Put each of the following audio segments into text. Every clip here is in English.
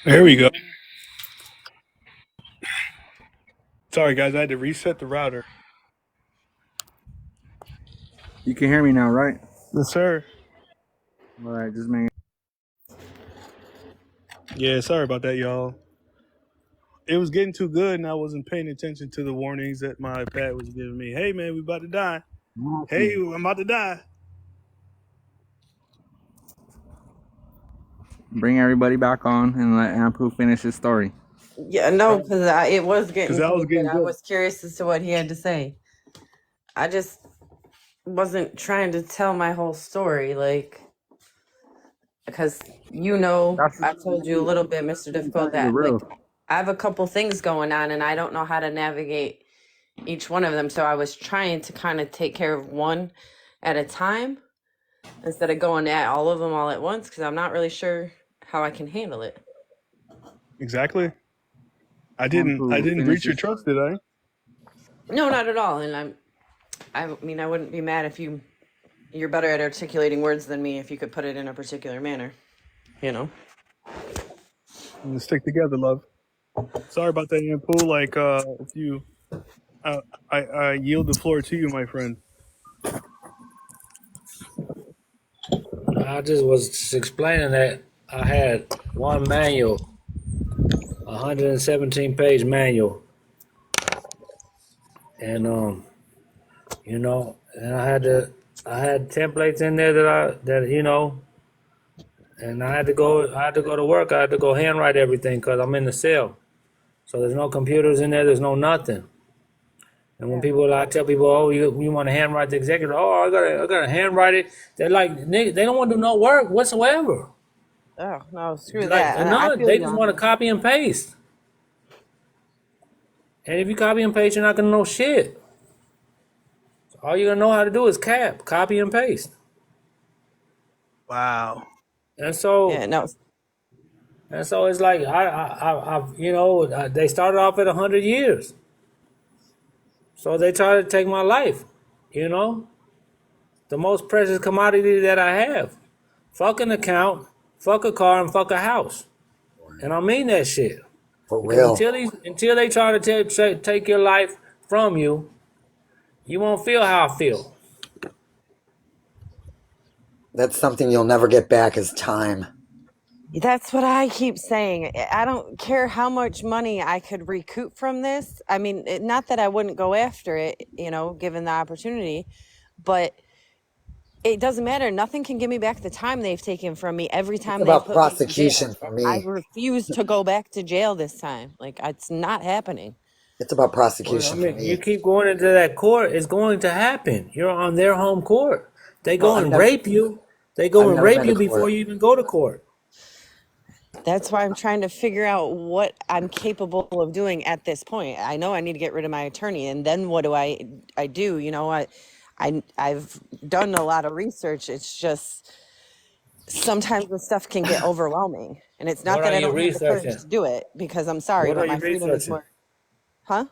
There we go. Sorry, guys, I had to reset the router. You can hear me now, right? Yes, sir. All right, just making. Yeah, sorry about that, y'all. It was getting too good, and I wasn't paying attention to the warnings that my iPad was giving me. Hey, man, we about to die. Hey, I'm about to die. Bring everybody back on and let Ampu finish his story. Yeah, no, because it was Because getting that was cool, but getting I good. was curious as to what he had to say. I just wasn't trying to tell my whole story, like, because That's I told you a little bit, Mr. Difficult, the that like real. I have a couple things going on and I don't know how to navigate each one of them. So I was trying to kind of take care of one at a time instead of going at all of them all at once because I'm not really sure how I can handle it. Exactly. I Ampu didn't breach your finishes. trust, did I? No, not at all. And I mean, I wouldn't be mad if you're better at articulating words than me if you could put it in a particular manner, you know? Let's stick together, love. Sorry about that, Ampool. Like, if you, I yield the floor to you, my friend. I just was just explaining that I had one manual, 117-page manual, and and I had templates in there and I had to go to work. I had to go handwrite everything because I'm in the cell, so there's no computers in there. There's no nothing. And when I tell people, oh, you want to handwrite the executive, oh, I gotta handwrite it. They're like, nigga, they don't want to do no work whatsoever. Oh, no, screw Like, that. And I no, feel they you just on want to that. copy and paste. And if you copy and paste, you're not gonna know shit. So all you're gonna know how to do is copy and paste. Wow. And so Yeah, no. it's like they started off at 100 years, so they try to take my life. You know, the most precious commodity that I have. Fuck an account, fuck a car, and fuck a house. And I mean that shit. For Because real. until they try to take your life from you, you won't feel how I feel. That's something you'll never get back is time. That's what I keep saying. I don't care how much money I could recoup from this. I mean, not that I wouldn't go after it, given the opportunity, but it doesn't matter. Nothing can give me back the time they've taken from me every It's time they about put me in jail. prosecution for I me. refuse to go back to jail this time. Like, it's not happening. It's about Well, I prosecution for mean, you me. keep going into that court, it's going to happen. You're on their home court. They Well, go and rape you. They go I've and never rape been to you before court. you even go to court. That's why I'm trying to figure out what I'm capable of doing at this point. I know I need to get rid of my attorney, and then what do I do? I've done a lot of research. It's just sometimes the stuff can get overwhelming, and it's not What that are I you don't have the courage researching? to do it because I'm sorry, What are but you my freedom is researching? more. Huh?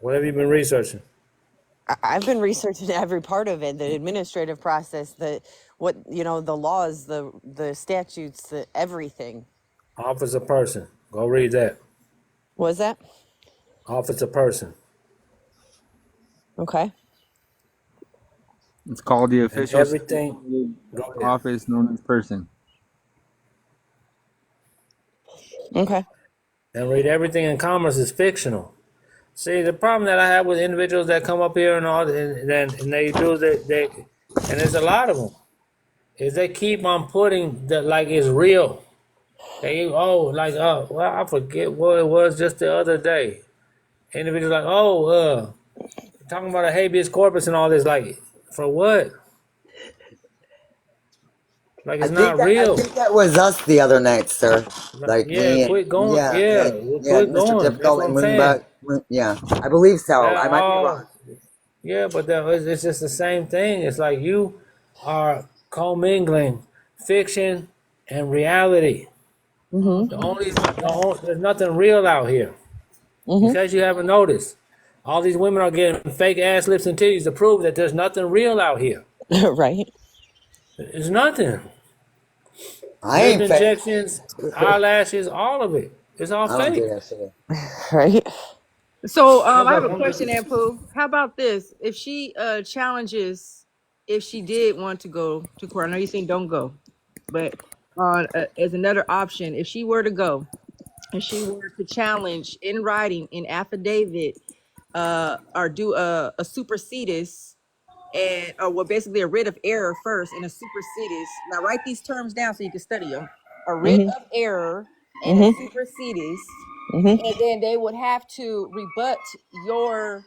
What have you been researching? I've been researching every part of it, the administrative process, the laws, the statutes, the everything. Officer person. Go read that. Was that Officer person. okay? It's called the And official everything. Go ahead. office known as person. Okay. And read everything in commerce is fictional. See, the problem that I have with individuals that come up here and they do and there's a lot of them, is they keep on putting that like it's real. Well, I forget what it was just the other day. Individuals like, talking about a habeas corpus and all this, like, for what? Like, it's not I real. think that was us the other night, sir. Like Yeah, me and quit going. Yeah, yeah, quit Mr. going. That's Difficult what and I'm saying. Moonbug. Yeah, I believe so. That I might be wrong. all. Yeah, but it's just the same thing. It's like you are commingling fiction and reality. Mm-hmm. There's nothing real out here. In Mm-hmm. case you haven't noticed, all these women are getting fake ass lips and titties to prove that there's nothing real out here. Right. It's nothing. I lip ain't fake. injections, eyelashes, all of it. It's all I don't do fake. that shit. Right. So Yeah, I have but a question, Ampu. How about this? If she challenges, if she did want to go to court, I know you're saying don't go, but as another option, if she were to go and she were to challenge in writing, in affidavit, or do a supersedis and or well basically a writ of error first and a supersedis. Now write these terms down so you can study them. A writ Mhm. of error and a Mhm. supersedis, Mhm. and then they would have to rebut your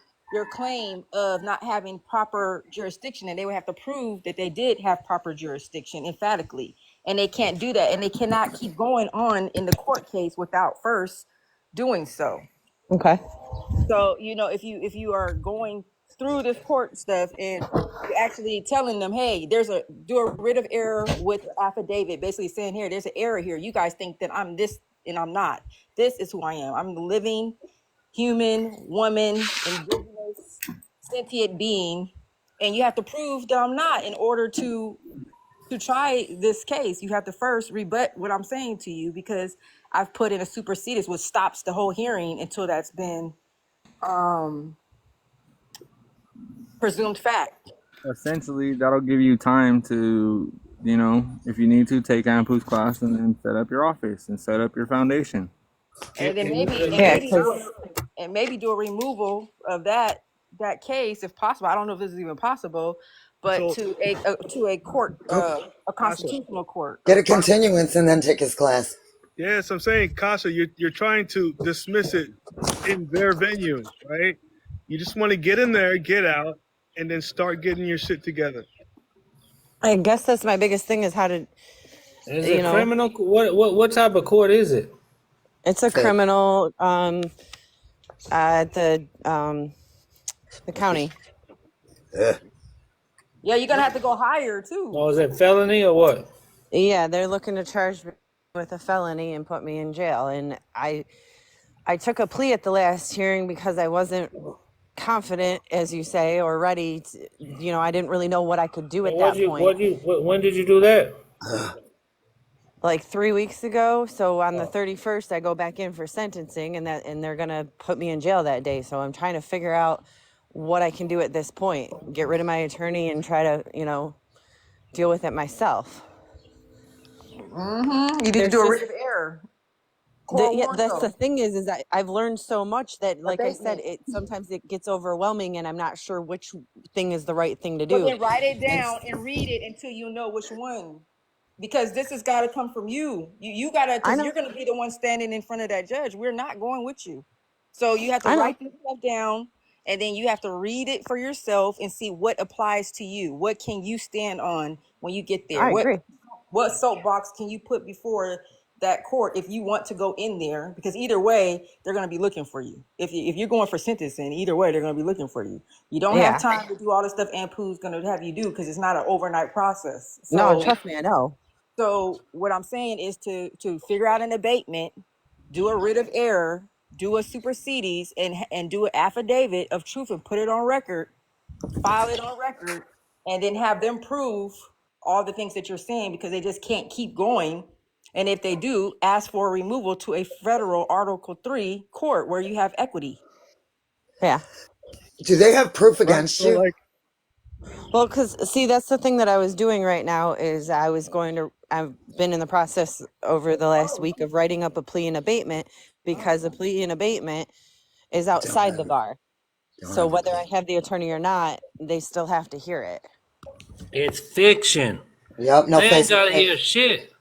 claim of not having proper jurisdiction, and they would have to prove that they did have proper jurisdiction emphatically, and they can't do that, and they cannot keep going on in the court case without first doing so. Okay. So if you are going through this court stuff and you're actually telling them, hey, do a writ of error with affidavit, basically saying here, there's an error here. You guys think that I'm this and I'm not. This is who I am. I'm the living human woman, indigenous, sentient being, and you have to prove that I'm not in order to try this case. You have to first rebut what I'm saying to you because I've put in a supersedis, which stops the whole hearing until that's been presumed fact. Essentially, that'll give you time to, if you need to, take Ampu's class and then set up your office and set up your foundation. and, And then and, maybe and, Yeah, and because do a removal of that case if possible. I don't know if this is even possible, but So, to a court, Go a Kasha, constitutional court. get a continuance and then take his class. yes, I'm saying, Kasha, you're trying to dismiss it in their venue, right? You just want to get in there, get out, and then start getting your shit together. I guess that's my biggest thing is how to, is you it know, criminal? What type of court is it? it's a Fake. criminal at the county. Ugh. Yeah, you're gonna have to go higher too. Or is it felony or what? Yeah, they're looking to charge me with a felony and put me in jail. And I took a plea at the last hearing because I wasn't confident, as you say, or ready to, I didn't really know what I could do And at that point. when did you do that? Like 3 weeks ago. So on the 31st, I go back in for sentencing, and they're gonna put me in jail that day. So I'm trying to figure out what I can do at this point. Get rid of my attorney and try to, deal with it myself. You need to There's do a writ just of error. Court yeah, warrant that's the though. thing is I've learned so much that, like I said, Abatement. it sometimes it gets overwhelming, and I'm not sure which thing is the right thing to Well, do. then write it And down and read it until you know which one. Because this has got to come from you. You got to, I because you're know, going to be the one standing in front of that judge. We're not going with you. So you have to I know, write this stuff down, and then you have to read it for yourself and see what applies to you. What can you stand on when you get there? I agree. What soapbox can you put before that court if you want to go in there? Because either way, they're going to be looking for you. If you're going for sentencing, either way, they're going to be looking for you. You don't have Yeah, time to do all the stuff Ampu's going to have you do because it's not an overnight process. no, So trust me, I know. what I'm saying is to figure out an abatement, do a writ of error, do a supersedes, and do an affidavit of truth and put it on record, file it on record, and then have them prove all the things that you're saying because they just can't keep going. And if they do, ask for removal to a federal Article 3 court where you have equity. Yeah. do they have proof Right. against So, you? like, Well, because see, that's the thing that I was doing right now is I've been in the process over the last week of writing up a plea and abatement because a plea and abatement is Don't outside have the it. bar. Don't So have a whether I clue. have the attorney or not, they still have to hear it. It's fiction. Yep, no They ain't face to gotta face. hear shit.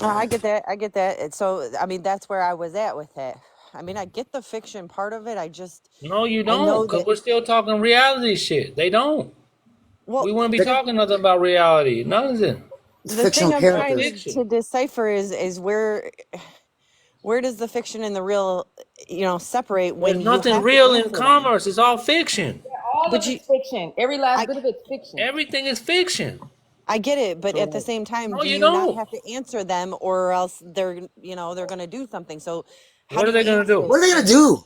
Oh, I get that. I get that. So, I mean, that's where I was at with it. I mean, I get the fiction part of it. No, you I don't, know because that, we're still talking reality shit. They don't. well, We wouldn't be Fic- talking nothing about reality. Nothing. It's the thing fictional I'm It's all trying characters. fiction. to decipher is where does the fiction and the real, separate There's when you nothing have to real in answer them? commerce. It's all fiction. All But of it's fiction. Every last I, bit of it's fiction. Everything is fiction. I get it. But at the So same time, no, do you you not don't. have to answer them or else they're going to do something? So how What do are you they gonna answer do? What are they it? gonna do?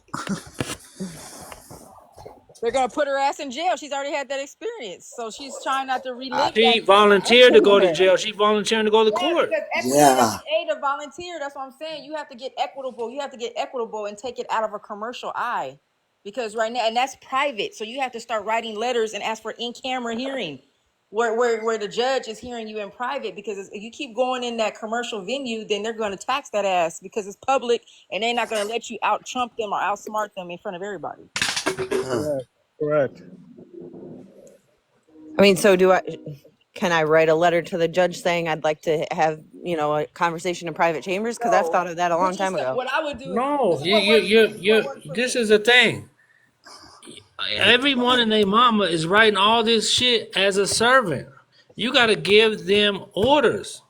They're gonna put her ass in jail. She's already had that experience, so she's trying not to relive that She experience. volunteered to go to jail. She volunteering to go to Yeah, court. because equity Yeah. doesn't aid a volunteer. That's what I'm saying. You have to get equitable. You have to get equitable and take it out of a commercial eye. Because right now, and that's private. So you have to start writing letters and ask for in-camera hearing. Where the judge is hearing you in private, because if you keep going in that commercial venue, then they're going to tax that ass because it's public and they're not going to let you out trump them or outsmart them in front of everybody. Huh. Correct. I mean, so can I write a letter to the judge saying I'd like to have, a conversation in private chambers? Because I've So thought of that a long put time yourself. ago. What I would do is No, this is what works. This is what works for this me. is the thing. Everyone and their mama is writing all this shit as a servant. You got to give them orders.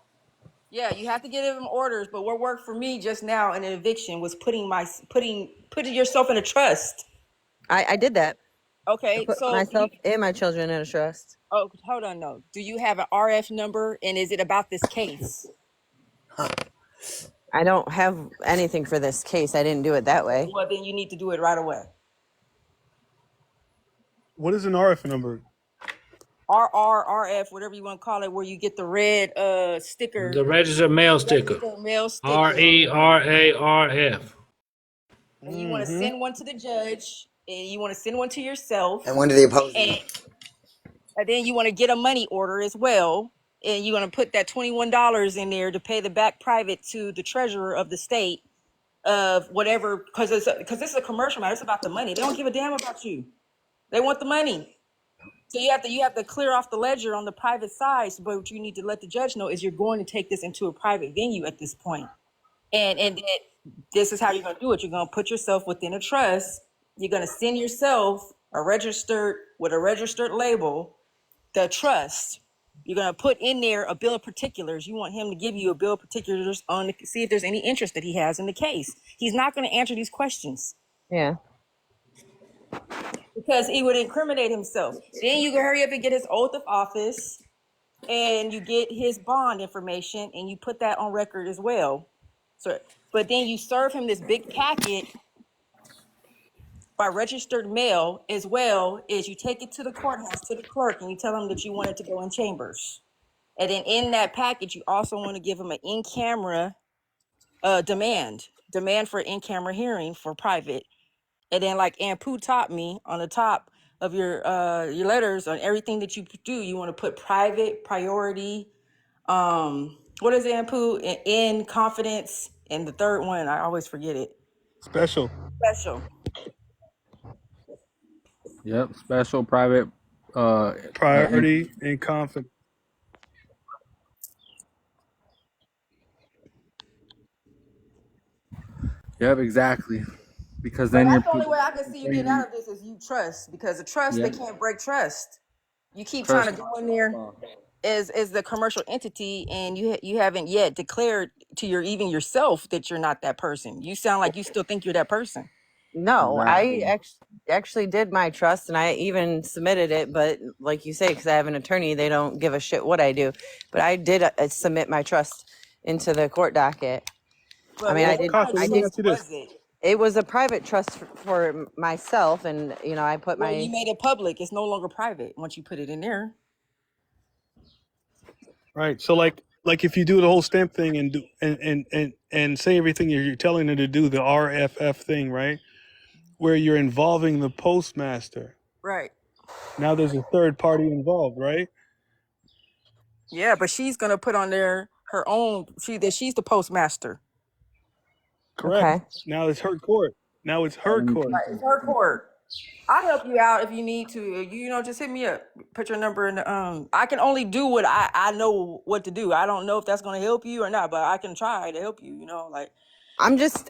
Yeah, you have to give them orders. But what worked for me just now in an eviction was putting yourself in a trust. I did that. I Okay, put so myself and my children in a trust. oh, hold on, no. Do you have an RF number, and is it about this case? I don't have anything for this case. I didn't do it that way. Well, then you need to do it right away. What is an RF number? RF, whatever you want to call it, where you get the red sticker, The registered mail sticker. registered mail sticker, RERARF. and you want to send one to the judge, and you want to send one to yourself, And when do they oppose you? and then you want to get a money order as well, and you're going to put that $21 in there to pay the back private to the treasurer of the state of whatever, because this is a commercial matter. It's about the money. They don't give a damn about you. They want the money. So you have to clear off the ledger on the private side. But what you need to let the judge know is you're going to take this into a private venue at this point. And that this is how you're going to do it. You're going to put yourself within a trust. You're going to send yourself a registered label, the trust. You're going to put in there a bill of particulars. You want him to give you a bill of particulars on to see if there's any interest that he has in the case. He's not going to answer these questions Yeah. because he would incriminate himself. Then you can hurry up and get his oath of office, and you get his bond information, and you put that on record as well. So, but then you serve him this big packet by registered mail, as well as you take it to the courthouse to the clerk, and you tell him that you want it to go in chambers. And then in that package, you also want to give him an in-camera demand for in-camera hearing for private. And then, like Ampu taught me, on the top of your letters, on everything that you do, you want to put private, priority. What is Ampu? In confidence, and the third one, I always forget it. Special. Special. Yep, special, private, Priority and confidence. yep, exactly. Because But then you're that's the only way I can see you getting out of this is you trust, because the trust, they yeah, can't break trust. You keep trust. trying to go in there as the commercial entity, and you haven't yet declared to even yourself that you're not that person. You sound like you still think you're that person. No, Exactly. I actually did my trust and I even submitted it. But like you say, because I have an attorney, they don't give a shit what I do. But I did submit my trust into the court docket. But I mean, what kind Kasha, of let me trust ask you this. was it? it was a private trust for myself. And, I put Well, you my, made it public. It's no longer private once you put it in there. Right. So like if you do the whole stamp thing and do and say everything you're telling her to do, the RFF thing, right? Where you're involving the postmaster. Right. Now there's a third party involved, right? Yeah, but she's gonna put on there her own. She's the postmaster. Correct. okay. Now it's her court. Now it's her court. Right, it's her court. I'll help you out if you need to. Just hit me up. Put your number in the I can only do what I know what to do. I don't know if that's gonna help you or not, but I can try to help you, like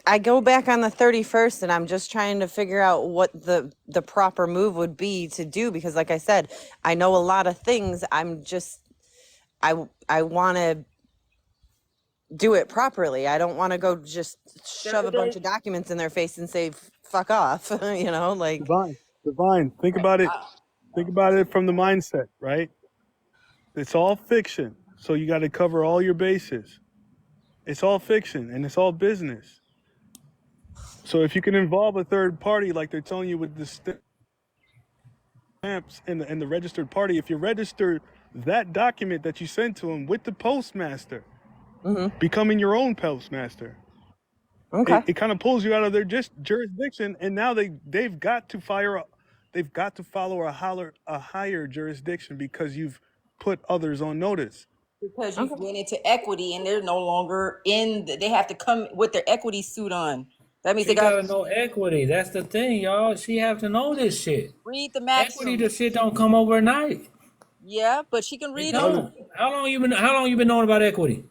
I go back on the 31st and I'm just trying to figure out what the proper move would be to do, because like I said, I know a lot of things. I want to do it properly. I don't want to go just shove a bunch of documents in their face and say fuck off. Like Divine. Think about it. Think about it from the mindset, right? It's all fiction. So you got to cover all your bases. It's all fiction and it's all business. So if you can involve a third party, like they're telling you with this, stamps and the registered party. If you register that document that you sent to them with the postmaster, becoming your own postmaster, Okay. it kind of pulls you out of their just jurisdiction, and now they've got to they've got to follow a higher jurisdiction because you've put others on notice. Because Okay. you've went into equity and they're no longer they have to come with their equity suit on. That means they She got gotta to know equity. That's the thing, y'all. She have to know this shit. read the Equity, the maxims. shit don't come overnight. Yeah, but she can It read them. don't. How long you been knowing about equity?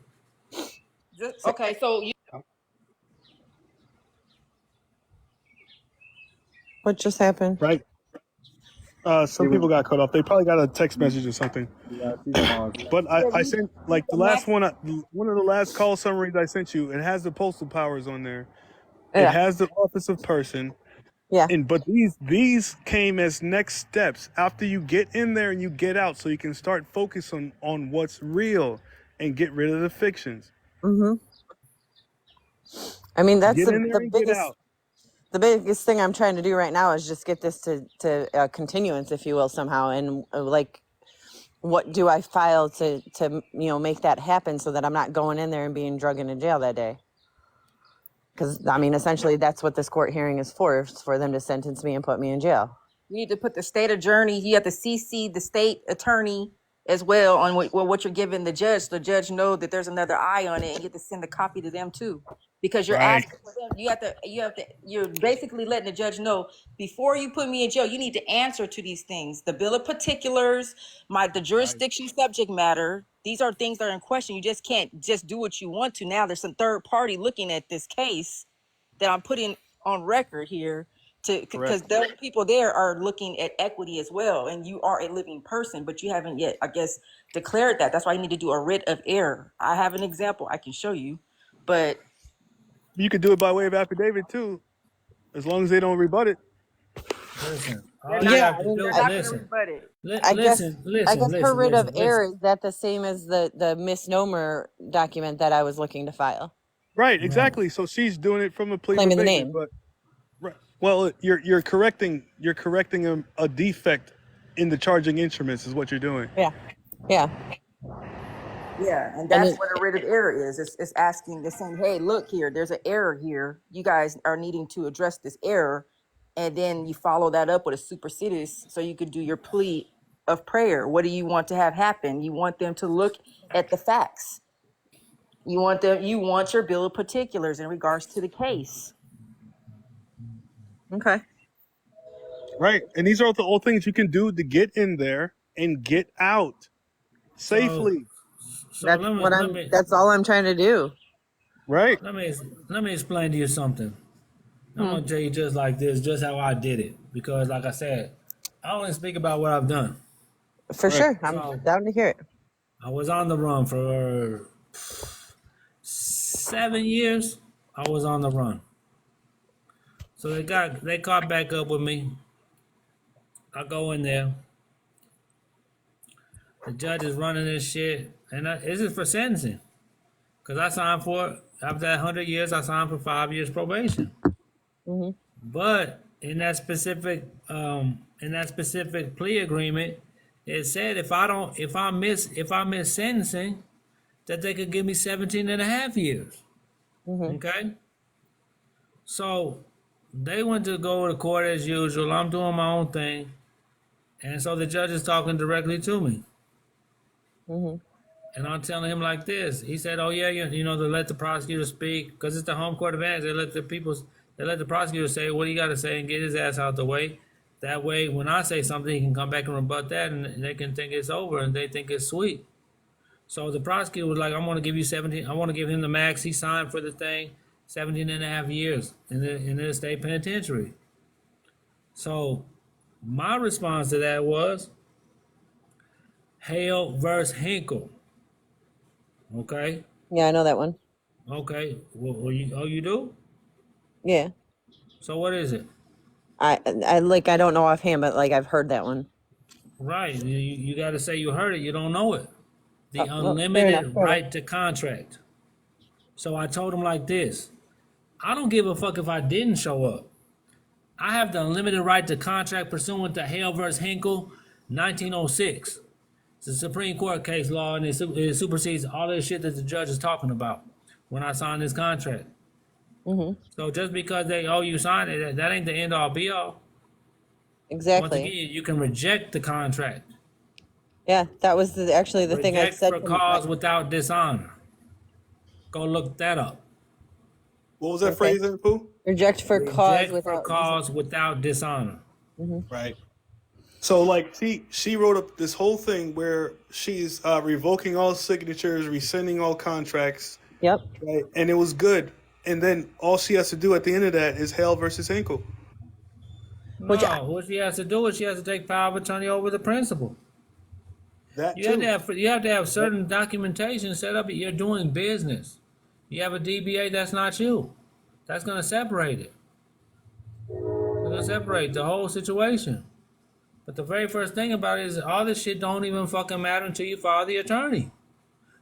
Okay, so you What just happened? Right. Some people got cut off. They probably got a text message or something. Yeah, she's paused. But yeah, I read sent like the the last max. one of the last call summaries I sent you. It has the postal powers on there. It Yeah. has the office of person. Yeah. But these came as next steps after you get in there and you get out, so you can start focusing on what's real and get rid of the fictions. I mean, that's Get in there and get out. the biggest thing I'm trying to do right now is just get this to continuance, if you will, somehow. And like, what do I file to make that happen so that I'm not going in there and being drugged into jail that day? Because I mean, essentially, that's what this court hearing is for them to sentence me and put me in jail. You need to put the state attorney. You have to CC the state attorney as well on what you're giving the judge. So the judge know that there's another eye on it, and you have to send a copy to them too, because you're Right. asking for them. You're basically letting the judge know before you put me in jail. You need to answer to these things: the bill of particulars, the jurisdiction, subject matter. These are things that are in question. You just can't just do what you want to. Now there's some third party looking at this case that I'm putting on record here, because Correct. those people there are looking at equity as well, and you are a living person, but you haven't yet, I guess, declared that. That's why you need to do a writ of error. I have an example I can show you, but You could do it by way of affidavit too, as long as they don't rebut it. Listen, they're all you not, Yeah, have I to mean, do. they're not going to rebut it. I guess her writ of error, Listen. is that the same as the misnomer document that I was looking to file, Right. Right. Exactly. So she's doing it from a plea of claiming the abatement, name? but right. Well, you're correcting a defect in the charging instruments is what you're doing. Yeah. Yeah. Yeah, and And that's it, what a writ of error is. It's asking, they're saying, hey, look here, there's an error here. You guys are needing to address this error. And then you follow that up with a supersedis so you could do your plea of prayer. What do you want to have happen? You want them to look at the facts. You want your bill of particulars in regards to the case. okay. Right. And these are all things you can do to get in there and get out So safely. so let me let me That's all I'm trying to do. Right. let me let me explain to you something. I'm Hmm. gonna tell you just like this, just how I did it. Because like I said, I only speak about what I've done. For Right. sure. I'm So down to hear it. I was on the run for 7 years. I was on the run. So they caught back up with me. I go in there. The judge is running this shit, and this is for sentencing. Cause I signed for it. After that 100 years, I signed for 5 years probation. Hmm. But in that specific plea agreement, it said if I miss sentencing, that they could give me 17 and a half years. Hmm. Okay? So they went to go to court as usual. I'm doing my own thing. And so the judge is talking directly to me. Hmm. And I'm telling him like this. He said, "Oh yeah, they let the prosecutor speak because it's the home court advantage. They let the prosecutor say what he got to say and get his ass out the way. That way, when I say something, he can come back and rebut that, and they can think it's over and they think it's sweet." So the prosecutor was like, "I'm going to give you 17. I want to give him the max. He signed for the thing, 17 and a half years in the state penitentiary." So my response to that was Hale versus Hinkle. Okay. Yeah, I know that one. Okay. Well, you do? Yeah. So what is it? I don't know offhand, but like I've heard that one. Right. You got to say you heard it. You don't know it. The Well, fair enough. unlimited right to contract. So I told him like this. I don't give a fuck if I didn't show up. I have the unlimited right to contract pursuant to Hale versus Hinkle, 1906. It's a Supreme Court case law, and it supersedes all this shit that the judge is talking about when I signed this contract. Mm-hmm. So just because you signed it, that ain't the end all be all. Once Exactly. again, you can reject the contract. Yeah, that was actually the thing I Reject said for to cause without dishonor. Go look that up. What was that Okay. phrase there, Pooh? Reject for cause Reject for without. cause without dishonor. Right. So like she wrote up this whole thing where she's revoking all signatures, rescinding all contracts, Yep. right? And it was good. And then all she has to do at the end of that is Hale versus Hinkle. Which No, what she has to do is she has to take power of attorney over the principal. That You have too. to have certain documentation set up. You're doing business. You have a DBA, that's not you. That's gonna separate it. It's gonna separate the whole situation. But the very first thing about it is all this shit don't even fucking matter until you file the attorney.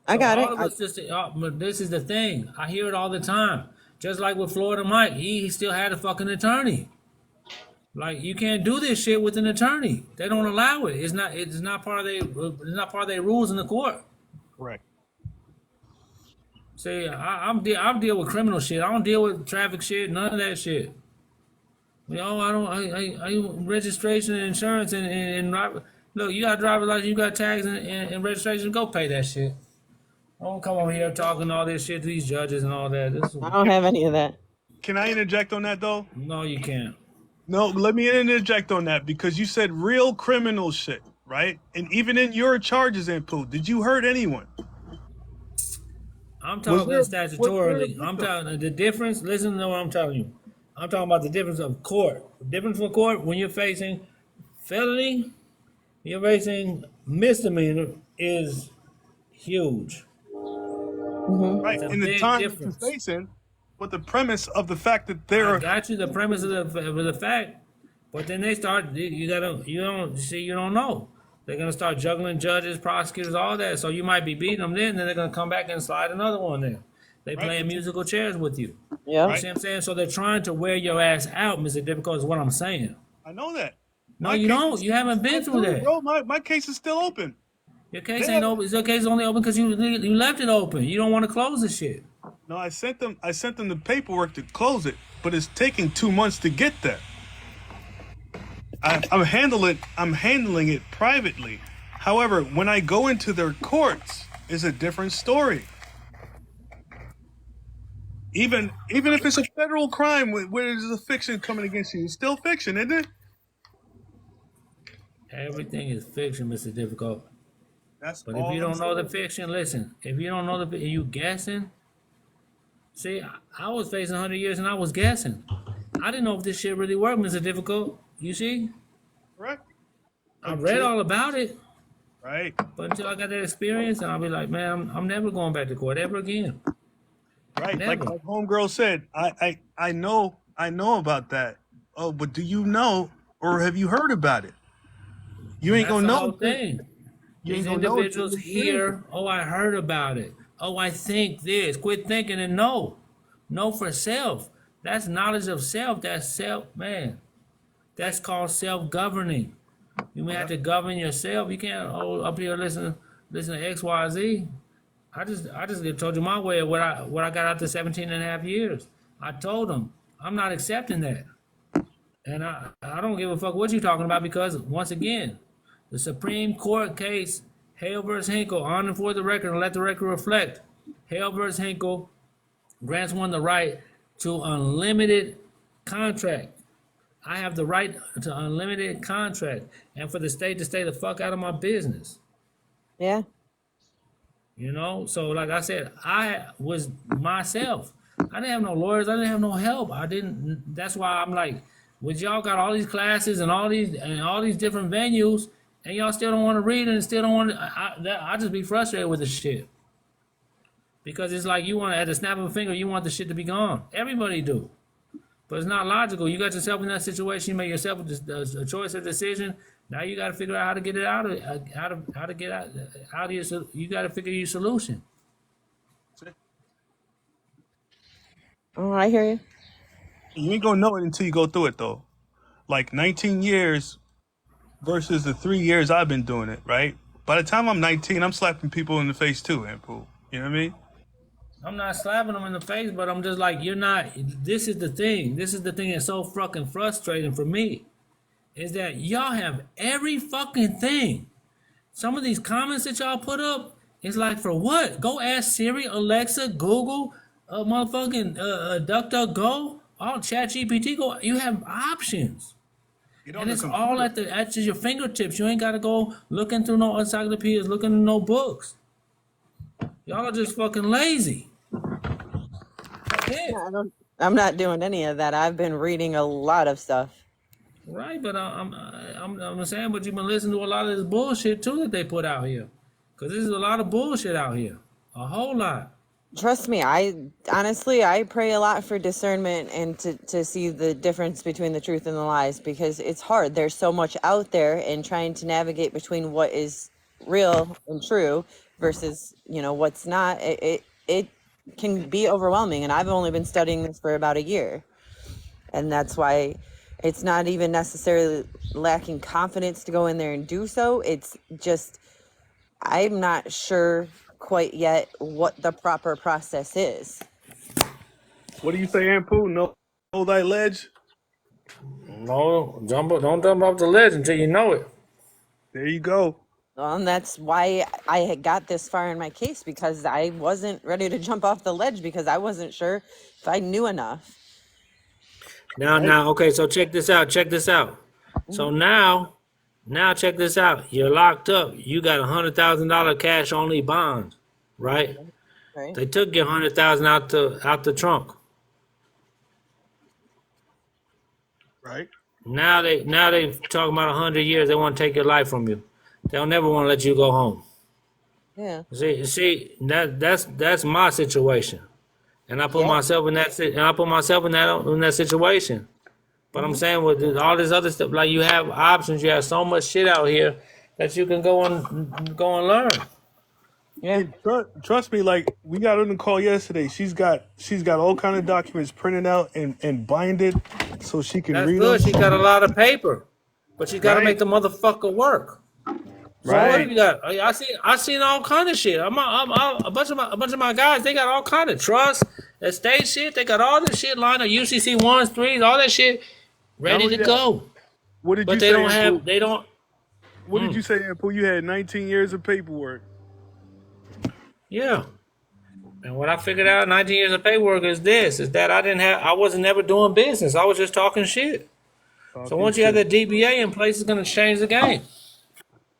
I So got all it. of us but this is the thing. I hear it all the time. Just like with Florida Mike, he still had a fucking attorney. Like you can't do this shit with an attorney. They don't allow it. It's not part of their rules in the court. Correct. See, I'm deal with criminal shit. I don't deal with traffic shit. None of that shit. You know, I registration and insurance and look. You got driver's license, you got tax and registration. Go pay that shit. Don't come over here talking all this shit to these judges and all that. I don't have any of that. Can I interject on that though? No, you can't. No, let me interject on that because you said real criminal shit, right? And even in your charges in Pooh, did you hurt anyone? I'm Was talking there statutorily. I'm talking the difference. Listen to what I'm telling you. I'm talking about the difference of court. The difference for court when you're facing felony, you're facing misdemeanor is huge. right It's a in the big time that you're difference. facing, but the premise of the fact that I they're got you the premise of the fact, but then they start. You don't know. They're gonna start juggling judges, prosecutors, all that. So you might be beating them then they're gonna come back and slide another one there. They right, playing musical chairs with you. Yeah. You see what I'm saying? So they're trying to wear your ass out, Mr. Difficult, is what I'm saying. I know that. No, My you case don't. is- You haven't been I through do, that. bro. My case is still open. Your case ain't open. Your case is only open because you left it open. You don't want to close the shit. No, I sent them the paperwork to close it, but it's taking 2 months to get there. I'm handling it privately. However, when I go into their courts, it's a different story. Even if it's a federal crime where there's a fiction coming against you, it's still fiction, isn't it? Everything is fiction, Mr. Difficult. That's But all if you I'm don't know the saying. fiction, listen. If you don't know you guessing. See, I was facing 100 years and I was guessing. I didn't know if this shit really worked, Mr. Difficult. You see? Correct. I read all about it, Right. but until I got that experience, and I'll be like, man, I'm never going back to court ever again. Right. Never. Like homegirl said, I know about that. Oh, but do you know or have you heard about it? You ain't That's gonna the know. whole thing. You These ain't gonna know until individuals it's hear, oh, I heard about it. Oh, I think this. Quit thinking and know. Know for self. That's knowledge of self. That's self, man. That's called self-governing. You may have to govern yourself. You can't up here listen to X, Y, Z. I just told you my way of what I got after 17 and a half years. I told them I'm not accepting that. And I don't give a fuck what you're talking about because once again, the Supreme Court case, Hale versus Hinkle, on and for the record, and let the record reflect. Hale versus Hinkle grants one the right to unlimited contract. I have the right to unlimited contract, and for the state to stay the fuck out of my business. Yeah. You know, so like I said, I was myself. I didn't have no lawyers. I didn't have no help. I didn't. That's why I'm like, with y'all got all these classes and all these different venues, and y'all still don't want to read and still don't want to. I just be frustrated with the shit because it's like you want to, at the snap of a finger, you want the shit to be gone. Everybody do, but it's not logical. You got yourself in that situation. You make yourself a choice or decision. Now you got to figure out how to get it out of how to get out of your. You got to figure your solution. Oh, I hear you. You ain't gonna know it until you go through it, though. like 19 years versus the 3 years I've been doing it, right? By the time I'm 19, I'm slapping people in the face too, Ampu. You know what I mean? I'm not slapping them in the face, but I'm just like, you're not. This is the thing. This is the thing that's so fucking frustrating for me. Is that y'all have every fucking thing. Some of these comments that y'all put up, it's like, for what? Go ask Siri, Alexa, Google, motherfucking DuckDuckGo, all ChatGPT. Go. You have options. Get on And the it's all computer. at your fingertips. You ain't gotta go looking through no encyclopedias, looking through no books. Y'all are just fucking lazy. That's Yeah, it. I'm not doing any of that. I've been reading a lot of stuff. Right, but I'm saying, but you've been listening to a lot of this bullshit too that they put out here, cause this is a lot of bullshit out here, a whole lot. Trust me, I honestly I pray a lot for discernment and to see the difference between the truth and the lies, because it's hard. There's so much out there, and trying to navigate between what is real and true versus, what's not. It can be overwhelming, and I've only been studying this for about a year. And that's why it's not even necessarily lacking confidence to go in there and do so. It's just I'm not sure quite yet what the proper process is. What do you say, Ampu? Know thy ledge? No, don't jump off the ledge until you know it. There you go. And that's why I had got this far in my case, because I wasn't ready to jump off the ledge because I wasn't sure if I knew enough. Now, okay. So check this out. Check this out. So Mhm. now check this out. You're locked up. You got $100,000 cash only bond, right? Right? They took your 100,000 out the trunk. Right? Now they talking about 100 years. They want to take your life from you. They'll never want to let you go home. Yeah. See that's my situation, and I put Yeah. myself in that situation. But I'm Hmm. saying, with all this other stuff, like, you have options. You have so much shit out here that you can go and learn. Yeah. Trust me, like we got on the call yesterday. She's got all kind of documents printed out and binded so she can That's read them. good. She got a lot of paper, but she got to Right? make the motherfucker work. So what Right. have you got? I seen all kind of shit. A bunch of my guys. They got all kind of trust, estate shit. They got all this shit lined up. UCC ones, threes, all that shit Not ready only to that, go. what did But you they say, don't Ampu? have. They don't. What did you say, Ampu? You had 19 years of paperwork. Yeah. And what I figured out 19 years of paperwork is this: is that I wasn't never doing business. I was just talking shit. So Talking once you have shit. that DBA in place, it's gonna change the game.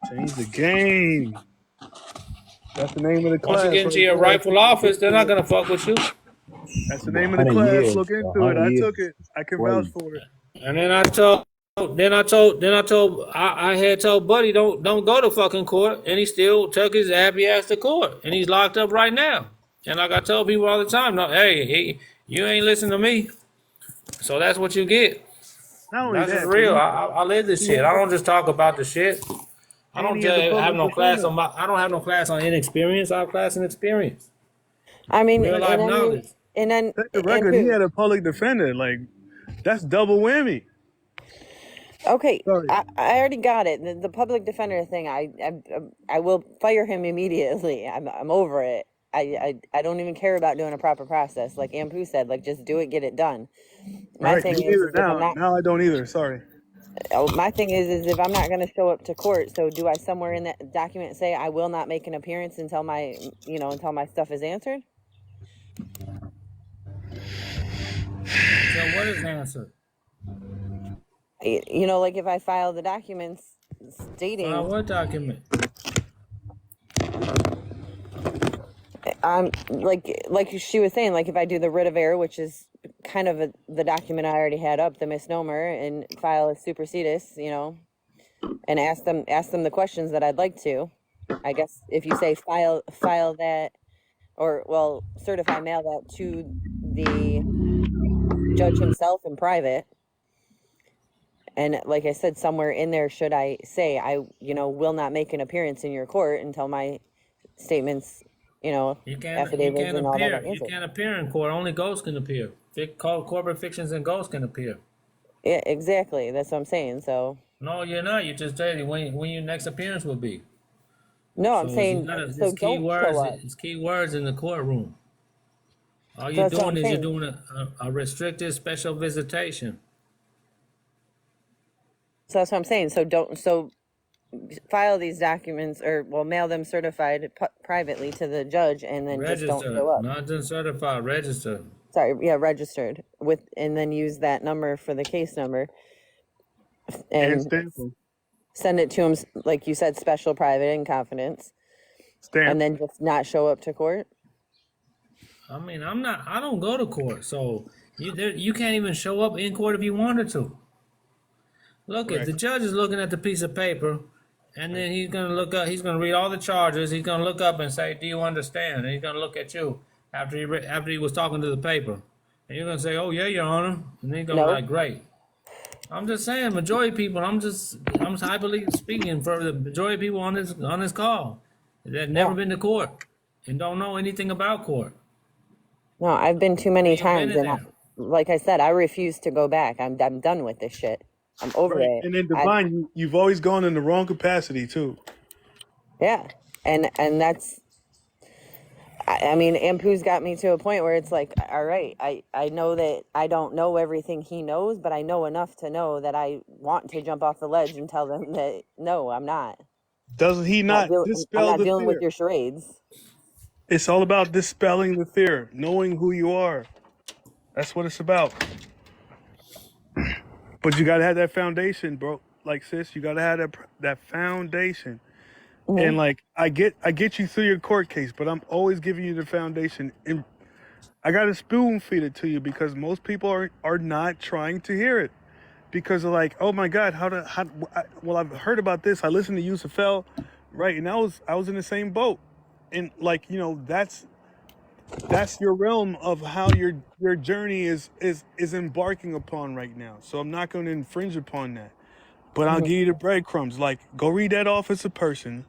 Change the game. That's the name of the Once you class get into right your there. rightful Look office, they're not into it. gonna fuck with you. That's the name of the 100 class. years, Look into it. 100 I years took it. I can vouch crazy. for it. And I had told Buddy, don't go to fucking court, and he still took his happy ass to court, and he's locked up right now. And like I tell people all the time, no, you ain't listen to me, so that's what you get. Not only That's just that, but real. I live this he shit. I had don't just talk about the shit. I and don't he had the have public no class defender. on my. I don't have no class on inexperience. I have class in experience, I mean, real life knowledge. and then, Set the and record. He who? had a public defender. Like that's double whammy. Okay, Sorry. I already got it. The public defender thing, I will fire him immediately. I'm over it. I don't even care about doing a proper process. Like Ampu said, like just do it, get it done. All My right. Me thing neither. is if I'm Now, not, now I don't either. Sorry. my thing is if I'm not going to show up to court, so do I somewhere in that document say I will not make an appearance until until my stuff is answered? So what is the answer? Like if I file the documents stating What document? like she was saying, like if I do the writ of error, which is kind of the document I already had up, the misnomer, and file a supersedis, and ask them the questions that I'd like to. I guess if you say file that, or well, certify mail that to the judge himself in private. And like I said, somewhere in there, should I say I will not make an appearance in your court until my statements, You affidavits can't and all that appear. are You answered. can't appear in court. Only ghosts can appear. Corporate fictions and ghosts can appear. Yeah, exactly. That's what I'm saying. So No, you're not. You just stated when your next appearance will be. no, I'm So you saying gotta so don't show up. it's key words in the courtroom. All So you're that's what I'm doing is you're saying. doing a restricted special visitation. So that's what I'm saying. So don't file these documents or mail them certified privately to the judge and then just don't show Registered, up. not just certified, registered. Sorry, yeah, registered with and then use that number for the case number And and stamp them. send it to him like you said, special, private, in confidence, and Stamp. then just not show up to court. I mean, I don't go to court, so you can't even show up in court if you wanted to. Look, if the Correct. judge is looking at the piece of paper, and then he's gonna look up, he's gonna read all the charges. He's gonna look up and say, "Do you understand?" And he's gonna look at you after he was talking to the paper, and you're gonna say, "Oh yeah, Your Honor," and then he's gonna be No. like, "Great." I'm just saying, majority of people. I'm hyperly speaking for the majority of people on this call that never Yeah. been to court and don't know anything about court. No, I've been too many Ain't been times, in and there. like I said, I refuse to go back. I'm done with this shit. I'm over Right. it. And then Divine, you've always gone in the wrong capacity too. Yeah, and that's. I mean, Ampu's got me to a point where it's like, all right, I know that I don't know everything he knows, but I know enough to know that I want to jump off the ledge and tell them that no, I'm not. Doesn't he not I'm dispel not the dealing with fear? your charades. It's all about dispelling the fear, knowing who you are. That's what it's about. But you gotta have that foundation, bro. Like sis, you gotta have that foundation. And like I get you through your court case, but I'm always giving you the foundation. And I gotta spoon feed it to you because most people are not trying to hear it. Because they're like, oh my God, well I've heard about this. I listened to Yusuf L, right? And I was in the same boat. And like, that's your realm of how your journey is embarking upon right now. So I'm not going to infringe upon that, but I'll give you the breadcrumbs. Like, go read that Office of Person.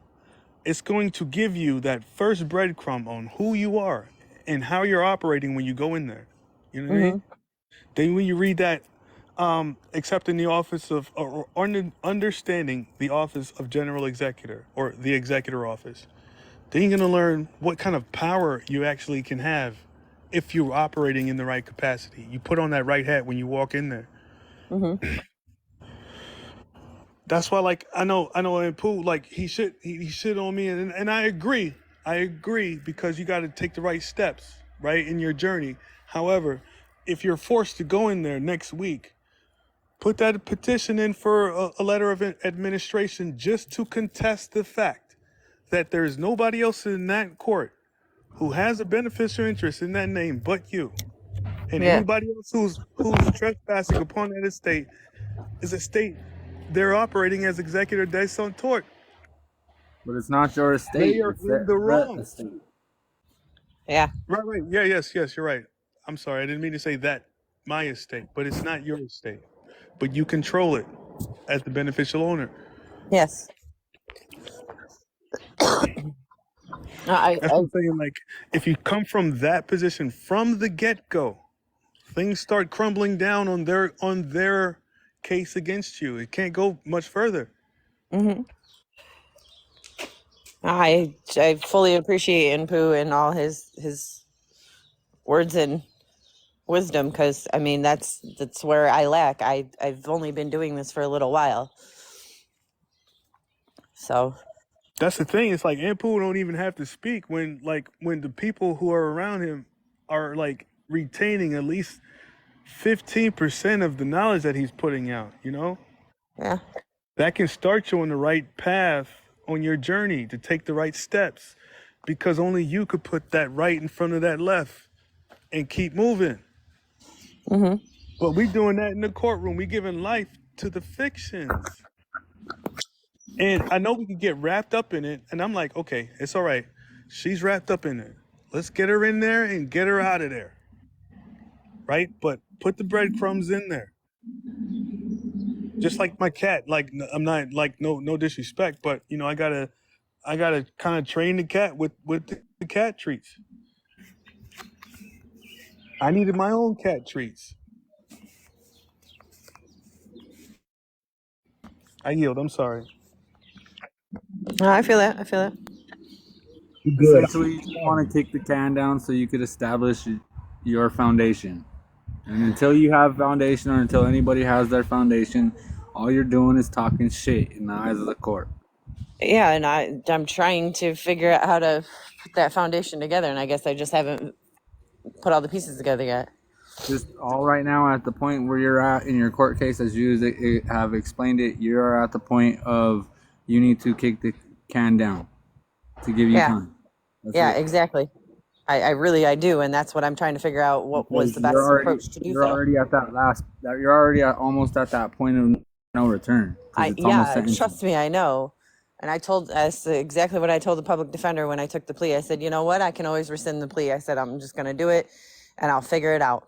It's going to give you that first breadcrumb on who you are and how you're operating when you go in there. You know what I mean? Then when you read that, accepting the office of or understanding the office of General Executor or the Executor Office. Then you're going to learn what kind of power you actually can have if you're operating in the right capacity. You put on that right hat when you walk in there. That's why, like, I know, and Pooh, like, he shit on me, and I agree. I agree because you got to take the right steps, right, in your journey. However, if you're forced to go in there next week, put that petition in for a letter of administration just to contest the fact that there is nobody else in that court who has a beneficial interest in that name but you. And Yeah. anybody else who's trespassing upon that estate is a state they're operating as executor de son tort. But it's not your They estate. are It's in the that wrong. estate. Yeah. Right. Yeah, yes, you're right. I'm sorry, I didn't mean to say that my estate, but it's not your estate. But you control it as the beneficial owner. Yes. That's what I'm saying. Like, if you come from that position from the get-go, things start crumbling down on their case against you. It can't go much further. I fully appreciate Inpu and all his words and wisdom because I mean that's where I lack. I've only been doing this for a little while, so That's the thing. It's like Ampu don't even have to speak when the people who are around him are like retaining at least 15% of the knowledge that he's putting out, yeah. That can start you on the right path on your journey to take the right steps because only you could put that right in front of that left and keep moving. But we doing that in the courtroom. We giving life to the fictions. And I know we can get wrapped up in it. And I'm like, okay, it's all right. She's wrapped up in it. Let's get her in there and get her out of there. Right? But put the breadcrumbs in there. Just like my cat. Like, I'm not like no disrespect, but I gotta kind of train the cat with the cat treats. I needed my own cat treats. I yield. I'm sorry. No, I feel that. I feel that. Good. Essentially, you want to kick the can down so you could establish your foundation. And until you have foundation, or until anybody has their foundation, all you're doing is talking shit in the eyes of the court. Yeah, and I'm trying to figure out how to put that foundation together, and I guess I just haven't put all the pieces together yet. Just all right now at the point where you're at in your court case, as you have explained it, you're at the point of you need to kick the can down to give you Yeah, time. That's yeah, it. exactly. I do, and that's what I'm trying to figure out. What was Because the best approach to do you're so? already at that you're already almost at that point of no return, because it's almost sentencing. Trust me, I know. And that's exactly what I told the public defender when I took the plea. I said, you know what? I can always rescind the plea. I said, I'm just going to do it and I'll figure it out.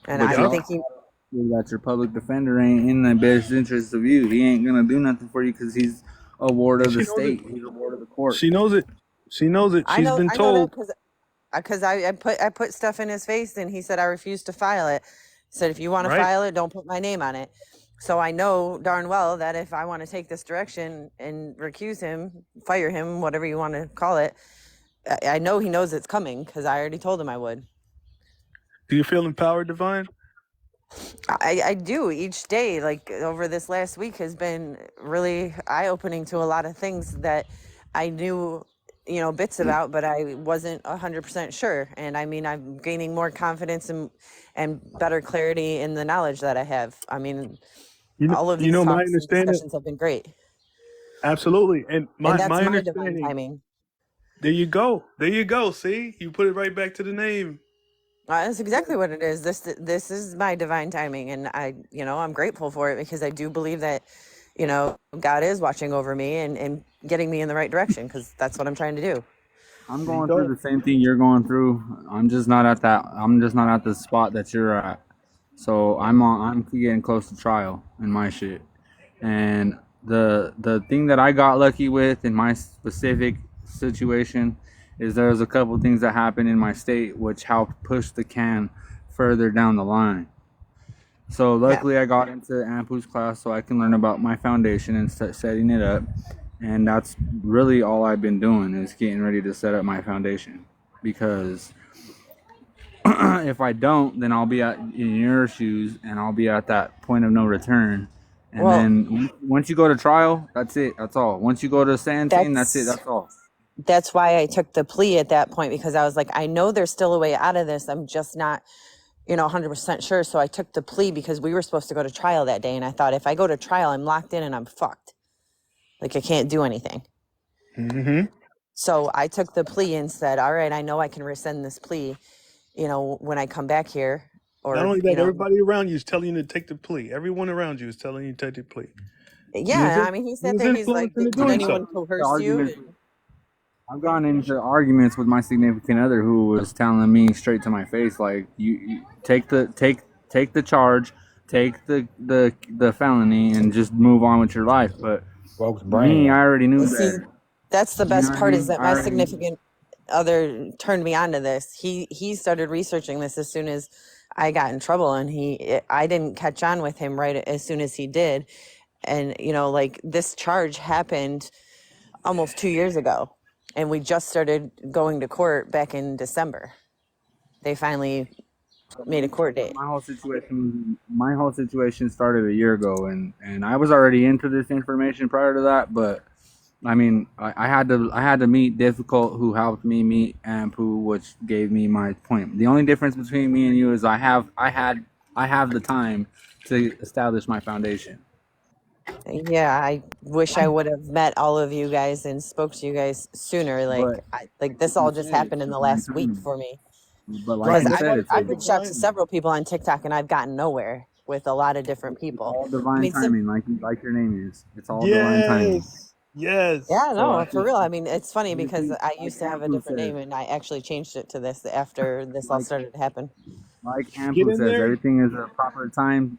And But I'm Yep. thinking, that your public defender ain't in the best interest of you. He ain't gonna do nothing for you because he's a ward of She the knows it. state. He's a ward of the court. She knows it. She knows it. I She's know been I know that told. because I put stuff in his face and he said I refuse to file it. Said if you want to Right. file it, don't put my name on it. So I know darn well that if I want to take this direction and recuse him, fire him, whatever you want to call it, I know he knows it's coming because I already told him I would. Do you feel empowered, Divine? I do each day, like over this last week has been really eye-opening to a lot of things that I knew, bits about, but I wasn't 100% sure. And I mean, I'm gaining more confidence and better clarity in the knowledge that I have. I mean, all of You these know my talks and understanding. discussions have been great. Absolutely, and And that's my my divine understanding. timing. There you go. There you go. See, you put it right back to the name. That's exactly what it is. This is my divine timing, and I'm grateful for it because I do believe that, God is watching over me and getting me in the right direction because that's what I'm trying to do. I'm There you going go. through the same thing you're going through. I'm just not at that. I'm just not at the spot that you're at. So I'm getting close to trial in my shit. And the thing that I got lucky with in my specific situation is there's a couple things that happened in my state which helped push the can further down the line. So luckily I got into Ampu's class so I can learn about my foundation and start setting it up. And that's really all I've been doing is getting ready to set up my foundation. Because if I don't, then I'll be in your shoes and I'll be at that point of no return. And then once you go to trial, that's it. That's all. Once you go to sentencing, that's it. That's all. That's why I took the plea at that point because I was like, I know there's still a way out of this. I'm just not, 100% sure. So I took the plea because we were supposed to go to trial that day. And I thought if I go to trial, I'm locked in and I'm fucked. Like I can't do anything. Mm-hmm. So I took the plea and said, all right, I know I can rescind this plea, when I come back here. Or, Not only that, everybody around you is telling you to take the plea. Everyone around you is telling you to take the plea. yeah, I mean, he sat there, he's like, influenced into did doing anyone so. coerce you? I've gone into arguments with my significant other who was telling me straight to my face, like, you take the charge, take the felony, and just move on with your life. But me, I already knew See, better. that's the best part is that my I already- significant other turned me on to this. He started researching this as soon as I got in trouble, and I didn't catch on with him right as soon as he did. And like this charge happened almost 2 years ago, and we just started going to court back in December. They finally made a court date. My whole situation started a year ago, and I was already into this information prior to that. But I mean, I had to meet Difficult, who helped me meet Ampu, which gave me my point. The only difference between me and you is I have the time to establish my foundation. Yeah, I wish I would have met all of you guys and spoke to you guys sooner. Like this all just happened in the last week for me. But like Because you said, I've reached out to several people on TikTok and I've gotten nowhere with a lot of different people. all divine timing, like your name is. It's all divine timing. Yes. Yeah, no, So for real. I mean, it's funny everything- because I like used to have a Ampu different said. name and I actually changed it to this after this all started to happen. Like Get Ampu in says, there. everything is a proper time,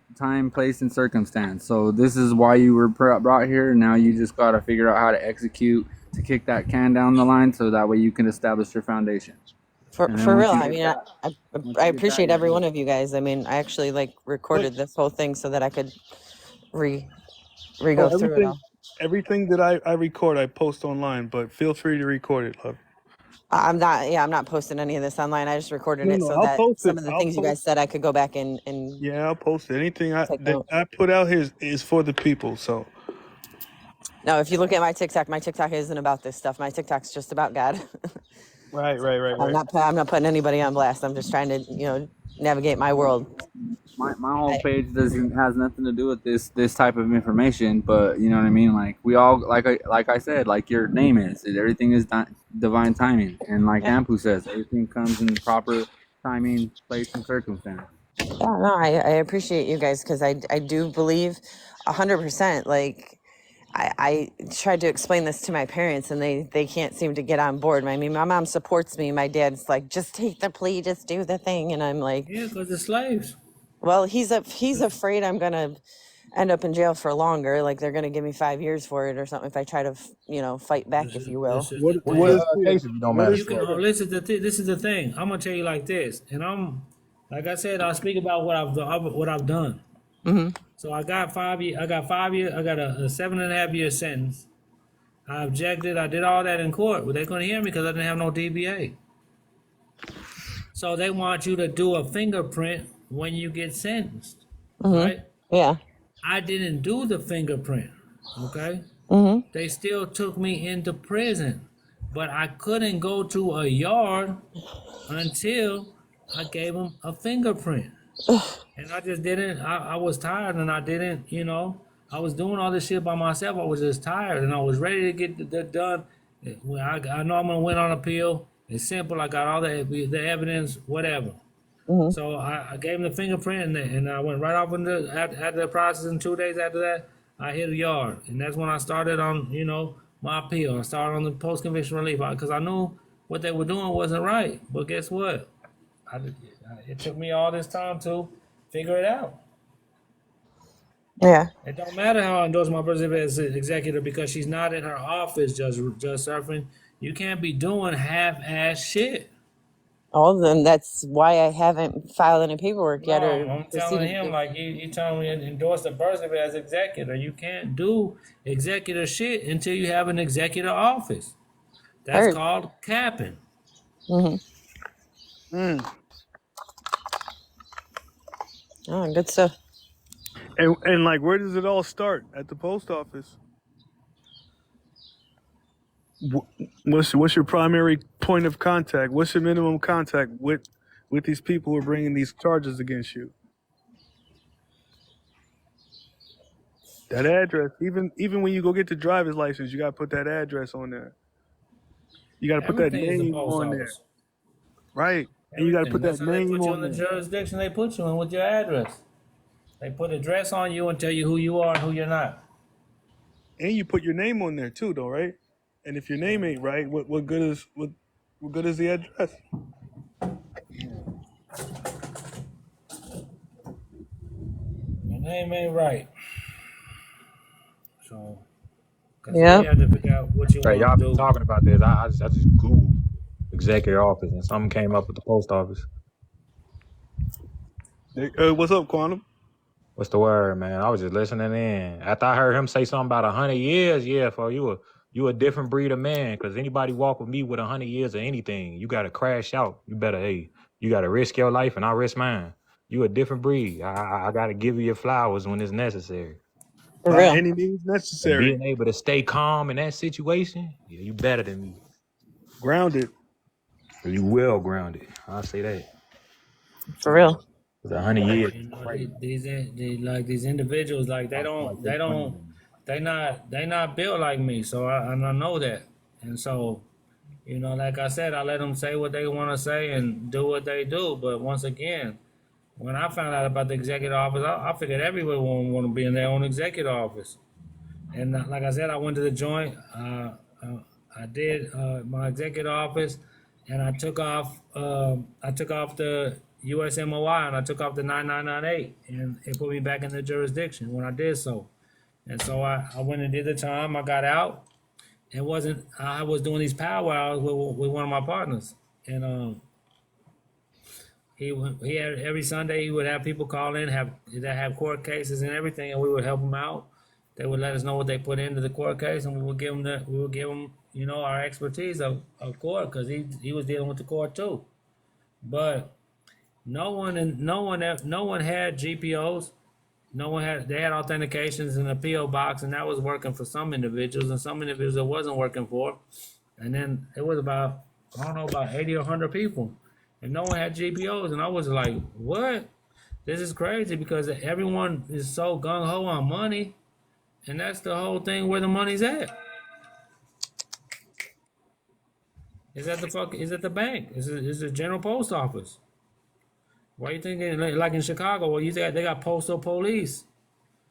place, and circumstance. So this is why you were brought here. Now you just got to figure out how to execute to kick that can down the line, so that way you can establish your foundation. For And then real. once you I get mean, that- I once you I get appreciate that, every one of you guys. I mean, I actually recorded this whole thing so that I could Where you Oh, go through it all. everything that I record, I post online. But feel free to record it, love. I'm not. Yeah, I'm not posting any of this online. I just recorded No, it no, so I'll that post some it. of the I'll things you post. guys said I could go back and Yeah, I'll post it. Anything take that note. I put out here is for the people. So No, if you look at my TikTok isn't about this stuff. My TikTok's just about God. right. I'm not putting anybody on blast. I'm just trying to, navigate my world. My whole I, page doesn't has nothing to do with this type of information, but you know what I mean. Like we all like I said, like your name is everything is divine timing, and like yeah, Ampu says, everything comes in proper timing, place, and circumstance. yeah, no, I appreciate you guys because I do believe 100%. Like I tried to explain this to my parents and they can't seem to get on board. I mean, my mom supports me. My dad's like, just take the plea, just do the thing, and I'm like, Yeah, because they're slaves. well, he's afraid I'm gonna end up in jail for longer. Like they're gonna give me 5 years for it or something if I try to, fight back, if you will. This is What the What's what thing. your is fear? case if you don't What mind is You can fear? disclosing? listen to this is the thing. I'm gonna tell you like this, and like I said, I speak about what I've done. Mm-hmm. So I got 5 years. I got 5 years. I got a 7.5 year sentence. I objected. I did all that in court, but they couldn't hear me because I didn't have no DBA. So they want you to do a fingerprint when you get sentenced, Mm-hmm. right? Yeah. I didn't do the fingerprint. Okay. Mm-hmm. They still took me into prison, but I couldn't go to a yard until I gave them a fingerprint. And I just didn't, I was tired and I didn't, I was doing all this shit by myself. I was just tired and I was ready to get that done. When I know I'm going to win on appeal. It's simple. I got all the evidence, whatever. Mm-hmm. So I gave him the fingerprint and I went right off into after the process. And 2 days after that, I hit a yard. And that's when I started on, my appeal. I started on the post-conviction relief because I knew what they were doing wasn't right. But guess what? It took me all this time to figure it out. Yeah. It don't matter how I endorse my person as an executive because she's not in her office, just surfing. You can't be doing half-ass shit. All of them. That's why I haven't filed any paperwork No, yet or I'm telling proceeded him to. like you telling me to endorse the person as executive. You can't do executive shit until you have an executive office. That's Heard. called capping. Mm-hmm. Mm. Oh, good stuff. And like, where does it all start? At the post office. What's your primary point of contact? What's your minimum contact with these people who are bringing these charges against you? That address. Even when you go get the driver's license, you got to put that address on there. You got to put that Everything is the name post on there, office. right? And you got to Everything. put That's that how they name put you in on the there, jurisdiction they put you in with your address. They put address on you and tell you who you are and who you're not. and you put your name on there too, though, right? And if your name ain't right, what good is the address? Your name ain't right. So, because we Yep. have to figure out what you Right, want y'all to been do. talking about this. I just Googled executive office and something came up with the post office. What's up, Quantum? What's the word, man? I was just listening in. After I heard him say something about 100 years, yeah, for you a different breed of man. Because anybody walk with me with 100 years or anything, you gotta crash out. You gotta risk your life, and I risk mine. You a different breed. I gotta give you your flowers when it's necessary. For By real. any means And necessary. being able to stay calm in that situation, yeah, you better than me. Grounded. You well grounded. I'll say that. For real. So, 'Cause 100 years is crazy. these individuals, like I feel like they funny to me. they not built like me. So I know that. And so, like I said, I let them say what they want to say and do what they do. But once again, when I found out about the executive office, I figured everyone want to be in their own executive office. And like I said, I went to the joint. I did my executive office, and I took off. I took off the USMOI and I took off the 9998, and it put me back in the jurisdiction when I did so. And so I went and did the time. I got out. It wasn't. I was doing these powwows with one of my partners, and he had every Sunday he would have people call in that have court cases and everything, and we would help them out. They would let us know what they put into the court case, and we would give them our expertise of court, because he was dealing with the court too. But no one had GPOs. They had authentications in a PO box, and that was working for some individuals, and some individuals it wasn't working for. And then it was about 80 or 100 people, and no one had GPOs, and I was like, what? This is crazy, because everyone is so gung ho on money, and that's the whole thing where the money's at. Is at the bank? Is the general post office? Why you thinking like in Chicago? Well, they got postal police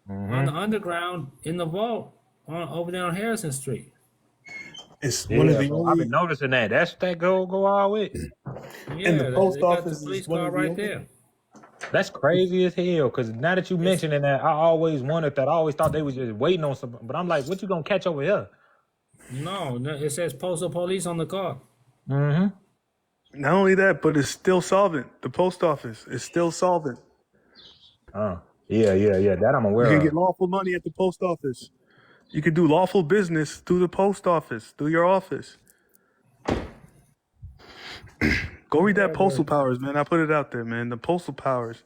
on the underground in the vault over there on Harrison Street. It's one of the bro, I've only. been noticing that. That's what that go all with. Yeah, And the post they got the office police is one car of the right only. there. That's crazy as hell. Because now that you mentioning that, I always wondered that. I always thought they was just waiting on something. But I'm like, what you gonna catch over here? No, it says postal police on the car. Mm-hmm. Not only that, but it's still solvent. The post office is still solvent. Yeah. That I'm You aware can of. get lawful money at the post office. You can do lawful business through the post office, through your office. Go read that Postal Powers, man. I put it out there, man. The Postal Powers.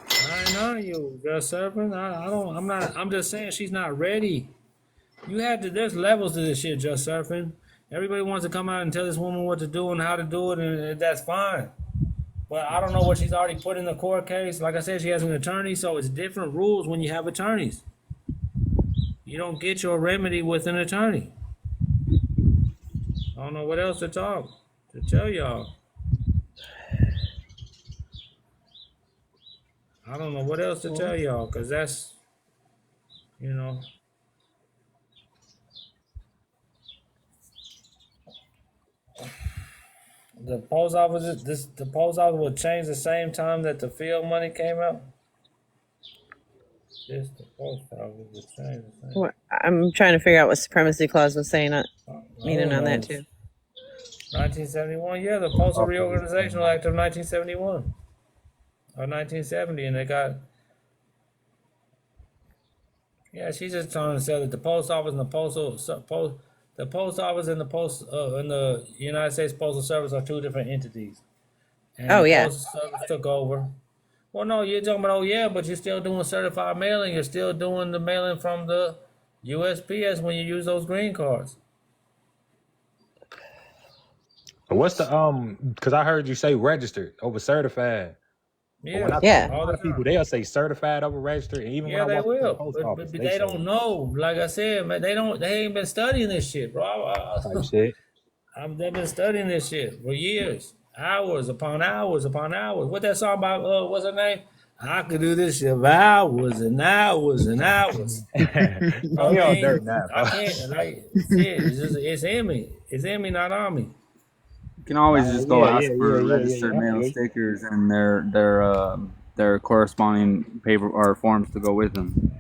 I know you, Just Serpent. I'm just saying she's not ready. There's levels to this shit, Just Surfing. Everybody wants to come out and tell this woman what to do and how to do it, and that's fine. But I don't know what she's already put in the court case. Like I said, she has an attorney, so it's different rules when you have attorneys. You don't get your remedy with an attorney. I don't know what else to tell y'all. I don't know what else to tell y'all, because that's, the post office. The post office would change the same time that the field money came out. The post office would change the same. I'm trying to figure out what supremacy clause was saying, meaning on that too. 1971, yeah, the Postal Reorganizational Act of 1971 or 1970, and they got. Yeah, she's just trying to say that the post office and the post office and the United States Postal Service are two different entities. And Oh, the yeah. Postal Service took over. Well, no, you're talking about, but you're still doing certified mailing. You're still doing the mailing from the USPS when you use those green cards. What's the because I heard you say registered over certified. But when I Yeah. talk to a lot of people, they'll say certified over registered. And even when I Yeah, they walk into the will, post but office, they say don't know. Like I said, man, they ain't been studying this shit, bro. type shit. They've been studying this shit for years, hours upon hours upon hours. What that song about? What's her name? I could do this shit for hours and hours and hours. Oh, y'all dirt now, bro. I can't. Shit, it's in me. It's in me, not on me. You can always just go ask for yeah. registered I mail feel you. stickers and their corresponding paper or forms to go with them.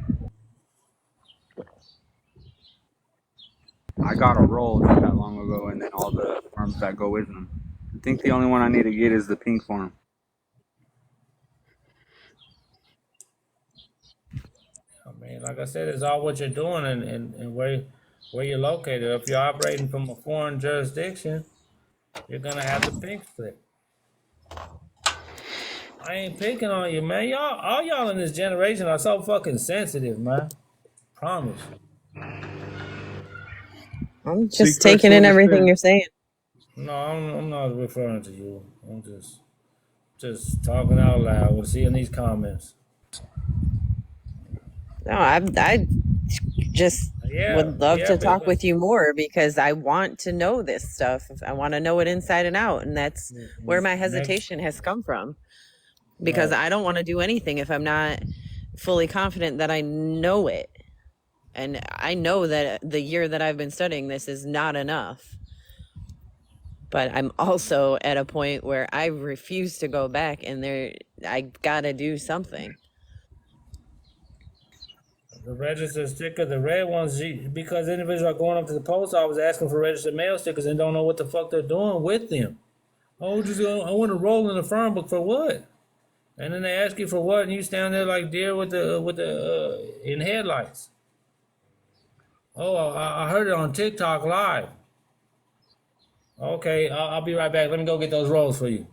I got a roll not that long ago, and then all the forms that go with them. I think the only one I need to get is the pink form. I mean, like I said, it's all what you're doing and where you're located. If you're operating from a foreign jurisdiction, you're gonna have the pink slip. I ain't picking on you, man. All y'all in this generation are so fucking sensitive, man. Promise. I'm just taking in everything you're saying. No, I'm not referring to you. I'm just talking out loud. We're seeing these comments. No, I just would love to talk with you more, because I want to know this stuff. I want to know it inside and out, and that's where my hesitation has come from. Because I don't want to do anything if I'm not fully confident that I know it. And I know that the year that I've been studying this is not enough. But I'm also at a point where I refuse to go back, and I gotta do something. The registered sticker, the red ones, because individuals are going up to the post office asking for registered mail stickers and don't know what the fuck they're doing with them. Oh, I want to roll in the phone book for what? And then they ask you for what, and you stand there like deer with the in headlights. Oh, I heard it on TikTok live. Okay, I'll be right back. Let me go get those rolls for you.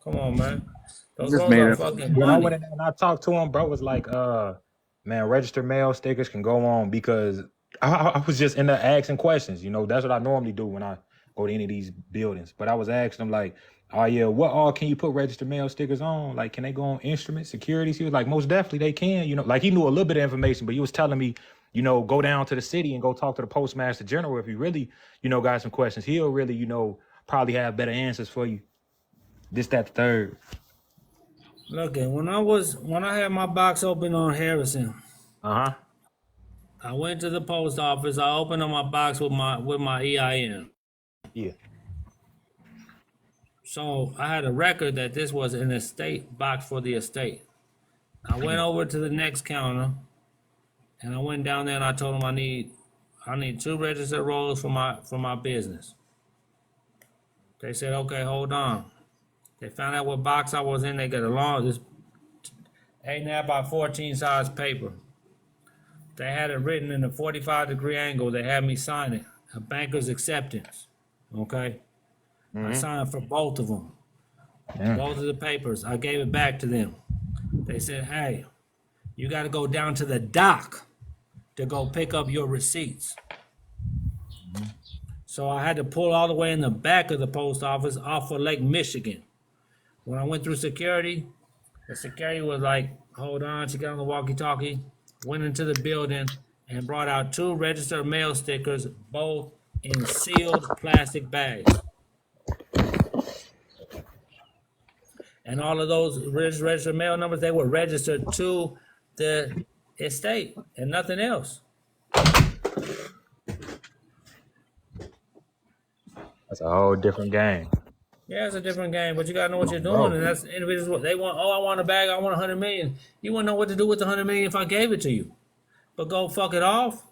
Come on, man. You Those just rolls made are it. fucking When I went money. in there and I talked to him, bro, was like, man, registered mail stickers can go on because I was just in there asking questions. You know, that's what I normally do when I go to any of these buildings. But I was asking him like, oh yeah, what all can you put registered mail stickers on? Like, can they go on instruments, securities? He was like, most definitely they can. You know, like he knew a little bit of information, but he was telling me, you know, go down to the city and go talk to the postmaster general if you really, you know, got some questions. He'll really, you know, probably have better answers for you. This, that, the third. Look, when I had my box open on Harrison, Uh-huh. I went to the post office. I opened up my box with my EIN. Yeah. So I had a record that this was an estate box for the estate. I went over to the next counter, and I went down there and I told them I need 2 registered rolls for my business. They said, okay, hold on. They found out what box I was in. They got this 8.5 by 14 size paper. They had it written in a 45-degree angle. They had me sign it, a banker's acceptance. Okay, I signed for both of them, both of the papers. I gave it back to them. They said, hey, you got to go down to the dock to go pick up your receipts. So I had to pull all the way in the back of the post office off of Lake Michigan. When I went through security, the security was like, hold on. She got on the walkie-talkie, went into the building, and brought out 2 registered mail stickers, both in sealed plastic bags. And all of those registered mail numbers, they were registered to the estate and nothing else. That's a whole different game. Yeah, it's a different game, but you gotta know what you're Bro. doing, and that's individuals. What they want. Oh, I want a bag. I want 100 million. You wouldn't know what to do with the 100 million if I gave it to you. But go fuck it off,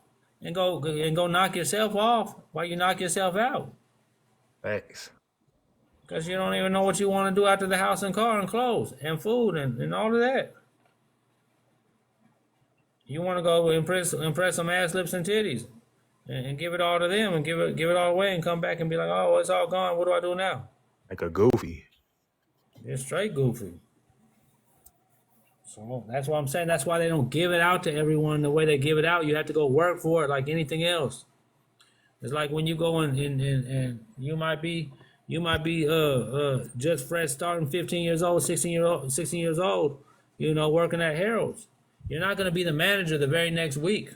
and go knock yourself off while you knock yourself out, Thanks. because you don't even know what you want to do after the house and car and clothes and food and all of that. You want to go impress some ass, lips, and titties, and give it all to them, and give it all away, and come back and be like, oh, it's all gone. What do I do now? Like a goofy. You're straight goofy. So that's what I'm saying. That's why they don't give it out to everyone the way they give it out. You have to go work for it like anything else. It's like when you go and you might be just fresh starting 15 years old, 16 years old, you know, working at Harold's. You're not going to be the manager the very next week.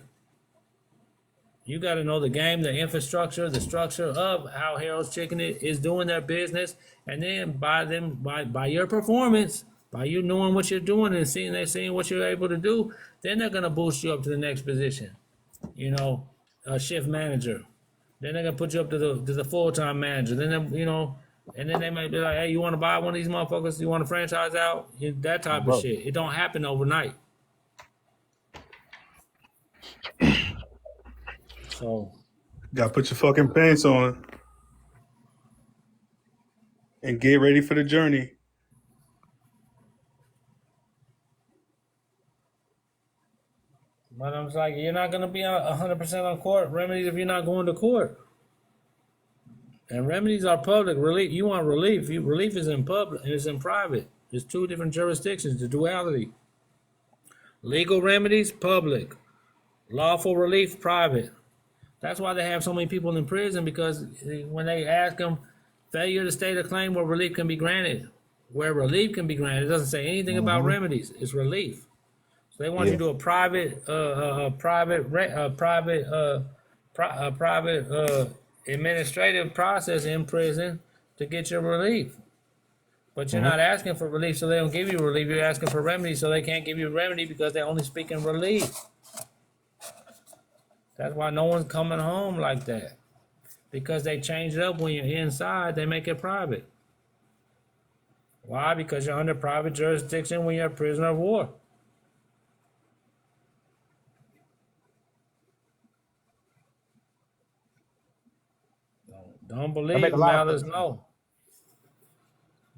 You got to know the game, the infrastructure, the structure of how Harold's Chicken is doing their business, and then by your performance, by you knowing what you're doing and seeing what you're able to do, then they're gonna boost you up to the next position. You know, a shift manager. Then they're gonna put you up to the full-time manager. Then and then they might be like, hey, you want to buy one of these motherfuckers? You want to franchise out? That type of shit. It don't happen overnight. So Gotta put your fucking pants on and get ready for the journey. but I'm like, you're not gonna be 100% on court remedies if you're not going to court. And remedies are public. Relief, you want relief. Relief is in public and it's in private. There's 2 different jurisdictions, the duality. Legal remedies, public. Lawful relief, private. That's why they have so many people in prison, because when they ask them, failure to state a claim where relief can be granted. Where relief can be granted, it doesn't say anything about remedies. It's relief. So they want you to do a private administrative process in prison to get your relief. But you're not asking for relief, so they don't give you relief. You're asking for remedy, so they can't give you remedy because they only speak in relief. That's why no one's coming home like that. Because they change it up when you're inside, they make it private. Why? Because you're under private jurisdiction when you're a prisoner of war. Don't believe make a lot of others sense. know.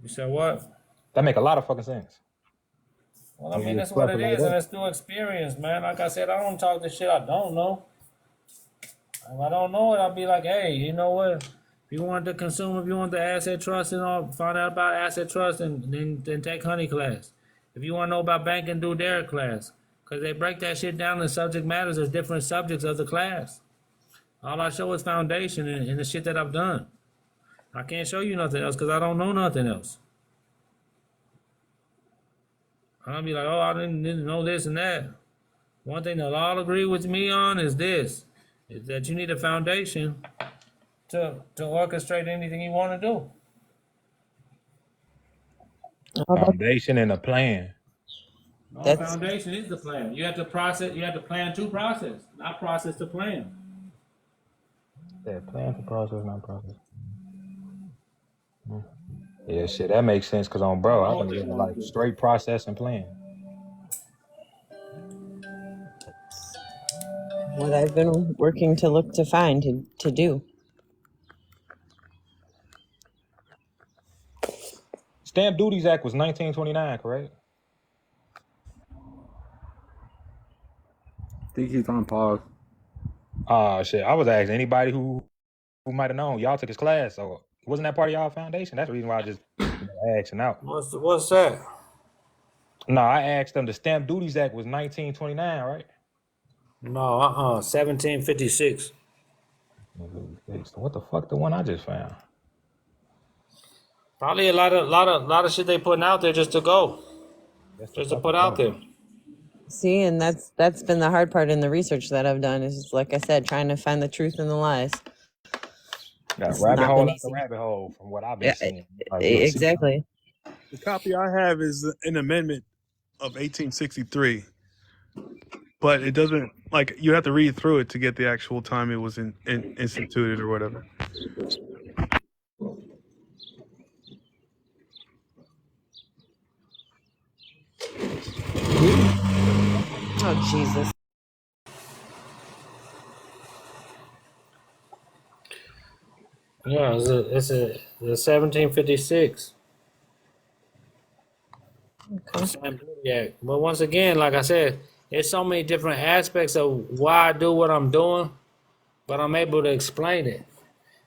You said what? That make a lot of fucking sense. Well, I When mean, you that's what express it it like is, and that. it's through experience, man. Like I said, I don't talk the shit I don't know. If I don't know it, I'll be like, hey, you know what? If you want the consumer, if you want the asset trust and all, find out about asset trust and then take honey class. If you want to know about banking, do their class. Because they break that shit down in subject matters as different subjects of the class. All I show is foundation and the shit that I've done. I can't show you nothing else because I don't know nothing else. I'll be like, oh, I didn't know this and that. One thing they'll all agree with me on is this, is that you need a foundation to orchestrate anything you want to do. Foundation and a plan. No, That's foundation is the plan. You have to process. You have to plan to process, not process to plan. Yeah, plan to process, not process. Yeah, shit, that makes sense. Cause on I bro, know I've what been they living want like to do. straight process and plan. what I've been working to look to find to do. Stamp Duties Act was 1929, correct? I think he's on pause. Shit, I was asking anybody who might have known. Y'all took his class, so wasn't that part of y'all foundation? That's the reason why I just asking out. What's that? No, I asked them. The Stamp Duties Act was 1929, right? No, 1756. So what the fuck? The one I just found. Probably a lot of shit they putting out there just to go, That's the just to fucking put out go. there. See, and that's been the hard part in the research that I've done is like I said, trying to find the truth in the lies. Got It's rabbit not been hole after easy. rabbit hole from what I've been Yeah, seeing. Like you'll see. exactly. The copy I have is an amendment of 1863, but it doesn't like you have to read through it to get the actual time it was instituted or whatever. Oh Jesus. Yeah, it's a the 1756. Okay. Stamp Duty Act. But once again, like I said, there's so many different aspects of why I do what I'm doing, but I'm able to explain it.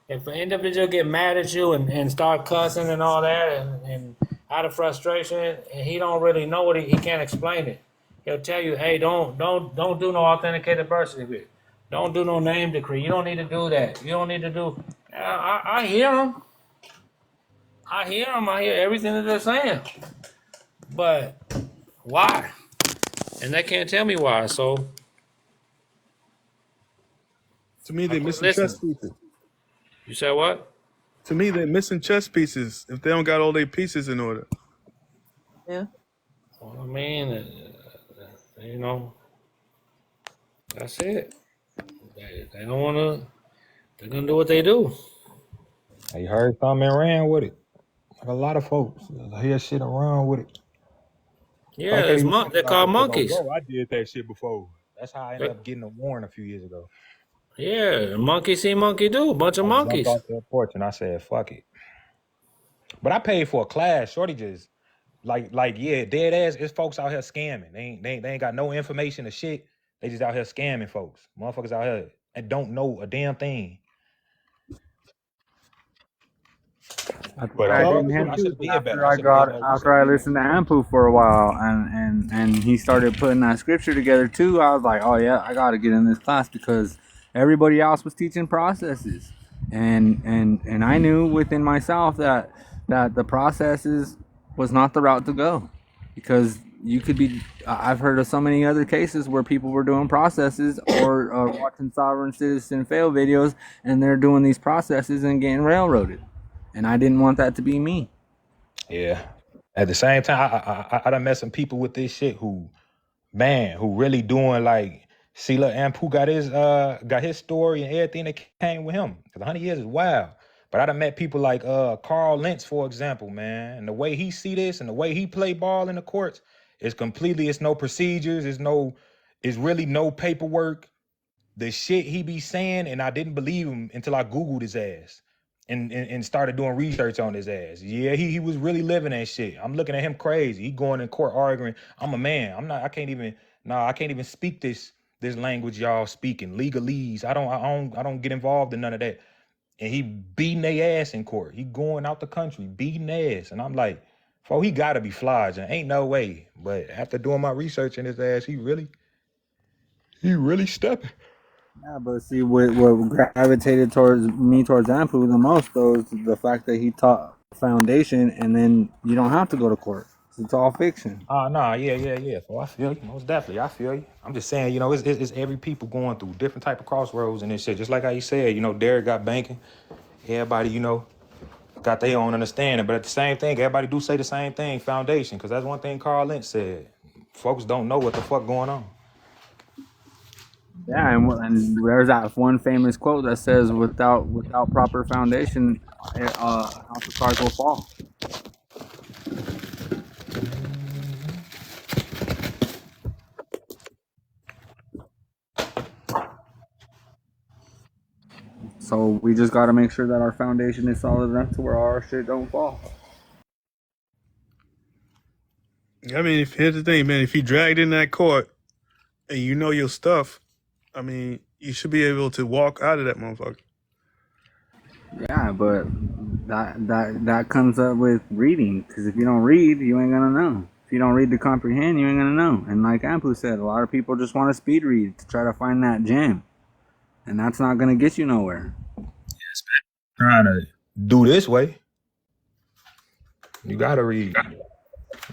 If an individual get mad at you and start cussing and all that and out of frustration and he don't really know what he can't explain it. He'll tell you, hey, don't do no authenticated birth certificate. Don't do no name decree. You don't need to do that. You don't need to do. I hear them. I hear them. I hear everything that they're saying. But why? And they can't tell me why. So To me, I they're quit missing chess listening. pieces. You said what? To me, they're missing chess pieces if they don't got all their pieces in order. Yeah. Well, I mean, you know, that's it. They don't want to. They're gonna do what they do. They heard something and ran with it. Like a lot of folks hear shit and run with it. Yeah, I can't it's even think they're about called that because on monkeys. bro, I did that shit before. That's how I ended up getting a warrant a few years ago. Yeah, monkey see, monkey do. Bunch of I jumped monkeys. off that porch and I said, fuck it. But I paid for a class. Shorty just yeah, dead ass. It's folks out here scamming. They ain't got no information or shit. They just out here scamming folks. Motherfuckers out here and don't know a damn thing. That's But why I bro, didn't hit I too. should have 'Cause did better. after I I should have did got more after research. I listened to Ampu for a while and he started putting that scripture together too, I was like, oh yeah, I got to get in this class because everybody else was teaching processes, and I knew within myself that the processes was not the route to go, because you could be. I've heard of so many other cases where people were doing processes or watching sovereign citizen fail videos, and they're doing these processes and getting railroaded. And I didn't want that to be me. Yeah. At the same time, I done met some people with this shit who really doing like Sela Amp who got his story and everything that came with him. Cause 100 years is wild. But I done met people like Carl Lentz, for example, man. And the way he see this and the way he play ball in the courts is it's no procedures, it's really no paperwork. The shit he be saying, and I didn't believe him until I Googled his ass. and started doing research on his ass. Yeah, he was really living that shit. I'm looking at him crazy. He going in court arguing. I'm a man. I'm not. I can't even speak this language y'all speaking. Legalese. I don't get involved in none of that. And he beating their ass in court. He going out the country beating ass. And I'm like, he gotta be flogging. Ain't no way. But after doing my research in his ass, he really stepping. Yeah, but see, what gravitated towards Ampu the most, though, is the fact that he taught foundation, and then you don't have to go to court. It's all fiction. Nah, yeah. So I feel you, most definitely. I feel you. I'm just saying, it's every people going through different type of crossroads and this shit. Just like how you said, Derek got banking. Everybody, got their own understanding. But at the same thing, everybody do say the same thing, foundation, because that's one thing Carl Lynch said. Folks don't know what the fuck going on. Yeah, and there's that one famous quote that says, "Without proper foundation, house of cards will fall." So we just got to make sure that our foundation is solid enough to where our shit don't fall. I mean, here's the thing, man. If you dragged in that court and you know your stuff, I mean, you should be able to walk out of that motherfucker. Yeah, but that comes up with reading. Because if you don't read, you ain't gonna know. If you don't read to comprehend, you ain't gonna know. And like Ampu said, a lot of people just want to speed read to try to find that gem, and that's not gonna get you nowhere. Trying to do this way, you gotta read.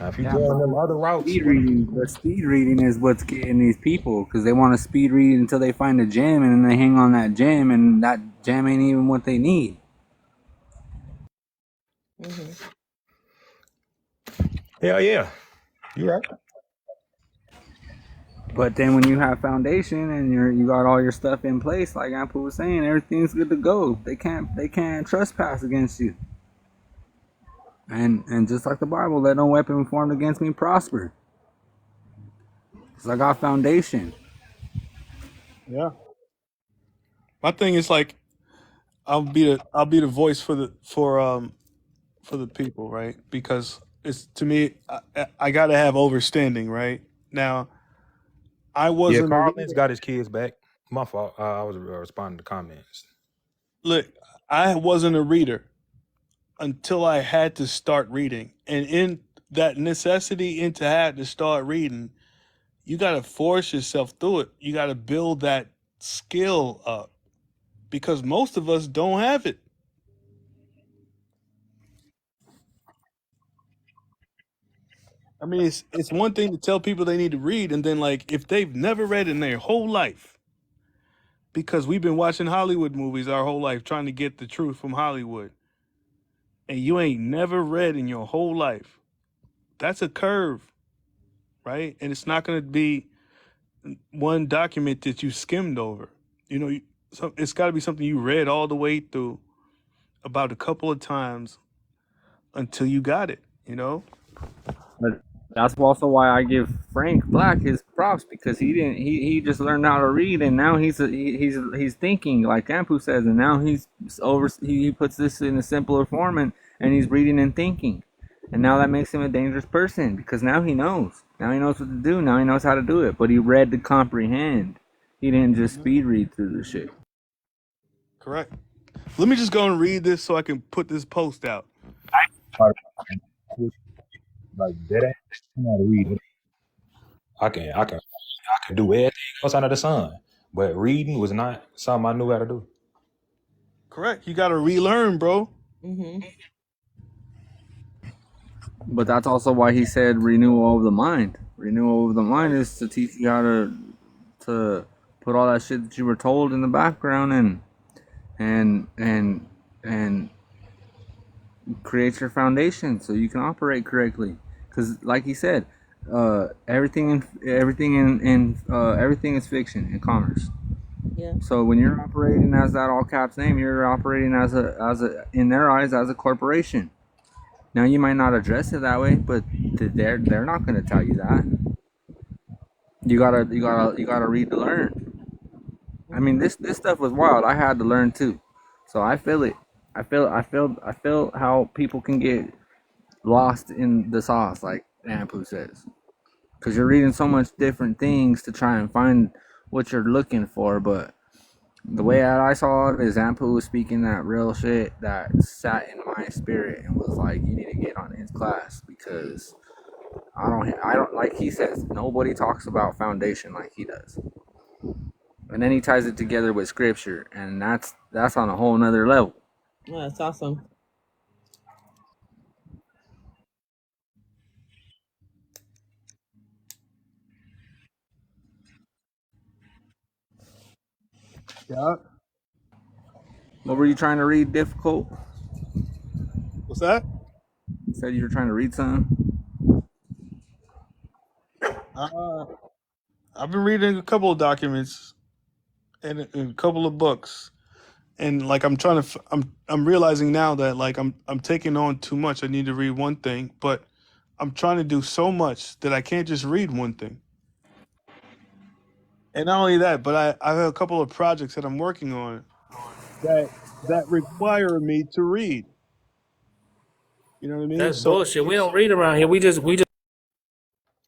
Now, if you go on them other routes, The speed reading is what's getting these people, because they want to speed read until they find a gem, and then they hang on that gem, and that gem ain't even what they need. hell yeah, you right. But then when you have foundation and you got all your stuff in place, like Ampu was saying, everything's good to go. They can't trespass against you. And just like the Bible, let no weapon formed against me prosper. Because I got foundation. Yeah. My thing is like, I'll be the voice for the people, right? Because it's, to me, I gotta have overstanding, right? Now, I wasn't Carl Lynch got his kids back. My fault. I was responding to comments. Look, I wasn't a reader until I had to start reading. And in that necessity into had to start reading, you got to force yourself through it. You got to build that skill up because most of us don't have it. I mean, it's one thing to tell people they need to read, and then like if they've never read in their whole life, because we've been watching Hollywood movies our whole life trying to get the truth from Hollywood, and you ain't never read in your whole life, that's a curve, right? And it's not going to be one document that you skimmed over. So it's got to be something you read all the way through about a couple of times until you got it, But that's also why I give Frank Black his props, because he just learned how to read, and now he's thinking like Ampu says, and now he puts this in a simpler form, and he's reading and thinking, and now that makes him a dangerous person, because now he knows what to do, now he knows how to do it, but he read to comprehend. He didn't just speed read through the shit. Correct. Let me just go and read this so I can put this post out. Like that, I know how to read. I can do everything else under the sun, but reading was not something I knew how to do. Correct. You got to relearn, bro. But that's also why he said renewal of the mind. Renewal of the mind is to teach you how to put all that shit that you were told in the background and create your foundation so you can operate correctly. Because, like he said, everything is fiction in commerce. Yeah. So when you're operating as that all caps name, you're operating as a in their eyes as a corporation. Now you might not address it that way, but they're not going to tell you that. You gotta read to learn. I mean, this stuff was wild. I had to learn too, so I feel it. I feel how people can get lost in the sauce, like Ampu says, because you're reading so much different things to try and find what you're looking for. But the way that I saw it is Ampu was speaking that real shit that sat in my spirit and was like, you need to get on his class because I don't like he says nobody talks about foundation like he does, and then he ties it together with scripture, and that's on a whole nother level. Oh, that's awesome. Yeah. What were you trying to read? Difficult? What's that? You said you were trying to read something. Uh, I've been reading a couple of documents and a couple of books, and like I'm trying to, I'm realizing now that like I'm taking on too much. I need to read one thing, but I'm trying to do so much that I can't just read one thing. And not only that, but I have a couple of projects that I'm working on that that require me to read. You know what I mean? That's So bullshit. We don't read around here. We just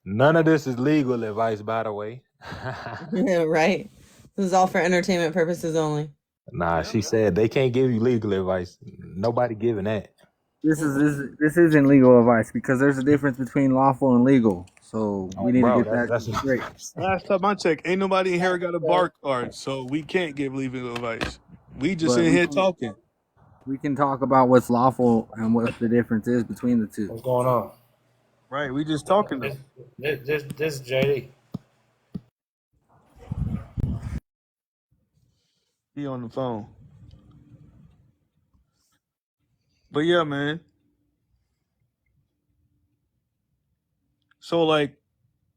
None of this is legal advice, by the way. Right. This is all for entertainment purposes only. Nah, she said they can't give you legal advice. Nobody giving that. This isn't legal advice because there's a difference between lawful and legal. So we need to Bro, get that that's straight. last time I checked, ain't nobody in here got a bar card, so we can't give legal advice. We just But in here talking. we can talk about what's lawful and what the difference is between the two. what's going on? Right, we just talking though. This JD. He on the phone. But yeah, man. So like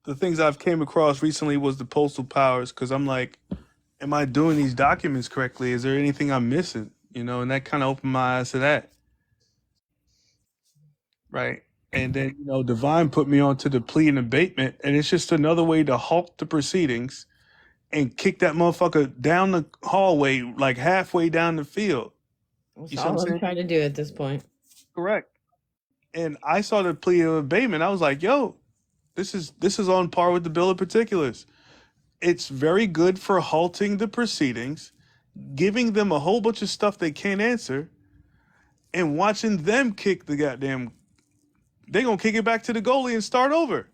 the things I've came across recently was the postal powers because I'm like, am I doing these documents correctly? Is there anything I'm missing? You know, and that kind of opened my eyes to that. Right. And then, you know, Divine put me onto the plea and abatement, and it's just another way to halt the proceedings and kick that motherfucker down the hallway, like halfway down the field. That's You see what I'm all I'm saying? trying to do at this point. Correct. And I saw the plea of abatement. I was like, yo, this is on par with the bill of particulars. It's very good for halting the proceedings, giving them a whole bunch of stuff they can't answer, and watching them kick the goddamn. They gonna kick it back to the goalie and start over.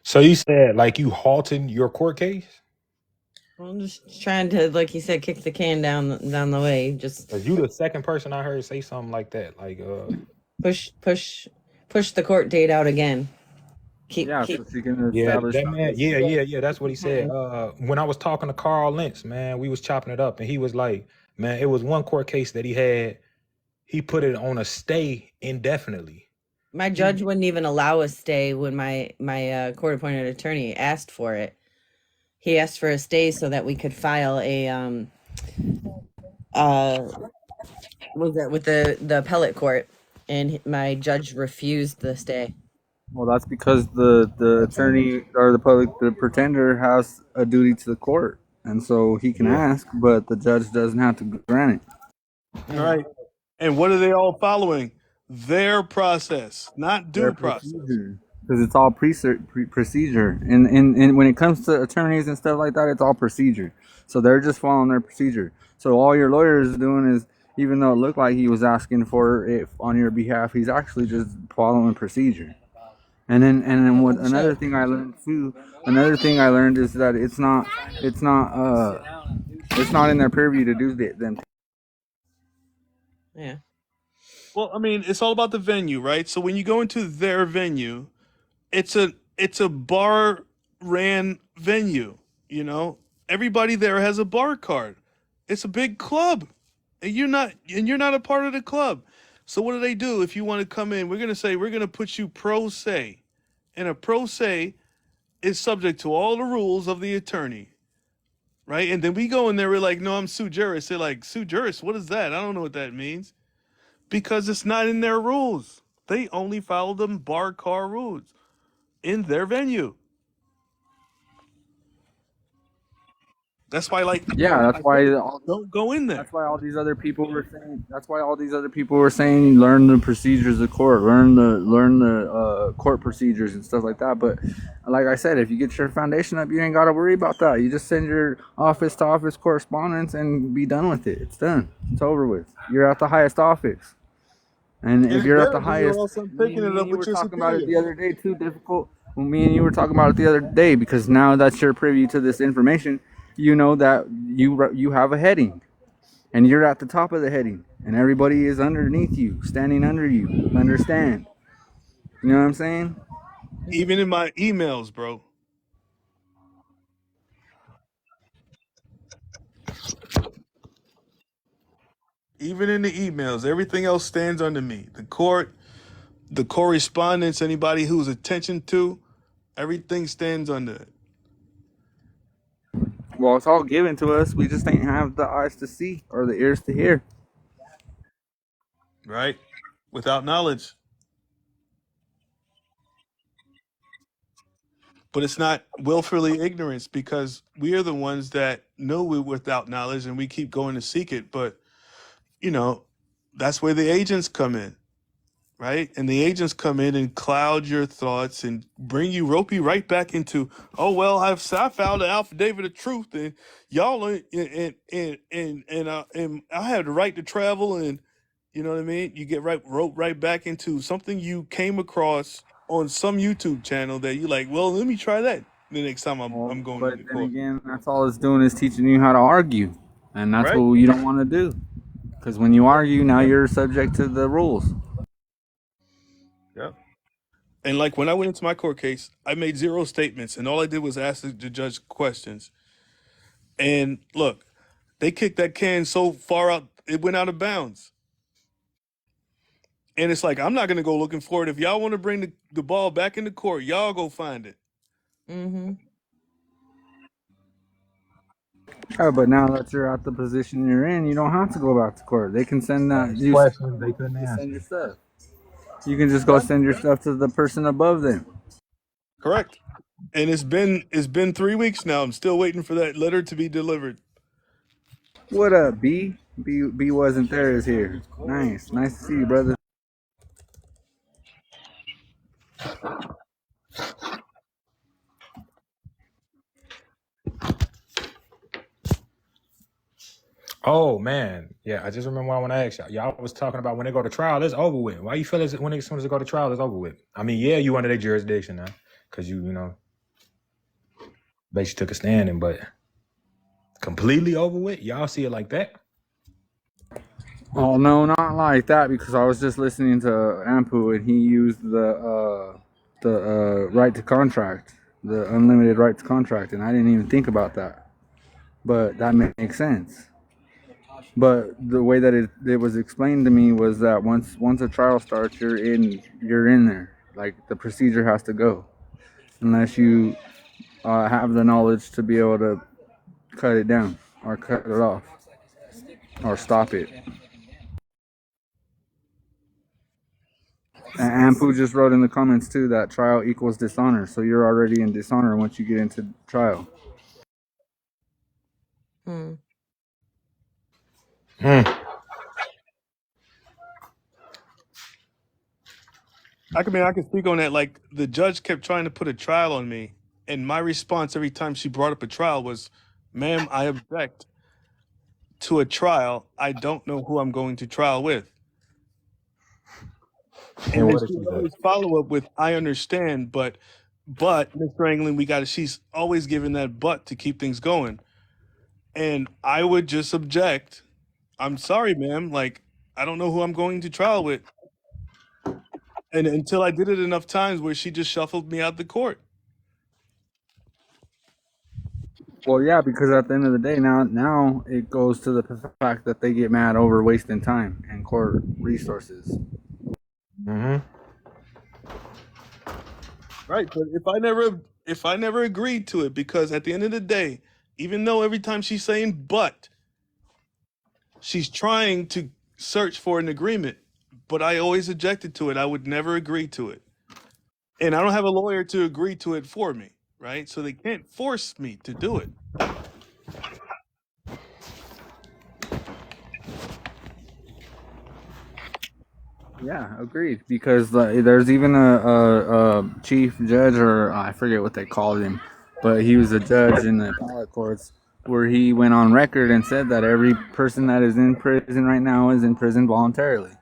So you said like you halting your court case? I'm just trying to, like you said, kick the can down the way. Just Cause you the second person I heard say something like that. Like push the court date out again. Yeah, Keep so she can yeah, establish that man, yeah, that's what he said. time. When I was talking to Carl Lentz, man, we was chopping it up and he was like, man, it was one court case that he had, he put it on a stay indefinitely. My judge wouldn't even allow a stay when my court appointed attorney asked for it. He asked for a stay so that we could file a was that with the appellate court, and my judge refused the stay. Well, that's because the attorney or the pretender has a duty to the court, and so he can Yeah. ask, but the judge doesn't have to grant it. Right. And what are they all following? Their process, not Their due process. procedure, because it's all procedure, and when it comes to attorneys and stuff like that, it's all procedure. So they're just following their procedure. So all your lawyer is doing is, even though it looked like he was asking for it on your behalf, he's actually just following procedure. And then what another thing I learned too, another thing I learned is that it's not in their purview to do them. Yeah. Well, I mean, it's all about the venue, right? So when you go into their venue, it's a bar ran venue, you know? Everybody there has a bar card. It's a big club. And you're not a part of the club. So what do they do if you want to come in? We're going to say we're going to put you pro se. And a pro se is subject to all the rules of the attorney, right? And then we go in there, we're like, no, I'm sui juris. They're like, sui juris, what is that? I don't know what that means. Because it's not in their rules. They only follow them bar car rules in their venue. That's why, like, Yeah, that's why don't go in there. that's why all these other people were saying. That's why all these other people were saying, learn the procedures of court, learn the court procedures and stuff like that. But like I said, if you get your foundation up, you ain't got to worry about that. You just send your office to office correspondence and be done with it. It's done. It's over with. You're at the highest office, and And if it you're at better the be, or highest, else I'm me, picking me it and up you with were your talking about it the superior. other day too. Difficult. Well, me and you were talking about it the other day because now that you're privy to this information, you know that you have a heading and you're at the top of the heading and everybody is underneath you, standing under you. Understand? You know what I'm saying? Even in my emails, bro. Even in the emails, everything else stands under me. The court, the correspondence, anybody who's attention to, everything stands under it, Well, it's all given to us. We just ain't have the eyes to see or the ears to hear. right? Without knowledge. But it's not willfully ignorance because we are the ones that know we're without knowledge and we keep going to seek it. But, you know, that's where the agents come in, right? And the agents come in and cloud your thoughts and rope you right back into, oh well, I found an affidavit of truth, and y'all and I had the right to travel, and you know what I mean. You get roped right back into something you came across on some YouTube channel that you like. Well, let me try that the next time I'm Well, going but into then court, again, that's all it's doing is teaching you how to argue. And that's right? what you don't want to do. Because when you argue, now you're subject to the rules. Yeah. And like when I went into my court case, I made zero statements, and all I did was ask the judge questions. And look, they kicked that can so far out, it went out of bounds. And it's like, I'm not going to go looking for it. If y'all want to bring the ball back into court, y'all go find it. Mm-hmm. Yeah, but now that you're at the position you're in, you don't have to go back to court. They can send that. Ask You questions they couldn't just send answer. your stuff. You can just go Yeah, send your stuff to the person above them. correct. And it's been 3 weeks now. I'm still waiting for that letter to be delivered. What up, B? B wasn't there. Is here. Nice to see you, brother. Oh man, yeah. I just remember when I want to ask y'all. Y'all was talking about when they go to trial, it's over with. Why you feel as when as soon as they go to trial, it's over with? I mean, yeah, you under their jurisdiction now because you know basically took a standing, but completely over with. Y'all see it like that? Oh no, not like that. Because I was just listening to Ampu and he used the right to contract, the unlimited right to contract, and I didn't even think about that. But that makes sense. But the way that it was explained to me was that once a trial starts, you're in there. Like the procedure has to go, unless you have the knowledge to be able to cut it down or cut it off or stop it. And Ampu just wrote in the comments too that trial equals dishonor. So you're already in dishonor once you get into trial. Hmm. Hmm. I can speak on that. Like the judge kept trying to put a trial on me, and my response every time she brought up a trial was, "Ma'am, I object to a trial. I don't know who I'm going to trial with." And And then what did she she would say? always follow up with, "I understand, but Mr. Anglin, we got to." She's always giving that but to keep things going, and I would just object. I'm sorry, ma'am. Like I don't know who I'm going to trial with, and until I did it enough times where she just shuffled me out the court. Well, yeah, because at the end of the day, now it goes to the fact that they get mad over wasting time and court resources. Mm-hmm. Right, but if I never agreed to it, because at the end of the day, even though every time she's saying but, she's trying to search for an agreement, but I always objected to it. I would never agree to it. And I don't have a lawyer to agree to it for me, right? So they can't force me to do it. Yeah, agreed. Because there's even a chief judge, or I forget what they called him, but he was a judge in the appellate courts where he went on record and said that every person that is in prison right now is in prison voluntarily.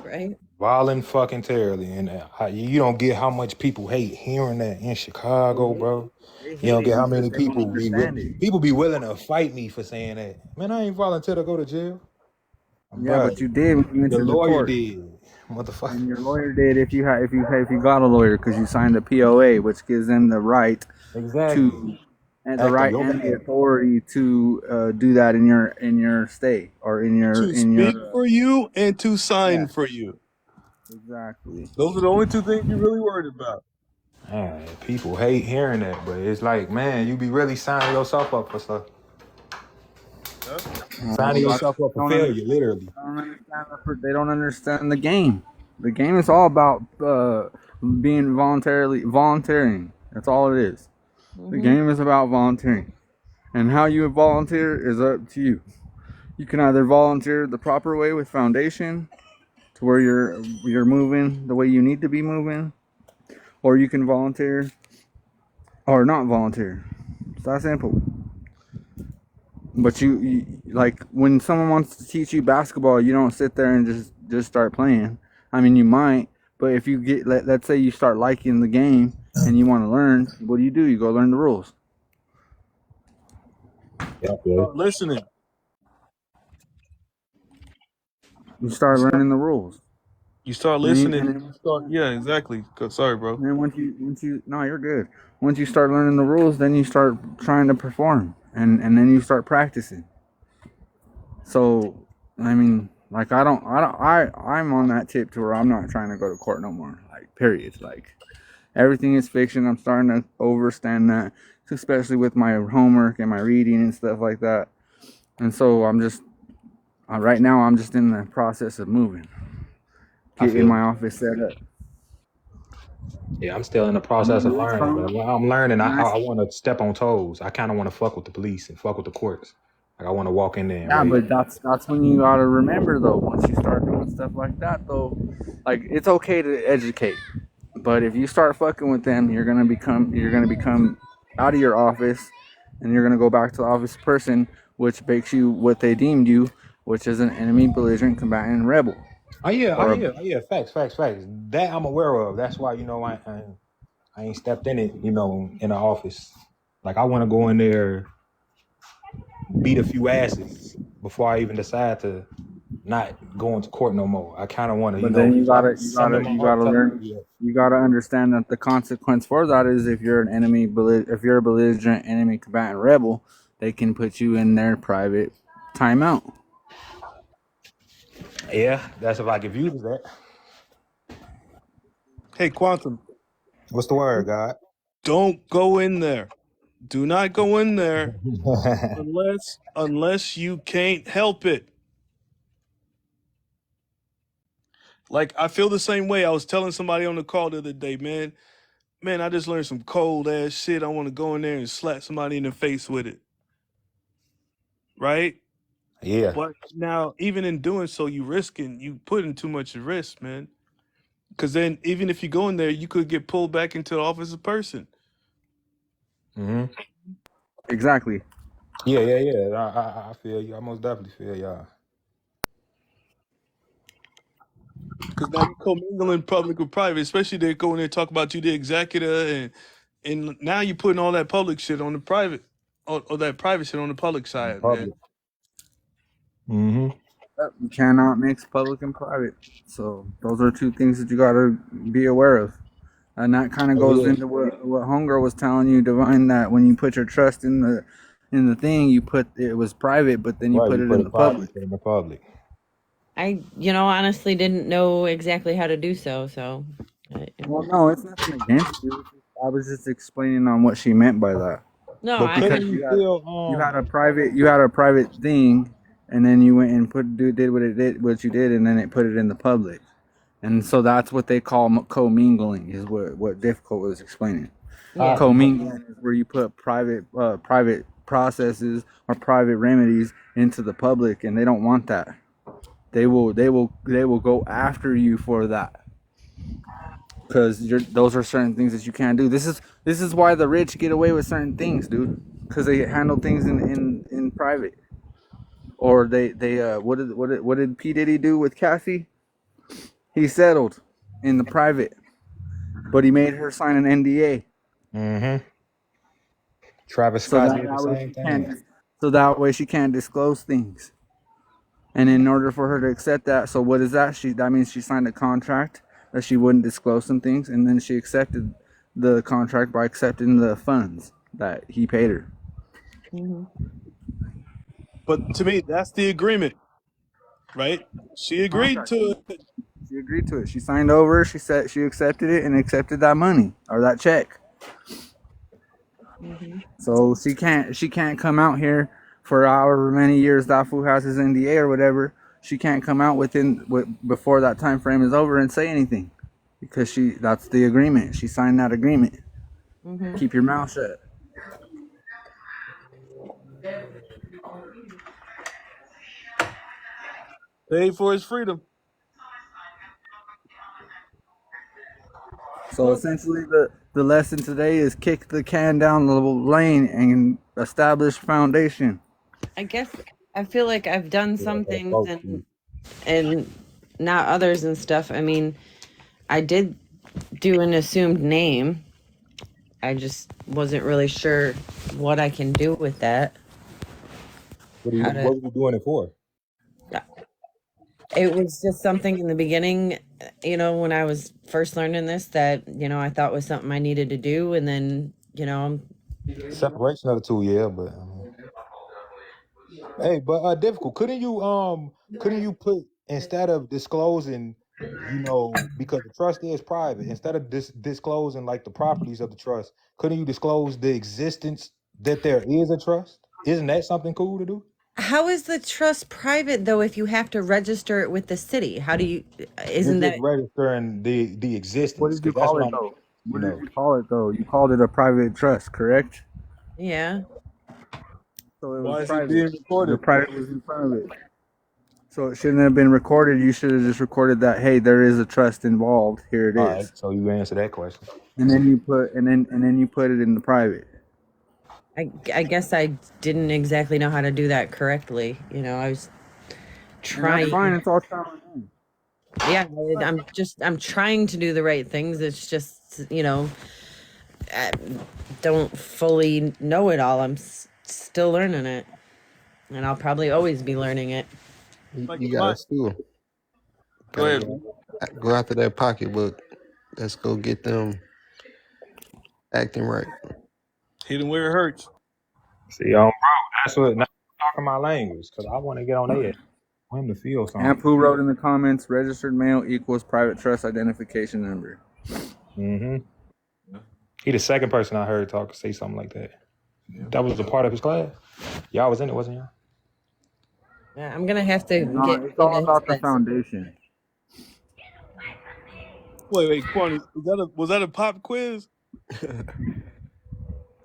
Right? Violent fucking terribly, and you don't get how much people hate hearing that in They Chicago, hate bro. it. They You hate don't it get how because many they don't people understand it. people be willing to fight me for saying that. Man, I ain't volunteer to go to jail, Yeah, bro. but you did when you went The to the lawyer court, did, motherfucker. and your lawyer did if you got a lawyer because you signed a POA, which gives them the right Exactly. to and the Act on right your and the behalf. authority to do that in your state or To in speak your for you and to sign yeah, for you. exactly. Those are the only two things you're really worried about. Man, people hate hearing that, but it's like, man, you be really signing yourself up for stuff. Yeah. Signing That's yourself up for don't failure, understand. literally. Don't understand they don't understand the game. The game is all about being volunteering. That's all it is. The Mm-hmm. game is about volunteering, and how you volunteer is up to you. You can either volunteer the proper way with foundation, to where you're moving the way you need to be moving, or you can volunteer or not volunteer. It's that simple. But you like when someone wants to teach you basketball, you don't sit there and just start playing. I mean, you might, but if you get let's say you start liking the game and you want to learn, what do? You go learn the rules. Yeah, Start listening. You You start start learning the rules. you start And then, listening and you start, yeah, exactly. Sorry, bro. once you no, you're good. Once you start learning the rules, then you start trying to perform, and then you start practicing. So, I mean, like I'm on that tip to where I'm not trying to go to court no more. Like, period. Like, everything is fiction. I'm starting to overstand that, especially with my homework and my reading and stuff like that. And so right now I'm just in the process of moving, I getting feel my it. office set up. Yeah, I'm still in the I process mean, of nice learning, but phone, when I'm learning, nice. I want to step on toes. I kind of want to fuck with the police and fuck with the courts. Like I want to walk in there and Yeah, raise. but that's when you gotta remember though. Once you start doing stuff like that, though, like it's okay to educate. But if you start fucking with them, you're gonna become out of your office, and you're gonna go back to the office person, which makes you what they deemed you, which is an enemy, belligerent, combatant, and rebel. Or a, Oh yeah. Facts. That I'm aware of. That's why I ain't stepped in it. In the office. Like I want to go in there, beat a few asses before I even decide to not go into court no more. I kind of want to, but then so I can send them my you heart gotta telling learn. me, yeah. You gotta understand that the consequence for that is if you're an enemy, if you're a belligerent, enemy, combatant, rebel, they can put you in their private timeout. Yeah, that's if I give you that. Hey, Quantum, What's the word, God? don't go in there. Do not go in there unless you can't help it. Like I feel the same way. I was telling somebody on the call the other day, man, I just learned some cold ass shit. I want to go in there and slap somebody in the face with it, right? Yeah. But now, even in doing so, you putting too much at risk, man. Because then, even if you go in there, you could get pulled back into the office of person. hmm Exactly. Yeah. I feel you. I most definitely feel y'all. Because now you commingling public with private, especially they go in there and talk about you, the executor, and now you're putting all that public shit on the private, or that private shit on the public In side, man. public. hmm Yep, you cannot mix public and private. So those are two things that you gotta be aware of. And that kind of Oh goes yeah. into what Homegirl was telling you, Divine, that when you put your trust in the thing, you put it was private, but then you Right. put You it put in it the private. You public. put it in the public. I, honestly didn't know exactly how to do so. So, Well, no, it's nothing against you. I was just explaining on what she meant by that. no, But I, Because couldn't you still you had a private thing, and then you went and did what you did, and then it put it in the public. And so that's what they call commingling, is what Difficult was explaining. yeah. Commingling is where you put private processes or private remedies into the public, and they don't want that. they will go after you for that, because those are certain things that you can't do. This is why the rich get away with certain things, dude, because they handle things in private. Or they what did P Diddy do with Cassie? He settled in the private, but he made her sign an NDA. Mm-hmm. Travis So Scott that, did the that way same she thing. can't. So that way she can't disclose things. And in order for her to accept that, so what is that? That means she signed a contract that she wouldn't disclose some things, and then she accepted the contract by accepting the funds that he paid her. But to me, that's the agreement, right? She agreed Contract. to it. She agreed to it. She signed over. She said she accepted it and accepted that money or that check. So she can't come out here for however many years that fool has his NDA or whatever. She can't come out before that time frame is over and say anything, because that's the agreement. She signed that agreement. Keep your mouth shut. Paid for his freedom. So essentially, the lesson today is kick the can down the lane and establish foundation. I guess I feel like I've done Yeah, some that's things folks. and not others and stuff. I mean, I did do an assumed name. I just wasn't really sure what I can do with that. What How to, were you doing it for? it was just something in the beginning, when I was first learning this that, I thought was something I needed to do. And then, Separation of the two, yeah, but hey, but difficult. Couldn't you put, instead of disclosing, because the trust is private, instead of disclosing like the properties of the trust, couldn't you disclose the existence that there is a trust? Isn't that something cool to do? how is the trust private though if you have to register it with the city? How do you, You're isn't just that, registering the What existence, did you because that's call what it I'm, though? you What did know. you call it though? You called it a private trust, correct? yeah. So it was Why is it private. being The recorded? private was in front of it. So it shouldn't have been recorded. You should have just recorded that, hey, there is a trust involved. Here it All right, is. so you answer that question. And then you put it in the private. I guess I didn't exactly know how to do that correctly. I was And that's fine. trying. It's all trial and error. Yeah, I'm trying to do the right things. It's just, I don't fully know it all. I'm still learning it, and I'll probably always be learning it. Like You my gotta still go gotta ahead. go after that pocketbook. Let's go get them acting right. Hit him where it hurts. See, bro, that's what, now I'm talking my language, because I want to get on their ass. I want him to feel something. Ampu wrote in the comments, registered mail equals private trust identification number. Mm-hmm. He the second person I heard say something like that. That was a part of his class. Y'all was in it, wasn't y'all? Yeah, I'm gonna have to No, get it's all into his about the class. foundation. Wait, Kwani, was that a pop quiz?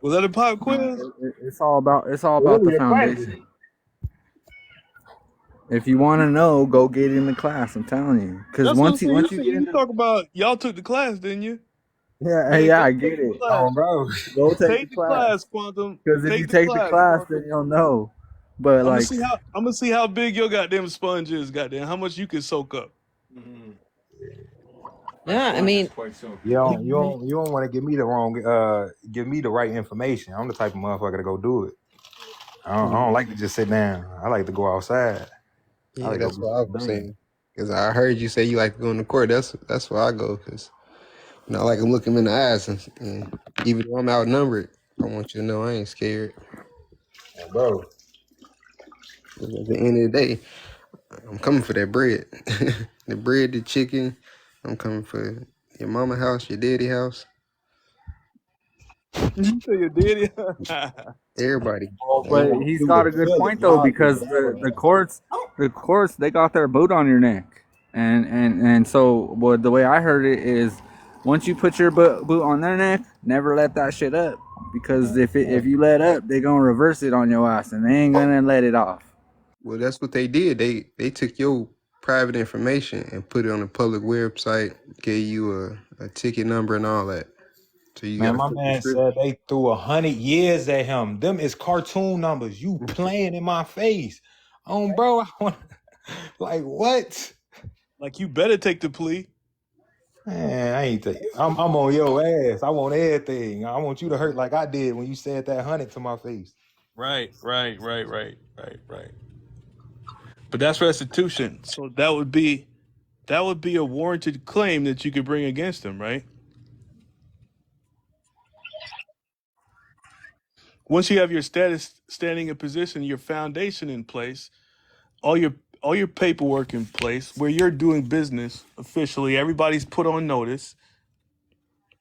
Was that a pop quiz? It's all about What the was your foundation. question? If you want to know, go get in the class. I'm telling you, because That's what I'm once saying. you get You into, talk about y'all took the class, didn't you? yeah, Go I take get the it. class. Bro. Go take the Take the class, class, Quantum. because if you Take the take the class, class, Quantum. then you'll know. But I'm like, gonna see how big your goddamn sponge is, goddamn. How much you can soak up. Yeah, I mean, You don't want to give me the right information. I'm the type of motherfucker to go do it. I don't like to just sit down. I like to go outside. I Yeah, like to go that's get what I some was things. saying. Cause I heard you say you like to go in the court. That's where I go. Cause I like to look him in the eyes, and even though I'm outnumbered, I want you to know I ain't scared. Bro. 'Cause at the end of the day, I'm coming for that bread, the bread, the chicken. I'm coming for your mama house, your daddy house, You say your daddy. everybody. but he's got a good point though, because the courts, they got their boot on your neck, and so what the way I heard it is, once you put your boot on their neck, never let that shit up, because if you let up, they gonna reverse it on your ass, and they ain't gonna let it off. Well, that's what they did. They took your private information and put it on a public website, gave you a ticket number and all that. So you got Man, a my full man description. said they threw 100 years at him. Them is cartoon numbers. You playing in my face. Bro, I want like what? Like, you better take the plea. Man, I ain't I'm on your ass. I want everything. I want you to hurt like I did when you said that 100 to my face. Right. But that's restitution. So that would be a warranted claim that you could bring against him, right? Once you have your status, standing in position, your foundation in place, all your paperwork in place, where you're doing business officially, everybody's put on notice.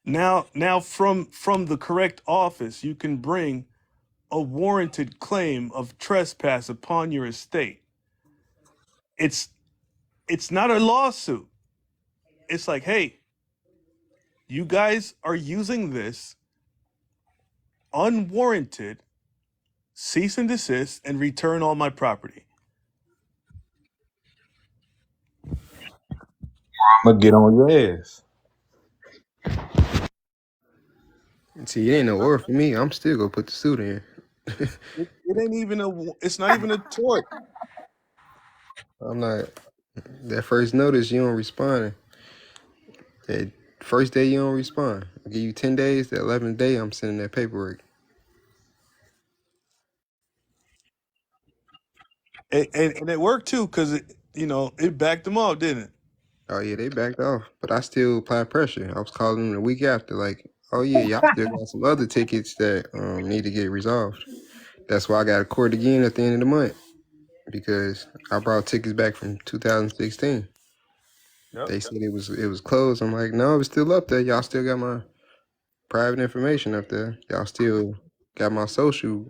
Now from the correct office, you can bring a warranted claim of trespass upon your estate. It's not a lawsuit. It's like, hey, you guys are using this unwarranted, cease and desist and return all my property. I'm gonna get on your ass. See, it ain't no order for me. I'm still gonna put the suit in. It ain't even it's not even a tort. I'm not. That first notice, you don't respond. That first day, you don't respond. I give you 10 days. The 11th day, I'm sending that paperwork. And it worked too, because it backed them up, didn't it? Oh yeah, they backed off, but I still applied pressure. I was calling them the week after, like, oh yeah, y'all still got some other tickets that need to get resolved. That's why I got a court again at the end of the month, because I brought tickets back from 2016. Yep. They said it was closed. I'm like, no, it's still up there. Y'all still got my private information up there. Y'all still got my social,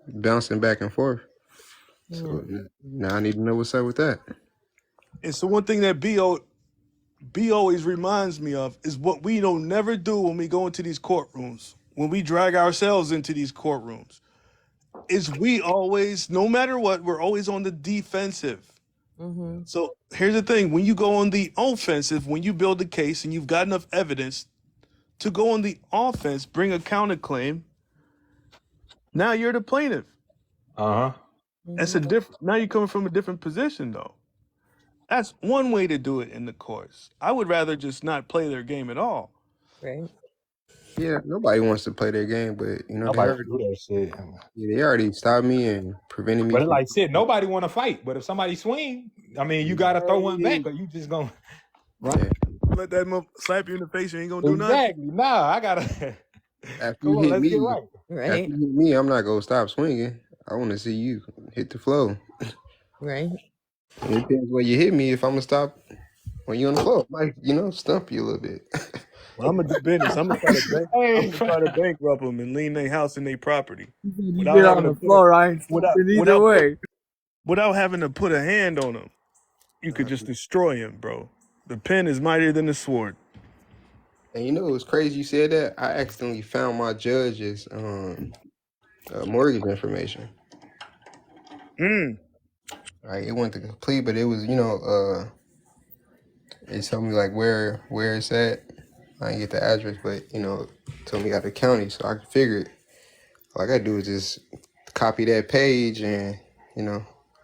bouncing back and forth. So now I need to know what's up with that. And so one thing that B always reminds me of is what we don't never do when we go into these courtrooms, when we drag ourselves into these courtrooms, is we always, no matter what, we're always on the defensive. Mm-hmm. So here's the thing: when you go on the offensive, when you build a case and you've got enough evidence to go on the offense, bring a counterclaim, now you're the plaintiff. Uh-huh. That's a different. Now you're coming from a different position, though. That's one way to do it in the courts. I would rather just not play their game at all. Right. Yeah, nobody wants to play their game, but Nobody do that shit. they already stopped me and prevented me But it's from. like shit, nobody want to fight. But if somebody swing, I mean, you gotta throw one back, or you just gonna run. Yeah. Let that slap you in the face. You ain't gonna do nothing. Exactly. Nah, I gotta. After Come you on, hit let's me, get right. Right. I'm not gonna stop swinging. I want to see you hit the floor. Right. And it depends where you hit me. If I'm gonna stop when you on the floor, I might stump you a little bit. Well, I'm gonna do business. I'm gonna try to bank. Hey, I'm gonna try to bankrupt them and lean their house and their property You without get having on to the floor, I ain't without stopping either without way. without having to put a hand on them. You could just destroy him, bro. The pen is mightier than the sword. And it was crazy you said that. I accidentally found my judge's mortgage information. Like it went to complete, but it was it told me like where it's at. I didn't get the address, but told me out the county, so I figured all I gotta do is just copy that page and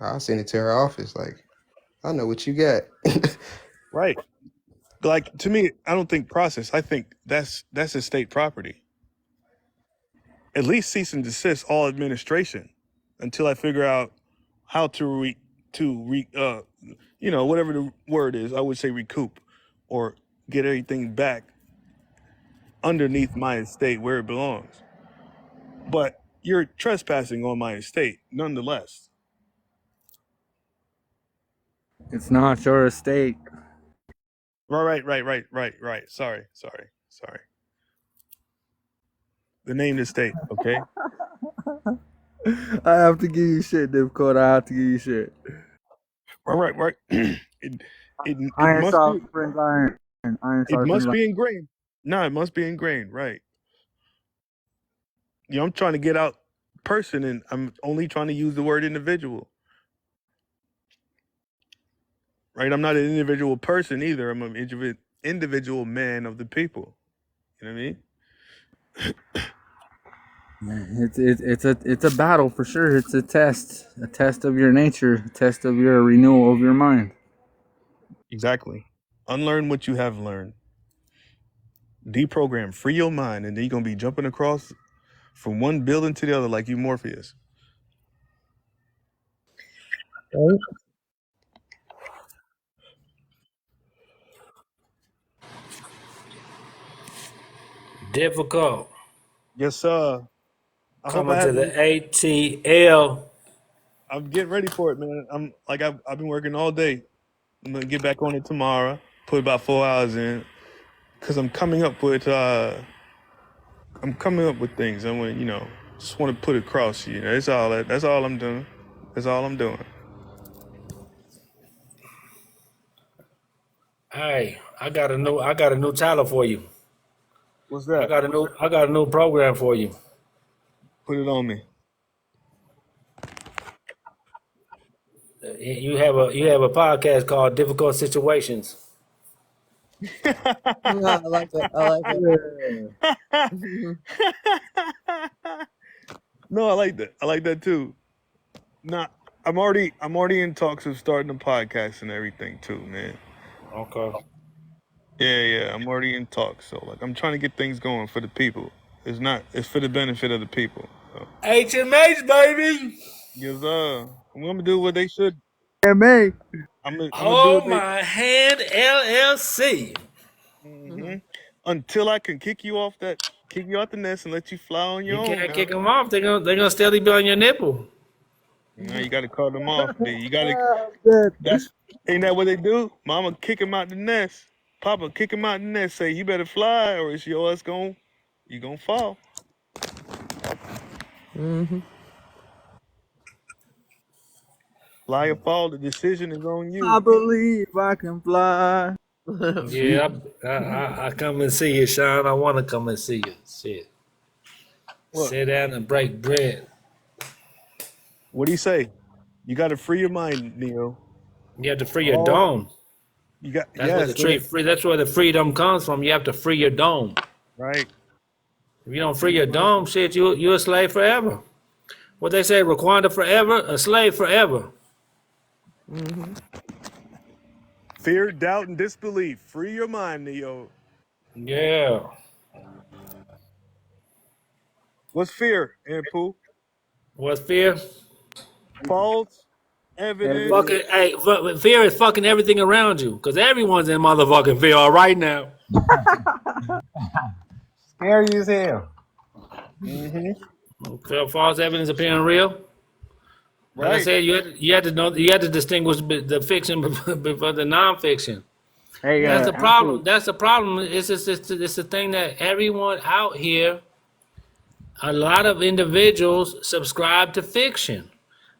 I'll send it to her office. Like I know what you got. Right. Like, to me, I don't think process. I think that's estate property. At least cease and desist all administration until I figure out how to whatever the word is. I would say recoup or get everything back underneath my estate where it belongs. But you're trespassing on my estate nonetheless. It's not your estate. Right. Sorry. The named estate, okay? I have to give you shit, Dipcode. I have to give you shit. Right. It Iron must be sharpens iron. Iron it sharpens must iron. be ingrained. No, it must be ingrained, right? I'm trying to get out person, and I'm only trying to use the word individual. right? I'm not an individual person either. I'm an individual man of the people. You know what I mean? It's a battle for sure. It's a test of your nature, a test of your renewal of your mind. Exactly. Unlearn what you have learned. Deprogram, free your mind, and then you're gonna be jumping across from one building to the other like you Morpheus. Difficult Yes, sir. I hope I coming to have. the ATL. I'm getting ready for it, man. I've been working all day. I'm gonna get back on it tomorrow. Put about 4 hours in, cause I'm coming up with things. I want just want to put across. That's all. That's all I'm doing. That's all I'm doing. Hey, I got a new title for you. What's that? I got a new program for you. Put it on me. You have a podcast called Difficult Situations. No, I like it. I like it. No, I like that. I like that too. Nah, I'm already in talks of starting a podcast and everything too, man. Okay. Yeah. I'm already in talks. So like I'm trying to get things going for the people. It's for the benefit of the people. So, HMH, baby. yes, I'm gonna do what they should. MA. I'm gonna do what Hold they. my hand, LLC. Hmm. Until I can kick you out the nest and let you fly on your You own. can't Now, kick them off. They're gonna still be on your nipple. you got to cut them off. You got to. Good. Ain't that what they do? Mama kick him out the nest. Papa kick him out the nest. Say you better fly or it's yours you gonna fall. Mm-hmm. Fly or fall. The decision is on you. I believe I can fly. Yeah, I come and see you, Sean. I want to come and see you. Shit. What? Sit down and break bread. What do you say? You got to free your mind, Neo. You have to free your dome. You got That's what yes, the tree free. That's where the freedom comes from. You have to free your dome. right. If you don't free your dome, shit, you're a slave forever. What they say, Raquanda forever, a slave forever. Mm-hmm. Fear, doubt, and disbelief. Free your mind, Neo. Yeah. What's fear, Pooh? What's fear? False evidence. Fucking, hey, fear is fucking everything around you, because everyone's in motherfucking fear right now. Scary as hell. Mm-hmm. False evidence appearing real. Like I Right. said, you had to distinguish the fiction before the nonfiction. Hey, That's the problem. That's the problem. It's the thing that everyone out here, a lot of individuals subscribe to fiction,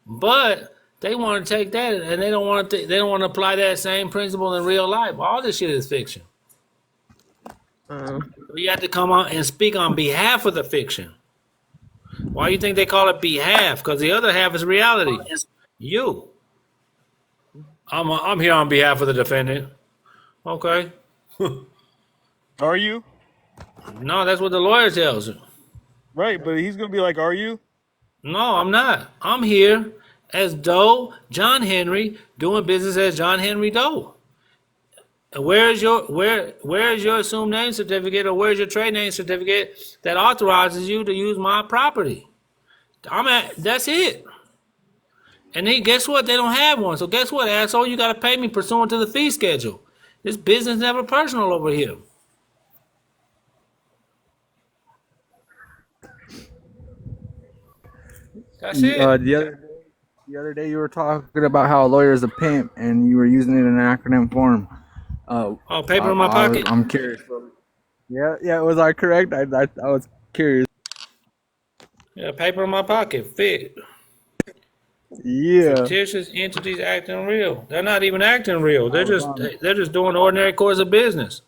but they want to take that and they don't want to apply that same principle in real life. All this shit is fiction. You have to come on and speak on behalf of the fiction. Why do you think they call it behalf? Because the other half is reality. You. I'm here on behalf of the defendant. Okay. Are you? No, that's what the lawyer tells you. Right, but he's gonna be like, "Are you?" No, I'm not. I'm here as Doe John Henry doing business as John Henry Doe. And where is your assumed name certificate or where's your trade name certificate that authorizes you to use my property? That's it. And then guess what? They don't have one. So guess what, asshole? You got to pay me pursuant to the fee schedule. This business never personal over here. That's it. The other day you were talking about how a lawyer is a pimp and you were using it in an acronym form. Paper in my pocket. I'm curious. Yeah, was I correct? I was curious. Yeah, paper in my pocket. Fit. Yeah. Fictitious entities acting real. They're not even acting real. They're just doing ordinary course of business.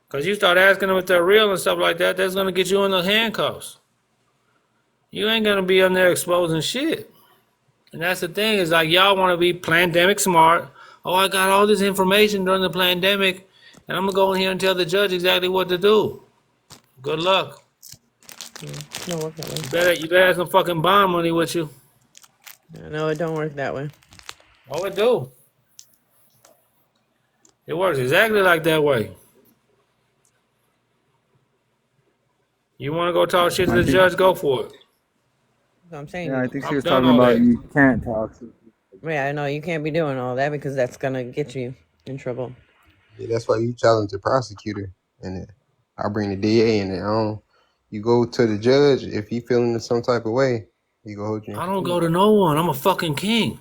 Because you start asking them if they're real and stuff like that, that's going to get you in the handcuffs. You ain't going to be on there exposing shit. And that's the thing, is like y'all want to be pandemic smart, oh, I got all this information during the pandemic, and I'm gonna go in here and tell the judge exactly what to do. Good luck. No, work that way. You better have some fucking bond money with you. No, it don't work that way. Oh, it do. It works exactly like that way. You want to go talk shit to the judge? Go for it. That's what I'm saying. Yeah, I think she I've was done talking all about that. you can't talk. Yeah, I know you can't be doing all that because that's gonna get you in trouble. Yeah, that's why you challenge the prosecutor, and then I bring the DA, and then you go to the judge. If he feeling some type of way, he go hold you in I don't contempt. go to no one. I'm a fucking king.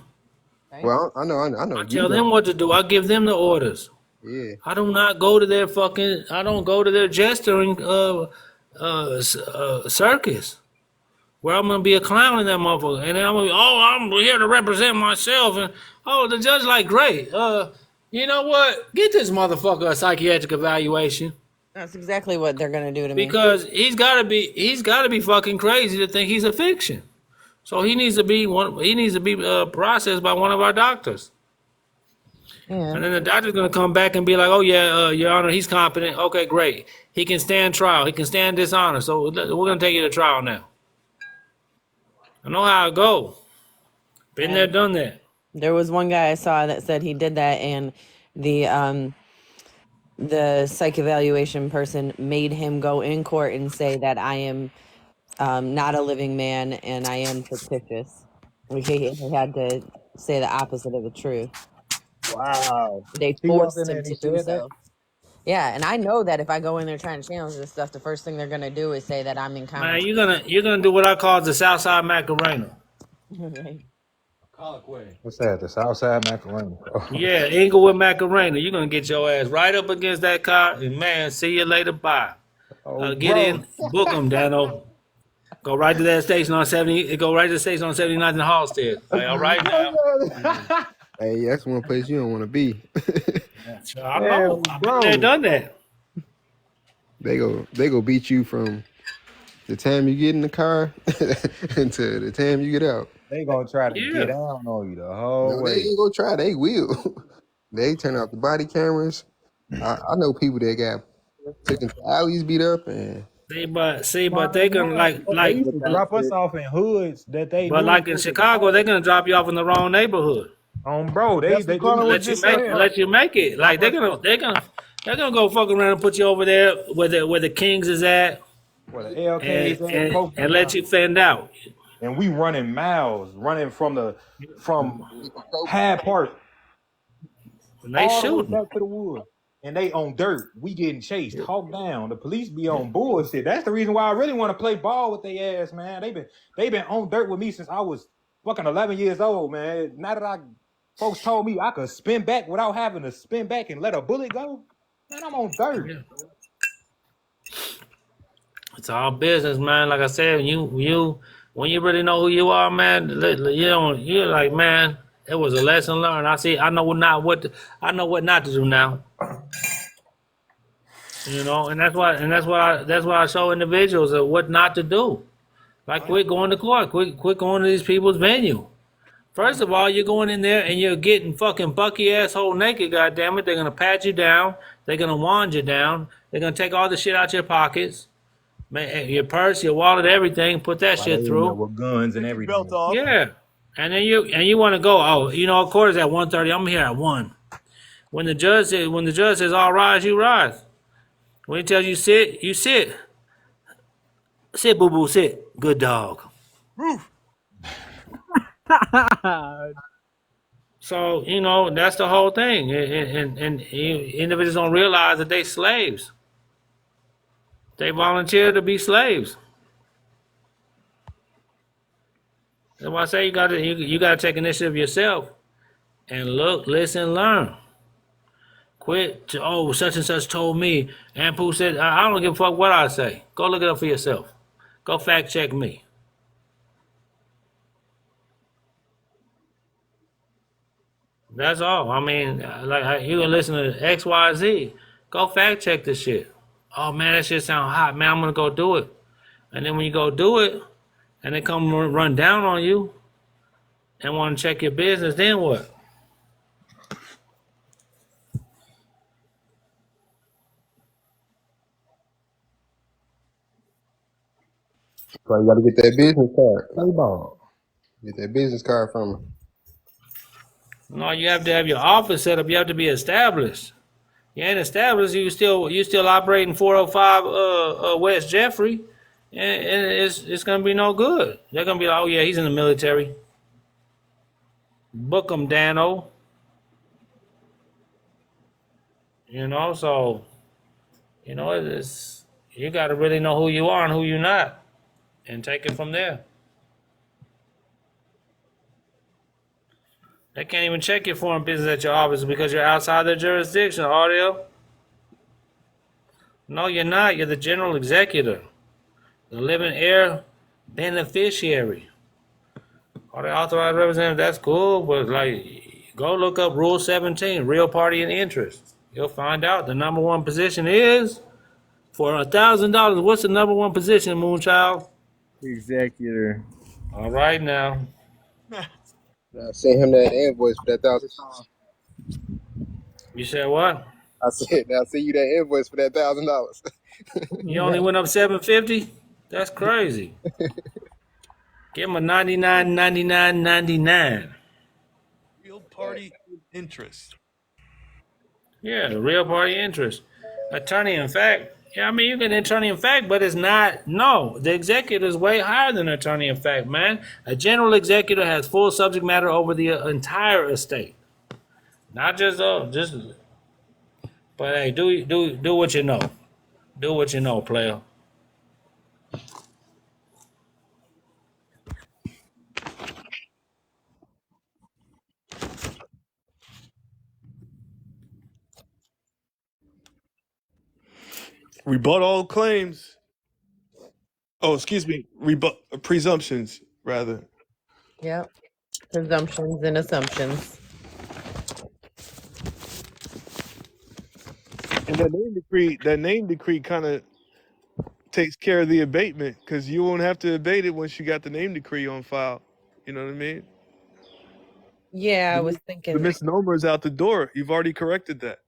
Right? Well, I know I you tell them don't. what to do. I give them the orders. Yeah, I do not go to their fucking. I don't go to their gesturing circus where I'm gonna be a clown in that motherfucker, and then I'm gonna be, oh, I'm here to represent myself, and oh, the judge like, great. You know what? Get this motherfucker a psychiatric evaluation That's exactly what they're gonna do to me. because he's gotta be fucking crazy to think he's a fiction. So he needs to be processed by one of our doctors. Yeah. And then the doctor's going to come back and be like, oh, yeah, Your Honor, he's competent. Okay, great. He can stand trial. He can stand dishonor. So we're going to take you to trial now. I know how it go. Been there, done that. There was one guy I saw that said he did that, and the psych evaluation person made him go in court and say that I am not a living man and I am fictitious. Like he had to say the opposite of the truth. Wow. They He walked in forced there him and he to do said that? so. Yeah, and I know that if I go in there trying to challenge this stuff, the first thing they're gonna do is say that I'm Man, incompetent. you're gonna do what I call the Southside Macarena. Right. What's that? The Southside Macaroni. Yeah, Inglewood Macarena. You're gonna get your ass right up against that car, and man, see you later. Bye. Oh, Get bro. in, book them, Dano. Go right to that station on 70. Go right to the station on 79th and Halstead. Like, all right now. hey, that's one place you don't want to be. I know. I've been there, done that. they go beat you from the time you get in the car until the time you get out. They gonna try to Yeah. get down on you the whole No, they way. ain't gonna try. They will. They turn off the body cameras. I know people that got took into alleys, beat up, and But they can They used to drop us off in hoods that they but knew. like in Chicago, they're gonna drop you off in the wrong neighborhood. Bro, they Let you make it. Like they're gonna go fuck around and put you over there where the Kings is at, where the LKs and let you fend out. and we running miles, running from Hyde Park And they all the way shooting. back to the woods. And they on dirt. We getting chased, hawked down. The police be on bullshit. That's the reason why I really want to play ball with their ass, man. They been on dirt with me since I was fucking 11 years old, man. Now that folks told me I could spin back without having to spin back and let a bullet go, man, I'm on dirt. Yeah. It's all business, man. Like I said, when you really know who you are, man, you're like, man, it was a lesson learned. I know what not to do now. You know, and that's why I show individuals of what not to do. Like quit going to court, quit going to these people's venue. First of all, you're going in there and you're getting fucking bucky asshole naked, goddammit. They're gonna pat you down, they're gonna wand you down, they're gonna take all the shit out your pockets. Your purse, your wallet, everything, put that shit through. With guns and everything. Yeah. And then you want to go, court is at 1:30. I'm here at 1. When the judge says all rise, you rise. When he tells you sit, you sit. Sit, boo boo, sit. Good dog. So, that's the whole thing. And individuals don't realize that they slaves. They volunteer to be slaves. That's why I say you gotta take initiative yourself and look, listen, learn. Quit such and such told me. And Pooh said, I don't give a fuck what I say. Go look it up for yourself. Go fact check me. That's all. I mean, like you can listen to XYZ. Go fact check this shit. Oh man, that shit sound hot. Man, I'm gonna go do it. And then when you go do it, and they come run down on you, and want to check your business, then what? So you gotta get that business card. Play ball. Get that business card from him. No, you have to have your office set up. You have to be established. You ain't established. You still operating 405 West Jeffrey, and it's gonna be no good. They're gonna be like, oh yeah, he's in the military. Book him, Dano. You know, so it's you got to really know who you are and who you're not, and take it from there. They can't even check your foreign business at your office because you're outside their jurisdiction, Audio. No, you're not. You're the general executor, the living heir beneficiary. Are they authorized representative? That's cool, but like, go look up Rule 17, real party and interest. You'll find out the number one position is for $1,000. What's the number one position, Moonchild? Executor. All right now. Now send him that invoice for that $1,000. You said what? I said, now send you that invoice for that $1,000. You only went up $750? That's crazy. Give him a 99, 99, 99. Real party interest. Yeah, the real party interest. Attorney in fact. Yeah, I mean, you get an attorney in fact, but it's not. No, the executor is way higher than attorney in fact, man. A general executor has full subject matter over the entire estate. Not just. But hey, do what you know. Do what you know, player. Rebut all claims. Oh, excuse me. Rebut presumptions, rather. Yep. Presumptions and assumptions. And that name decree kind of takes care of the abatement because you won't have to abate it once you got the name decree on file. You know what I mean? Yeah, I was The thinking. misnomer is out the door. You've already corrected that.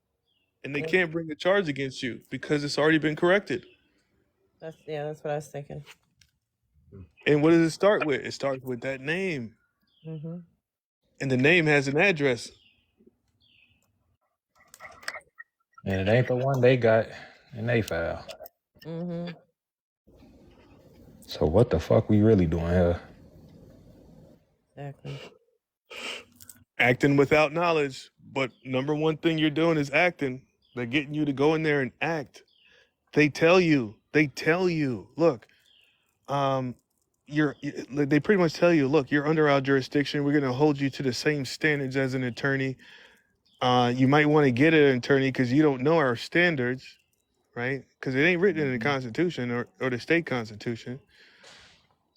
And they Yeah. can't bring a charge against you because it's already been corrected. That's what I was thinking. And what does it start with? It starts with that name. Mm-hmm. And the name has an address. And it ain't the one they got in they file. Mm-hmm. So what the fuck we really doing here? Exactly. Acting without knowledge. But number one thing you're doing is acting. They're getting you to go in there and act. They tell you, look, they pretty much tell you, look, you're under our jurisdiction. We're going to hold you to the same standards as an attorney. You might want to get an attorney because you don't know our standards, right? Because it ain't written in the Constitution or the state constitution.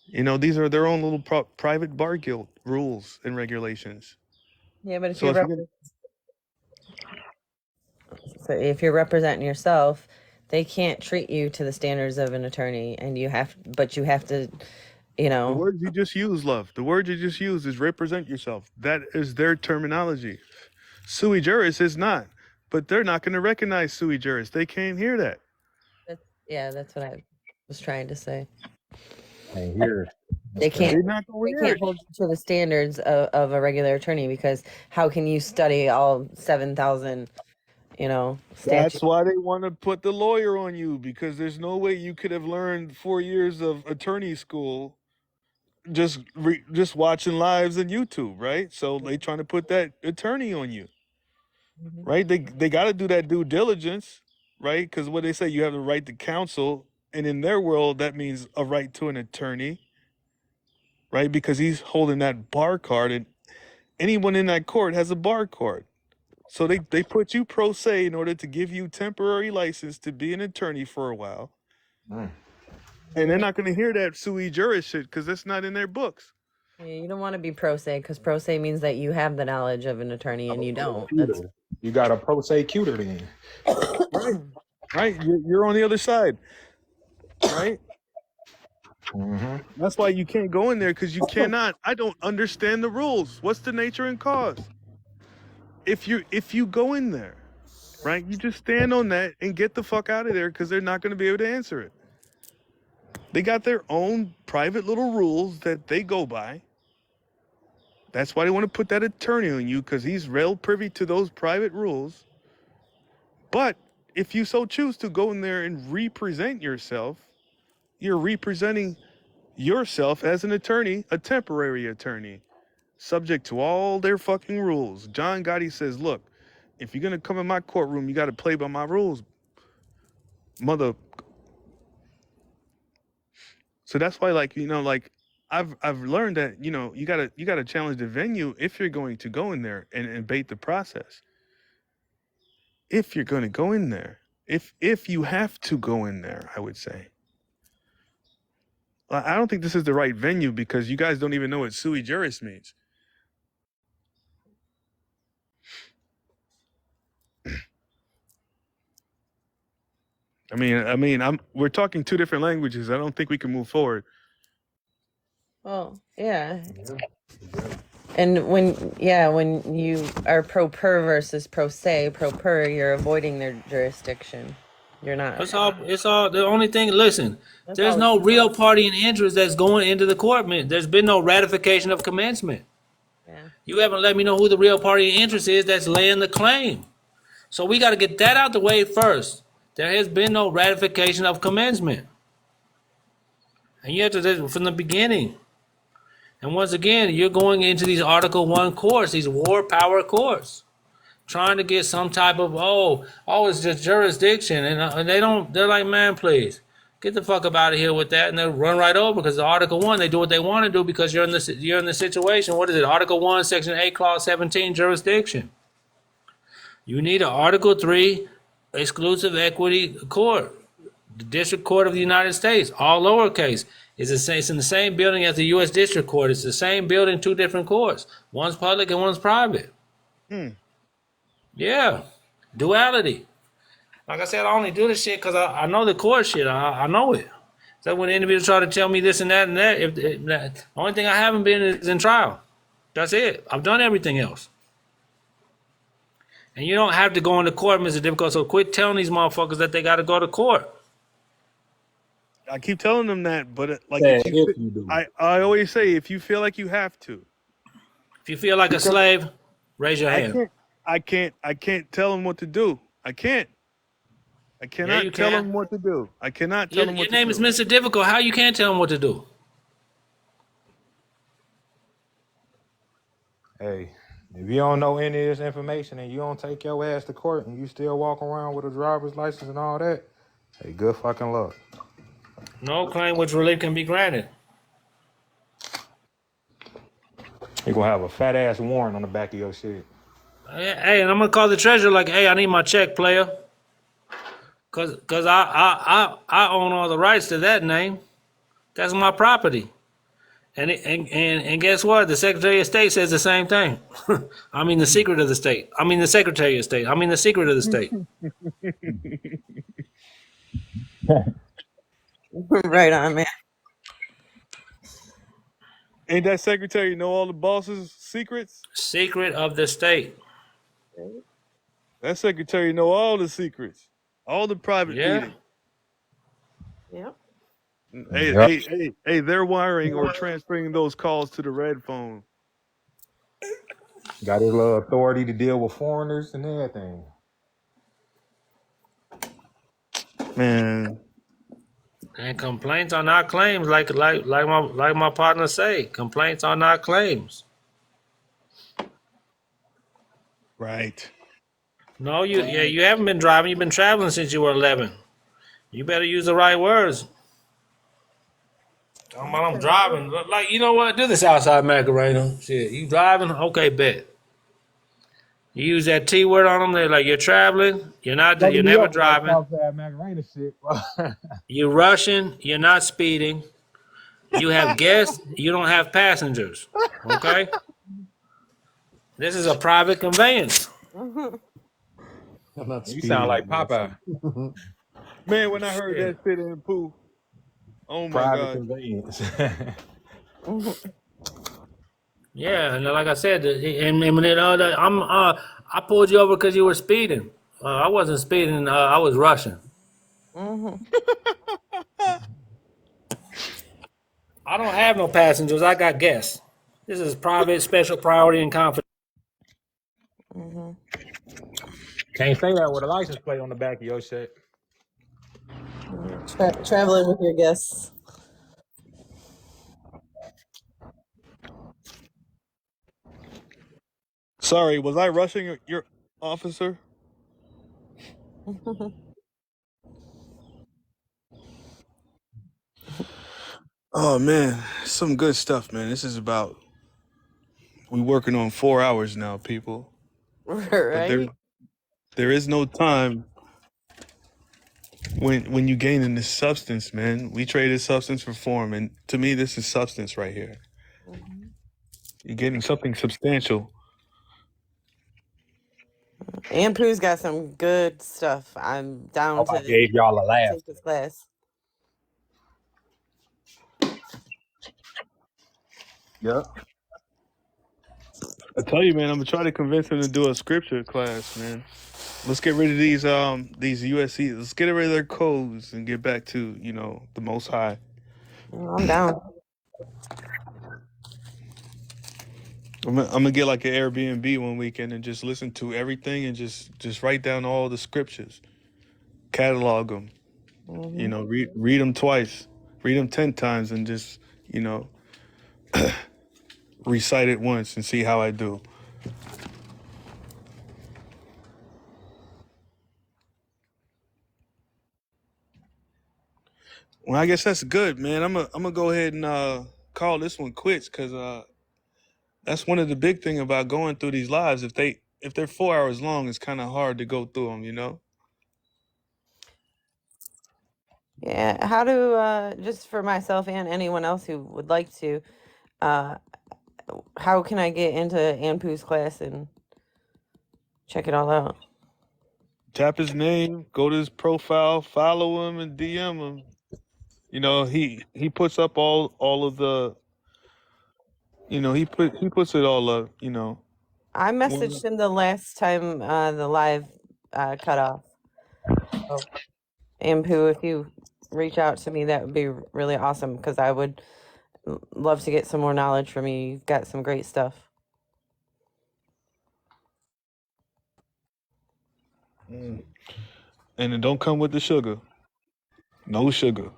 You know, these are their own little private bar guild rules and regulations. Yeah, but So if you're representing yourself, they can't treat you to the standards of an attorney, and you have to, the words you just used, love, the word you just used is represent yourself. That is their terminology. Sui juris is not, but they're not going to recognize sui juris. They can't hear that. that's what I was trying to say. And here, They can't. They're not going They to hear can't it. hold you to the standards of a regular attorney, because how can you study all 7,000, statutes? That's why they want to put the lawyer on you, because there's no way you could have learned 4 years of attorney school just watching lives on YouTube, right? So they trying to put that attorney on you, Mhm. right? They got to do that due diligence, right? Because what they say, you have the right to counsel, and in their world, that means a right to an attorney, right? Because he's holding that bar card, and anyone in that court has a bar card. So they put you pro se in order to give you temporary license to be an attorney for a while. Mm. And they're not going to hear that sui juris shit because that's not in their books. Yeah, you don't want to be pro se, because pro se means that you have the knowledge of an attorney and you don't. That's You got a prosecutor then. Right? You're on the other side, right? Mm-hmm. That's why you can't go in there, because you cannot. I don't understand the rules. What's the nature and cause? If you go in there, right, you just stand on that and get the fuck out of there, because they're not going to be able to answer it. They got their own private little rules that they go by. That's why they want to put that attorney on you, because he's real privy to those private rules. But if you so choose to go in there and represent yourself, you're representing yourself as an attorney, a temporary attorney, subject to all their fucking rules. John Gotti says, look, if you're going to come in my courtroom, you got to play by my rules, mother. So that's why, like, you know, like I've learned that, you know, you gotta challenge the venue if you're going to go in there and bait the process. If you're going to go in there, if you have to go in there, I would say. I don't think this is the right venue because you guys don't even know what sui juris means. We're talking two different languages. I don't think we can move forward. Well, yeah. And when you are pro per versus pro se, pro per, you're avoiding their jurisdiction. You're not. It's all the only thing. Listen, there's no real party in interest that's going into the court. There's been no ratification of commencement. Yeah. You haven't let me know who the real party in interest is that's laying the claim. So we got to get that out the way first. There has been no ratification of commencement. And you have to do it from the beginning. And once again, you're going into these Article 1 courts, these war power courts, trying to get some type of, it's just jurisdiction. And they're like, man, please, get the fuck up out of here with that. And they'll run right over because Article 1, they do what they want to do because you're in the situation. What is it? Article 1, Section 8, Clause 17, jurisdiction. You need an Article 3 exclusive equity court. The District Court of the United States, all lowercase. It's in the same building as the U.S. District Court. It's the same building, two different courts. One's public and one's private. Yeah. Duality. Like I said, I only do this shit because I know the court shit. I know it. So when individuals try to tell me this and that, the only thing I haven't been is in trial. That's it. I've done everything else. And you don't have to go into court, Mr. Difficult, so quit telling these motherfuckers that they got to go to court. I keep telling them that, but I always say, if you feel like you have to. If you feel like a slave, raise your hand. I can't tell them what to do. I can't. I cannot tell them what to do. I cannot tell them what to do. Your name is Mr. Difficult. How you can't tell them what to do? Hey, if you don't know any of this information and you don't take your ass to court and you still walk around with a driver's license and all that, hey, good fucking luck. No claim which relief can be granted. You're going to have a fat ass warrant on the back of your shit. Hey, and I'm going to call the treasurer like, hey, I need my check, player. Cause I own all the rights to that name. That's my property. And guess what? The Secretary of State says the same thing. I mean the secret of the state. I mean the Secretary of State. I mean the secret of the state. Right on, man. Ain't that secretary know all the boss's secrets? Secret of the state. That secretary know all the secrets, all the private meetings. Yep. Hey, they're wiring or transferring those calls to the red phone. Got his little authority to deal with foreigners and everything. Man. And complaints are not claims, like my partner say. Complaints are not claims. Right. No, you haven't been driving. You've been traveling since you were 11. You better use the right words. Talking about I'm driving. Like, you know what? Do this outside Macarena. Shit, you driving? Okay, bet. You use that T word on them. They're like, you're traveling. You're never driving. Outside Macarena shit. You're rushing. You're not speeding. You have guests. You don't have passengers. Okay? This is a private conveyance. You sound like Popeye. Man, when I heard that shit in the pool, oh my private God. Conveyance. Yeah, and like I said, I pulled you over because you were speeding. I wasn't speeding. I was rushing. I don't have no passengers. I got guests. This is private, special priority, and confidential. Can't say that with a license plate on the back of your shit. Traveling with your guests. Sorry, was I rushing your officer? Oh man, some good stuff, man. This is about we working on 4 hours now, people. But Right? there is no time when you gain in this substance, man. We traded substance for form, and to me, this is substance right here. You're getting something substantial. And Pooh's got some good stuff. I'm down Hope I to gave y'all a laugh. take this class. Yeah. I tell you, man, I'm gonna try to convince him to do a scripture class, man. Let's get rid of these USC. Let's get rid of their codes and get back to the Most High. I'm down. I'm gonna get like an Airbnb one weekend and just listen to everything and just write down all the scriptures, catalog them. Read them twice, read them 10 times, and just recite it once and see how I do. Well, I guess that's good, man. I'm gonna go ahead and call this one quits because that's one of the big thing about going through these lives. If they're 4 hours long, it's kind of hard to go through them. Yeah. How do just for myself and anyone else who would like to, how can I get into Anpu's class and check it all out? Tap his name, go to his profile, follow him, and DM him. He puts up all of the. He puts it all up. I messaged him the last time the live cut off. So, Anpu, if you reach out to me, that would be really awesome because I would love to get some more knowledge from you. You've got some great stuff. And it don't come with the sugar. No sugar.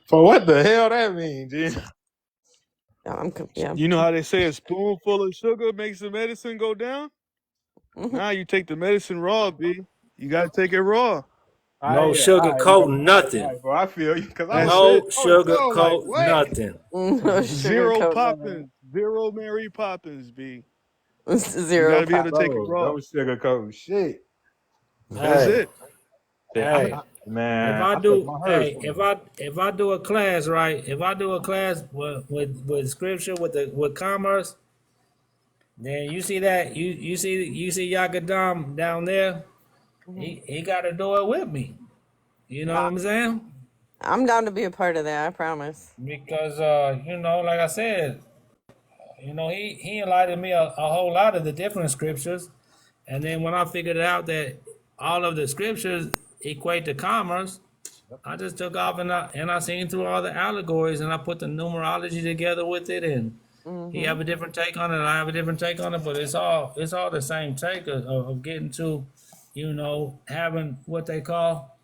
For what the hell that means, G? Yeah. You know how they say a spoonful of sugar makes the medicine go down? Nah, you take the medicine raw, B. You gotta take it raw. No sugarcoat nothing. All right, bro, I feel you because That's No it. sugarcoat nothing. No Zero sugarcoat Poppins. Zero Mary Poppins, B. Zero. You gotta be able to take it raw. No sugarcoat shit. That's it. Hey, Man, if I took do, my hey, hers. if I do a class, right? If I do a class with scripture with commerce, then you see that you see Yakadam down there. He got to do it with me. You know what I'm saying? I'm down to be a part of that. I promise. Because like I said, he enlightened me a whole lot of the different scriptures, and then when I figured out that all of the scriptures equate to commerce, I just took off and I seen through all the allegories and I put the numerology together with it, and he have a different take on it, I have a different take on it, but it's all the same take of getting to, having what they call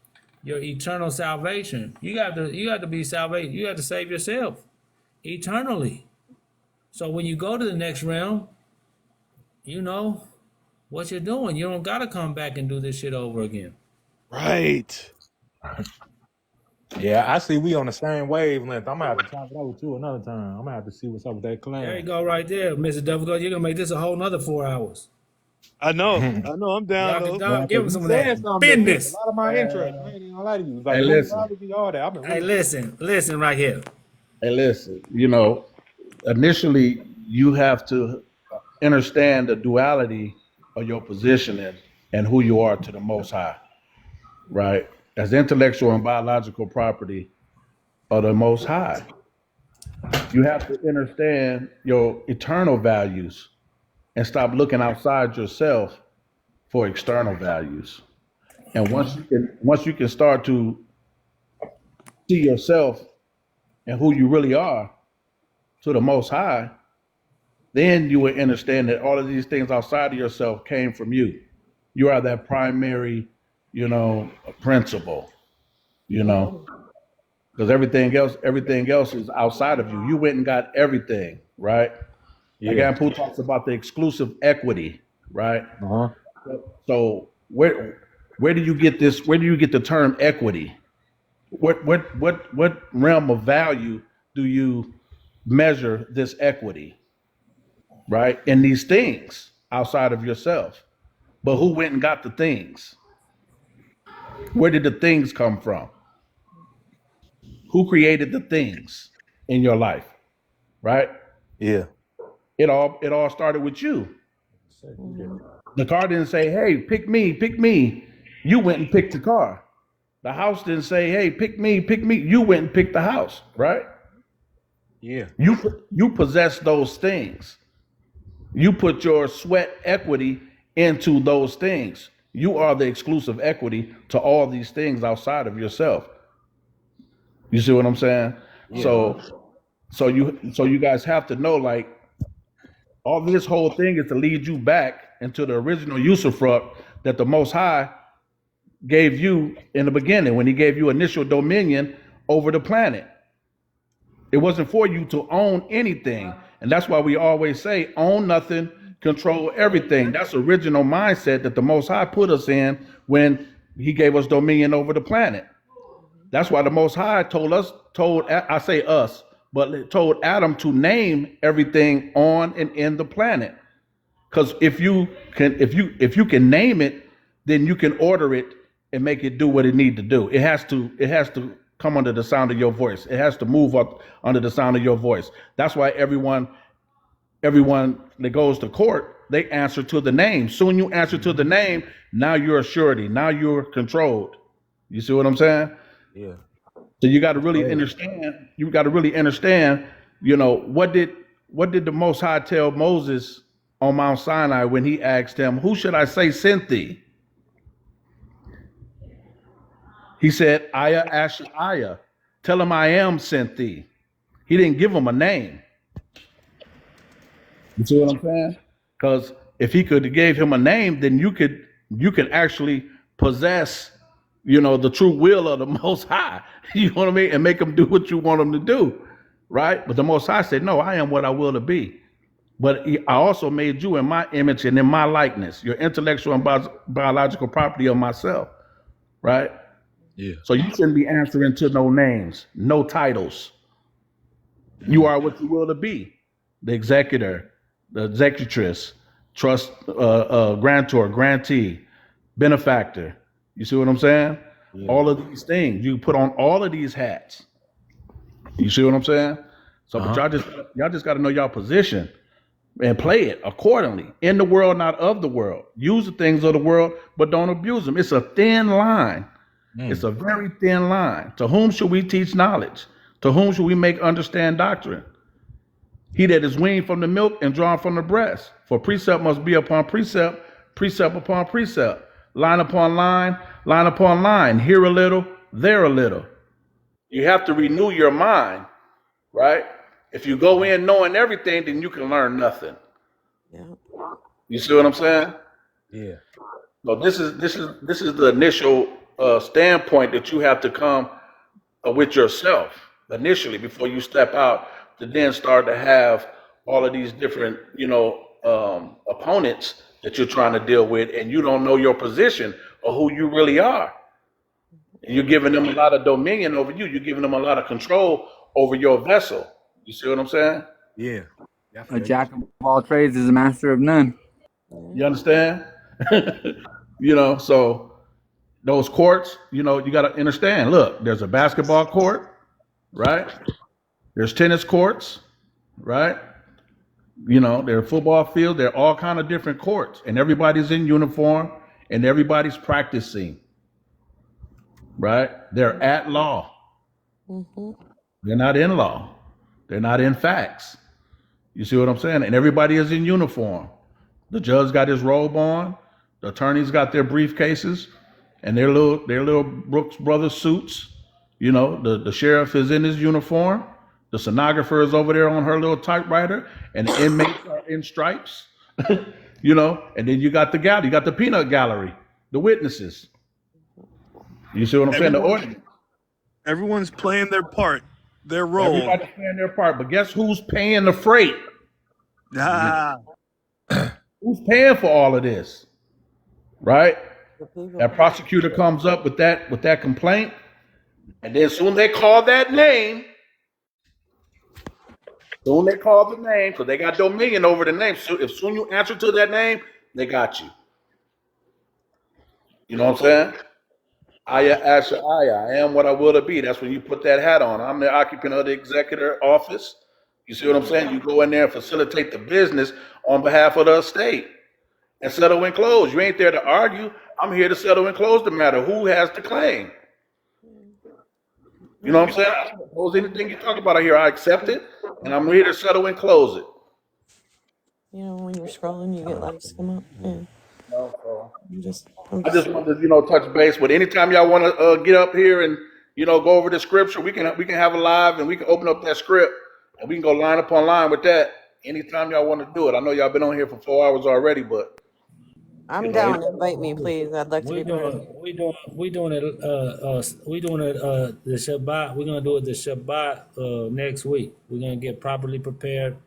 your eternal salvation. You have to be salvation. You have to save yourself eternally. So when you go to the next realm, you know what you're doing. You don't gotta come back and do this shit over again. Right. Yeah, I see we on the same wavelength. I'm gonna have to talk it over too another time. I'm gonna have to see what's up with that class. There you go, right there, Mr. Duffel. You're gonna make this a whole nother 4 hours. I know. I'm down Y'all though. can give him some of that A business. lot of my interest. I ain't even gonna lie to you. Like, Hey, listen. all that. I've been Hey, listen right here. Hey, listen, initially you have to understand the duality of your positioning and who you are to the Most High, right? As intellectual and biological property of the Most High, you have to understand your eternal values and stop looking outside yourself for external values. And once you can start to see yourself and who you really are to the Most High, then you would understand that all of these things outside of yourself came from you. You are that primary, principle, you know, because everything else is outside of you. You went and got everything, right? Yeah. Again, Pooh talks about the exclusive equity, right? Uh-huh. So where do you get this? Where do you get the term equity? What realm of value do you measure this equity, right? In these things outside of yourself. But who went and got the things? Where did the things come from? Who created the things in your life, right? Yeah. It all started with you. The car didn't say, "Hey, pick me, pick me." You went and picked the car. The house didn't say, "Hey, pick me, pick me." You went and picked the house, right? Yeah. You possess those things. You put your sweat equity into those things. You are the exclusive equity to all these things outside of yourself. You see what I'm saying? Yeah. So you guys have to know, like, all this whole thing is to lead you back into the original usufruct that the Most High gave you in the beginning when he gave you initial dominion over the planet. It wasn't for you to own anything. And that's why we always say, own nothing, control everything. That's the original mindset that the Most High put us in when he gave us dominion over the planet. That's why the Most High told I say us, but it told Adam to name everything on and in the planet. Because if you can name it, then you can order it and make it do what it need to do. It has to come under the sound of your voice. It has to move up under the sound of your voice. That's why everyone that goes to court, they answer to the name. Soon you answer to the name, now you're a surety. Now you're controlled. You see what I'm saying? Yeah. So you got to really understand. You got to really understand. What did the Most High tell Moses on Mount Sinai when he asked him, "Who should I say sent thee?" He said, "Aya Ashaya. Tell him I am sent thee." He didn't give him a name. You see what I'm saying? Because if he could have gave him a name, then you could actually possess, the true will of the Most High. You know what I mean? And make him do what you want him to do, right? But the Most High said, "No, I am what I will to be. But I also made you in my image and in my likeness, your intellectual and biological property of myself," right? Yeah. So you shouldn't be answering to no names, no titles. You are what you will to be: the executor, the executress, trust, grantor, grantee, benefactor. You see what I'm saying? Yeah. All of these things, you put on all of these hats. You see what I'm saying? So, but y'all just got to know y'all position and play it accordingly. In the world, not of the world. Use the things of the world, but don't abuse them. It's a thin line. It's a very thin line. To whom should we teach knowledge? To whom should we make understand doctrine? He that is weaned from the milk and drawn from the breast. For precept must be upon precept, precept upon precept, line upon line, line upon line, here a little, there a little. You have to renew your mind, right? If you go in knowing everything, then you can learn nothing. Yeah. You see what I'm saying? Yeah. So this is the initial standpoint that you have to come with yourself initially before you step out to then start to have all of these different, opponents that you're trying to deal with, and you don't know your position or who you really are. And you're giving them a lot of dominion over you. You're giving them a lot of control over your vessel. You see what I'm saying? Yeah. A jack of all trades is a master of none. You understand? So those courts, you got to understand. Look, there's a basketball court, right? There's tennis courts, right? There are football fields. There are all kind of different courts, and everybody's in uniform, and everybody's practicing, right? They're at law. Mm-hmm. They're not in law. They're not in facts. You see what I'm saying? And everybody is in uniform. The judge got his robe on. The attorneys got their briefcases and their little Brooks Brothers suits. The sheriff is in his uniform. The stenographer is over there on her little typewriter, and the inmates are in stripes. You know, and then you got the gallery, you got the peanut gallery, the witnesses. You see what I'm saying? The audience. Everyone's playing their part, their role. Everybody's playing their part, but guess who's paying the freight? Ah, Who's paying for all of this? Right? That prosecutor comes up with that complaint, and then soon they call that name. Soon they call the name, because they got dominion over the name. So if soon you answer to that name, they got you. You know what I'm saying? Aya Asha Aya, I am what I will to be. That's when you put that hat on. I'm the occupant of the executive office. You see what I'm saying? You go in there and facilitate the business on behalf of the estate and settle and close. You ain't there to argue. I'm here to settle and close the matter. Who has the claim? You know what I'm saying? I don't oppose anything you talk about here. I accept it, and I'm here to settle and close it. You know, when you're scrolling, you get lights come up. Yeah. I'm just I just wanted to, touch base. But anytime y'all want to get up here and go over the scripture, we can have a live and we can open up that script and we can go line upon line with that. Anytime y'all want to do it. I know y'all been on here for 4 hours already, but I'm down. Invite me, please. I'd like to be part of it. We doing it the Shabbat. We're gonna do it the Shabbat next week. We're gonna get properly prepared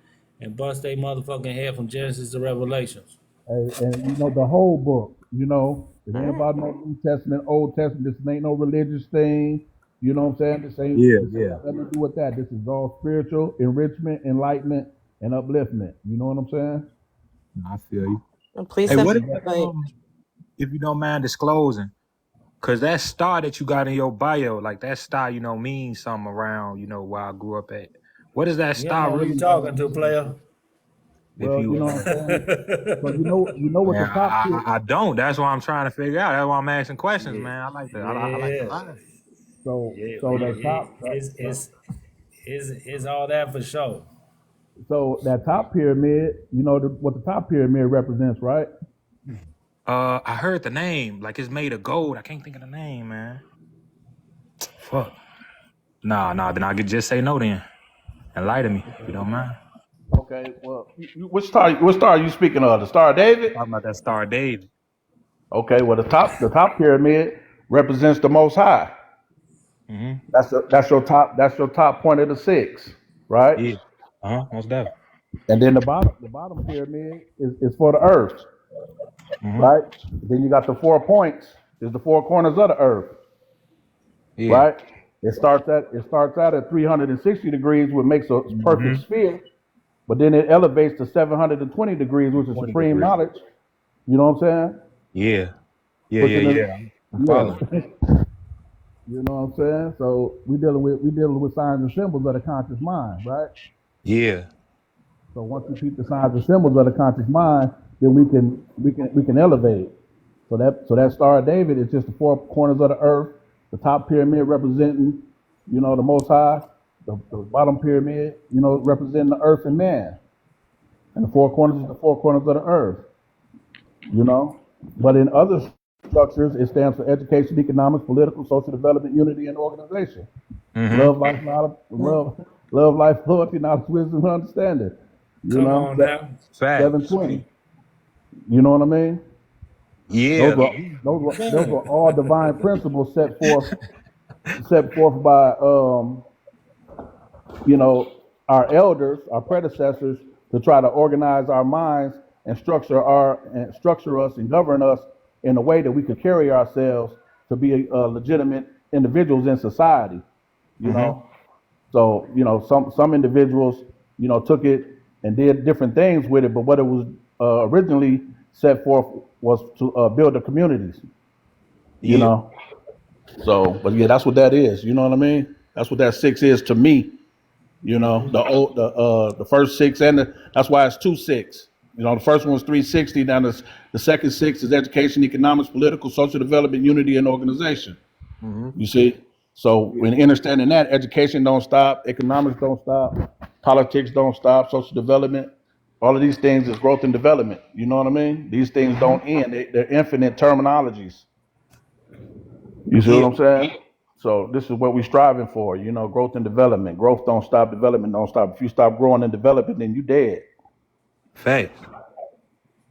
and bust they motherfucking head from Genesis to Revelations. and the whole book. It ain't about no New Testament, Old Testament. This ain't no religious thing. You know what I'm saying? This ain't nothing to do with that. This is all spiritual enrichment, enlightenment, and upliftment. You know what I'm saying? I feel you. And please Hey, send what me an invite. if you don't mind disclosing? Cause that star that you got in your bio, like that star, means something around, where I grew up at. What is that Yeah, star who really? you talking to, player? Well, you know what I'm saying? So you know what Man, the top tier. I don't. That's why I'm trying to figure out. That's why I'm asking questions, man. I like that. I like Yeah. to lie. So the top. It's all that for sure. So that top pyramid, what the top pyramid represents, right? I heard the name. Like it's made of gold. I can't think of the name, man. Fuck. Nah. Then I could just say no then. Enlighten me, if you don't mind. Okay. Well, which star are you speaking of? The Star of David? Talking about that Star of David. Okay. Well, the top pyramid represents the Most High. Mm-hmm. That's your top point of the six, right? Yeah. Most definitely. And then the bottom pyramid is for the earth, Mm-hmm. right? Then you got the 4 points, is the 4 corners of the earth, Yeah. right? It starts out at 360 degrees, which makes a perfect sphere, but then it elevates to 720 degrees, which is supreme knowledge. You know what I'm saying? Yeah. I'm following. You know what I'm saying? So we dealing with signs and symbols of the conscious mind, right? Yeah. So once we keep the signs and symbols of the conscious mind, then we can elevate. So that Star of David is just the 4 corners of the earth. The top pyramid representing, the Most High. The bottom pyramid, representing the earth and man. And the 4 corners is the 4 corners of the earth. But in other structures, it stands for education, economics, political, social development, unity, and organization. Mm-hmm. Love, life, loyalty, knowledge, wisdom, and understanding. Come on now. 720. You know what I mean? Yeah. Those were all divine principles set forth by our elders, our predecessors, to try to organize our minds and structure us and govern us in a way that we could carry ourselves to be legitimate individuals in society. You know, so some individuals took it and did different things with it, but what it was originally set forth was to build the communities. You know, so but yeah, that's what that is. You know what I mean? That's what that 6 is to me. The first 6 and that's why it's 2 6. The first one was 360. Now the second 6 is education, economics, political, social development, unity, and organization. You see, so when understanding that, education don't stop, economics don't stop, politics don't stop, social development, all of these things is growth and development. You know what I mean? These things don't end; they're infinite terminologies. You see what I'm saying? So this is what we're striving for, you know, growth and development. Growth don't stop, development don't stop. If you stop growing and developing, then you dead. Facts.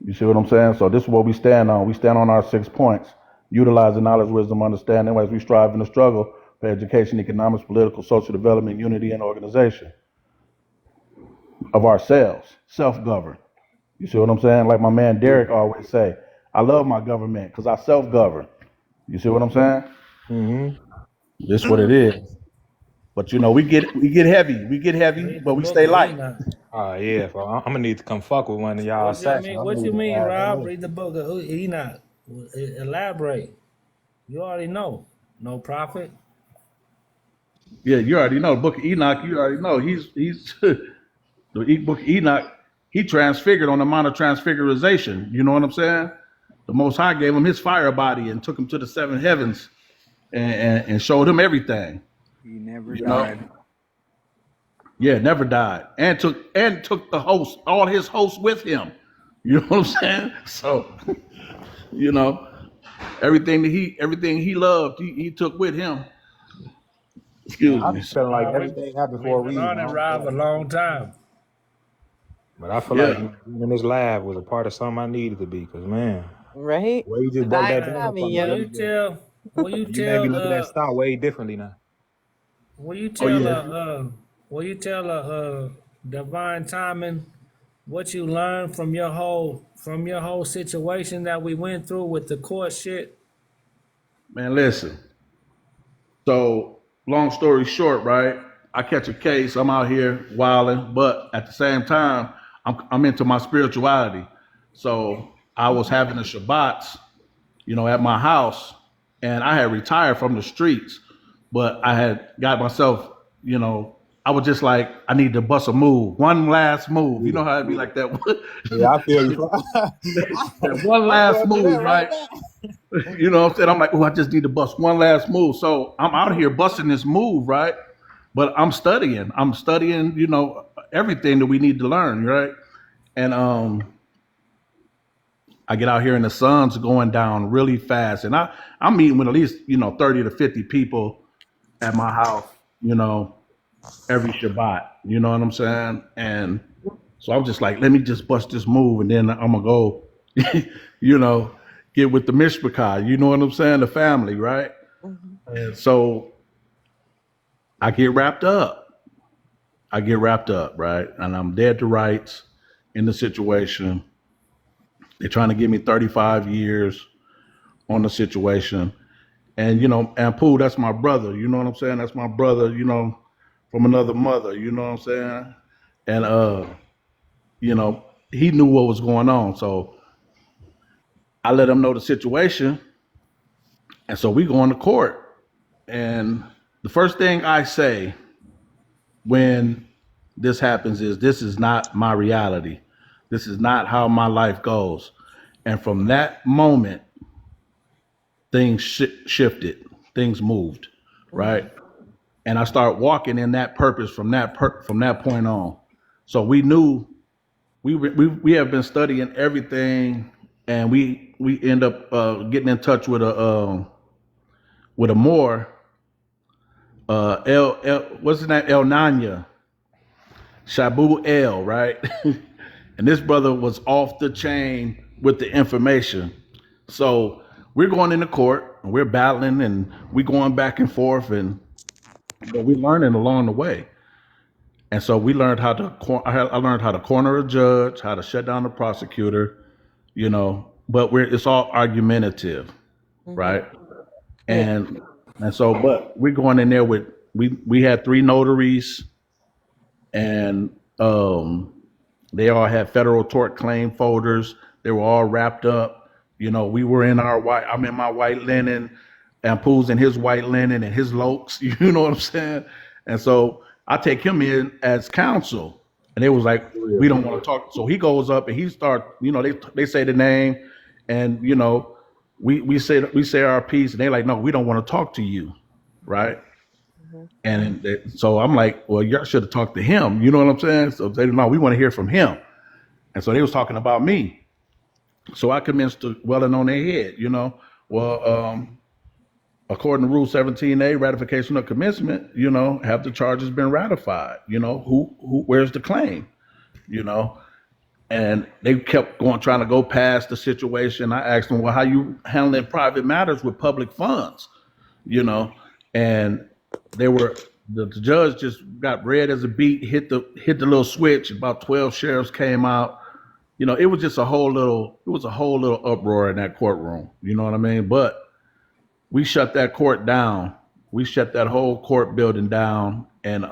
You see what I'm saying? So this is what we stand on. We stand on our 6 points, utilizing knowledge, wisdom, understanding as we strive in the struggle for education, economics, political, social development, unity, and organization of ourselves, self-govern. You see what I'm saying? Like my man Derek always say, I love my government because I self-govern. You see what I'm saying? Mm-hmm. This is what it is. But you know, we get heavy, Read but the we book stay of light. Enoch. Oh yeah, so I'm gonna need to come fuck with one of y'all What you assassins. mean? I'm What gonna you need to mean, have Rob? them. Read the book of Enoch. Elaborate. You already know. No prophet. Yeah, you already know. Book of Enoch, you already know. He's the book of Enoch, he transfigured on the Mount of Transfiguration. You know what I'm saying? The Most High gave him his fire body and took him to the seven heavens and showed him everything. He never You know? died. Yeah, never died. And took the host, all his hosts with him. You know what I'm saying? So, you know, everything he loved, he took with him. Man, Excuse I me. be feeling like We've everything happened for a been reason. on I it, don't feel Rob, a like, long time. but I feel like Yeah. being in this lab was a part of something I needed to be. Cause man, Right? way you just broke I that Man, down got for me, me, will yo. you tell? Will you you made me tell? look at that stock way differently now. Will you Oh tell? yeah. Will you tell? Divine timing. What you learned from your whole situation that we went through with the court shit. Man, listen. So, long story short, right? I catch a case. I'm out here wilding, but at the same time, I'm into my spirituality. So I was having a Shabbats, you know, at my house, and I had retired from the streets, but I had got myself, you know, I was just like, I need to bust a move, one last move. You Yeah, know how it'd be like that, yeah, I feel you. that one I'm last going through that move, right right? now. You know what I'm saying? I'm like, oh, I just need to bust one last move. So I'm out here busting this move, right? But I'm studying. You know, everything that we need to learn, right? And I get out here and the sun's going down really fast. And I'm meeting with at least, you know, 30 to 50 people at my house, you know, every Shabbat. You know what I'm saying? And so I'm just like, let me just bust this move and then I'm gonna go, you know, get with the Mishpachah, you know what I'm saying? The family, right? Mhm. And so I get wrapped up. Right? And I'm dead to rights in the situation. They're trying to give me 35 years on the situation. And, you know, and Pooh, that's my brother. You know what I'm saying? That's my brother, you know, from another mother. You know what I'm saying? And, you know, he knew what was going on. So I let him know the situation. And so we go into court. And the first thing I say when this happens is this is not my reality. This is not how my life goes. And from that moment, things shifted, things moved, right? And I started walking in that purpose from from that point on. So we knew we have been studying everything, and we end up getting in touch with a more El what's his name, El Nanya Shabu El, right? And this brother was off the chain with the information. So we're going into court and we're battling and we going back and forth and but we learning along the way. And so we learned I learned how to corner a judge, how to shut down the prosecutor, you know, but it's all argumentative, Mhm. right? Yeah. But we're going in there with we had three notaries and they all had federal tort claim folders. They were all wrapped up. You know, we were in our white. I'm in my white linen, and Pooh's in his white linen and his lokes. You know what I'm saying? And so I take him in as counsel, and it was like we don't want to talk. So he goes up and he start. You know, they say the name, and you know, we say our piece, and they're like, no, we don't want to talk to you, right? Mhm. So I'm like, well, y'all should have talked to him. You know what I'm saying? So they no, we want to hear from him. And so they was talking about me. So I commenced to welling on their head, you know. Well, according to Rule 17A, ratification of commencement, have the charges been ratified? Where's the claim? And they kept trying to go past the situation. I asked them, well, how you handling private matters with public funds? And the judge just got red as a beet, hit the little switch. About 12 sheriffs came out. It was just a whole little uproar in that courtroom. You know what I mean? But we shut that court down. We shut that whole court building down. And,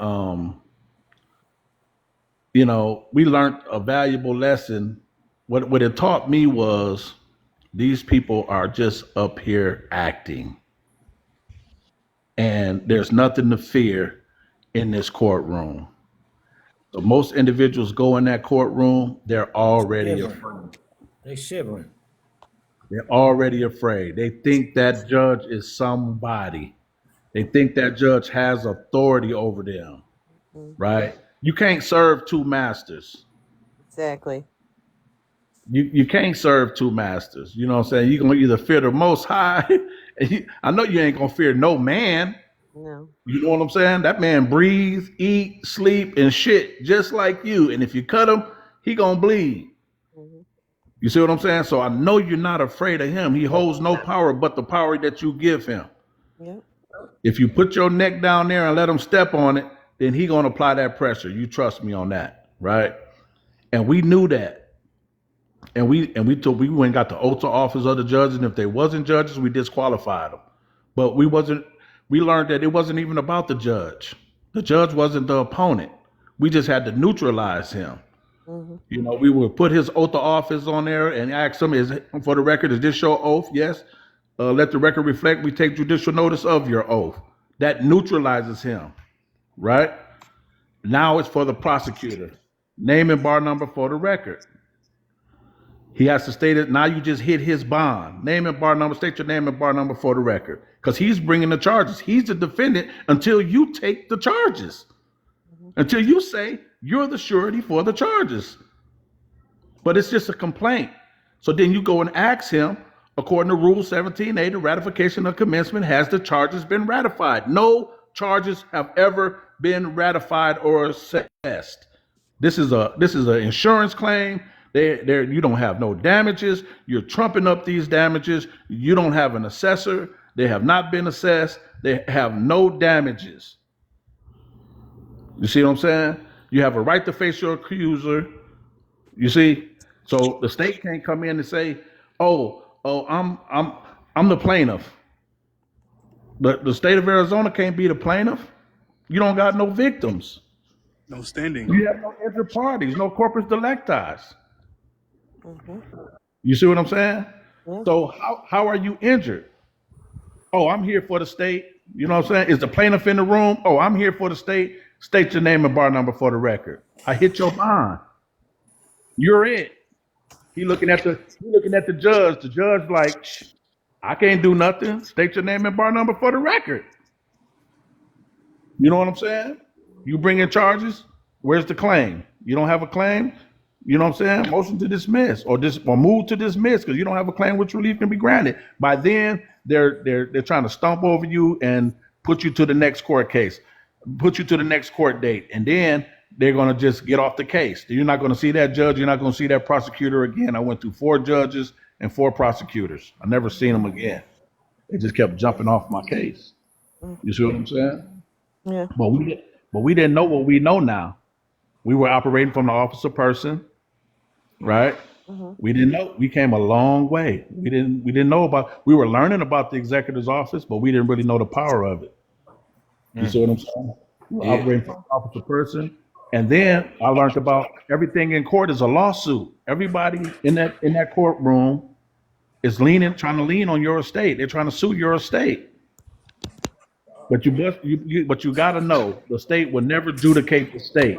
we learned a valuable lesson. What it taught me was these people are just up here acting. And there's nothing to fear in this courtroom. So most individuals go in that courtroom, they're already afraid. They shivering. They're already afraid. They think that judge is somebody. They think that judge has authority over them, right? You can't serve two masters. Exactly. You can't serve two masters. You know what I'm saying? You're going to either fear the Most High. I know you ain't going to fear no man. No. You know what I'm saying? That man breathe, eat, sleep, and shit just like you. And if you cut him, he going to bleed. You see what I'm saying? So I know you're not afraid of him. He holds no power but the power that you give him. Yep. If you put your neck down there and let him step on it, then he going to apply that pressure. You trust me on that, right? And we knew that. And we went and got the oath of office of the judges, and if they wasn't judges, we disqualified them. But we learned that it wasn't even about the judge. The judge wasn't the opponent. We just had to neutralize him. We would put his oath of office on there and ask him, for the record, is this your oath? Yes. Let the record reflect, we take judicial notice of your oath. That neutralizes him, right? Now it's for the prosecutor. Name and bar number for the record. He has to state it. Now you just hit his bond. Name and bar number, state your name and bar number for the record. Because he's bringing the charges. He's the defendant until you take the charges. Until you say you're the surety for the charges. But it's just a complaint. So then you go and ask him, according to Rule 17A, the ratification of commencement, has the charges been ratified? No charges have ever been ratified or assessed. This is an insurance claim. You don't have no damages. You're trumping up these damages. You don't have an assessor. They have not been assessed. They have no damages. You see what I'm saying? You have a right to face your accuser. You see? So the state can't come in and say, "Oh, I'm the plaintiff." The state of Arizona can't be the plaintiff. You don't got no victims. No standing. You have no inter parties, no corpus delicti. You see what I'm saying? Yeah. So how are you injured? Oh, I'm here for the state. You know what I'm saying? Is the plaintiff in the room? Oh, I'm here for the state. State your name and bar number for the record. I hit your bond. You're it. He looking at the judge. The judge like, I can't do nothing. State your name and bar number for the record. You know what I'm saying? You bring in charges. Where's the claim? You don't have a claim. You know what I'm saying? Motion to dismiss or move to dismiss because you don't have a claim which relief can be granted. By then, they're trying to stomp over you and put you to the next court case, put you to the next court date, and then they're going to just get off the case. You're not going to see that judge. You're not going to see that prosecutor again. I went through 4 judges and 4 prosecutors. I never seen them again. They just kept jumping off my case. You see what I'm saying? Yeah. But we didn't know what we know now. We were operating from the officer person. Right? We didn't know. We came a long way. We didn't know we were learning about the executive's office, but we didn't really know the power of it. You see what I'm saying? We were operating from the officer person. And then I learned about everything in court is a lawsuit. Everybody in that courtroom is trying to lean on your estate. They're trying to sue your estate. But you got to know the state will never adjudicate the state.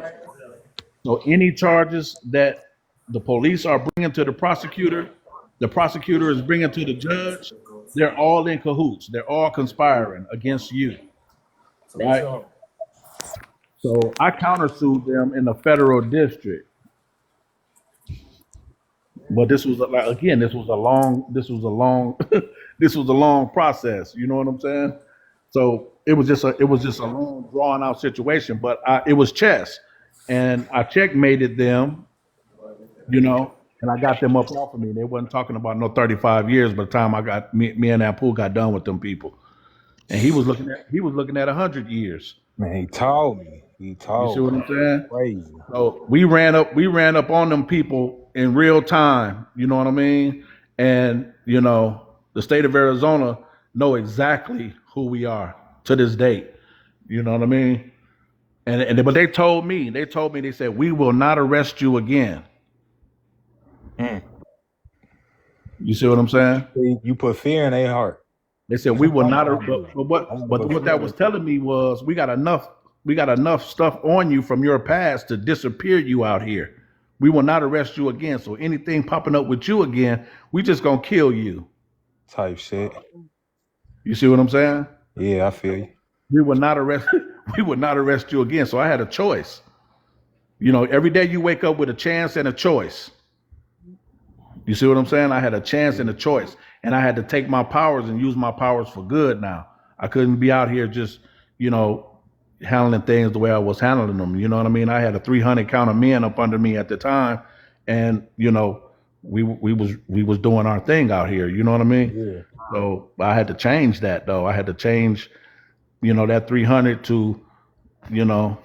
So any charges that the police are bringing to the prosecutor is bringing to the judge, they're all in cahoots. They're all conspiring against you, right? So I countersued them in the federal district. But this was like again, this was a long process. You know what I'm saying? So it was just a long drawn out situation. But it was chess, and I checkmated them. You know, and I got them up off of me. They wasn't talking about no 35 years by the time I got me and Apu got done with them people. And he was looking at 100 years. Man, he told me. He You see told what me. I'm saying? Crazy. So we ran up on them people in real time. You know what I mean? And you know, the state of Arizona know exactly who we are to this date. You know what I mean? But they told me, they said we will not arrest you again. Mm. You see what I'm saying? You put fear in their heart. They said we will not. But But what that was telling me was we got enough stuff on you from your past to disappear you out here. We will not arrest you again. So anything popping up with you again, we just gonna kill you. type shit. You see what I'm saying? Yeah, I feel you. We would not arrest. We would not arrest you again. So I had a choice. You know, every day you wake up with a chance and a choice. You see what I'm saying? I had a chance and a choice, and I had to take my powers and use my powers for good. Now I couldn't be out here just, you know, handling things the way I was handling them. You know what I mean? I had a 300 count of men up under me at the time, and you know, we was doing our thing out here. You know what I mean? Yeah. So I had to change that though. I had to change, you know, that 300 to, you know,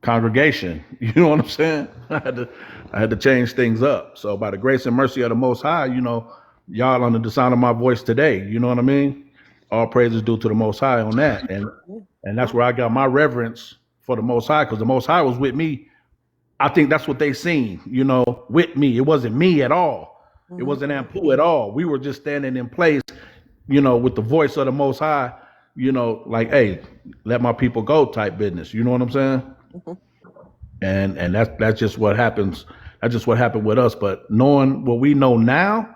congregation. You know what I'm saying? I had to change things up. So by the grace and mercy of the Most High, you know, y'all under the sound of my voice today. You know what I mean? All praises due to the Most High on that, and that's where I got my reverence for the Most High, because the Most High was with me. I think that's what they seen, you know, with me. It wasn't me at all. It wasn't Ampu at all. We were just standing in place, you know, with the voice of the Most High, you know, like, hey, let my people go type business. You know what I'm saying? And that's just what happens. That's just what happened with us. But knowing what we know now,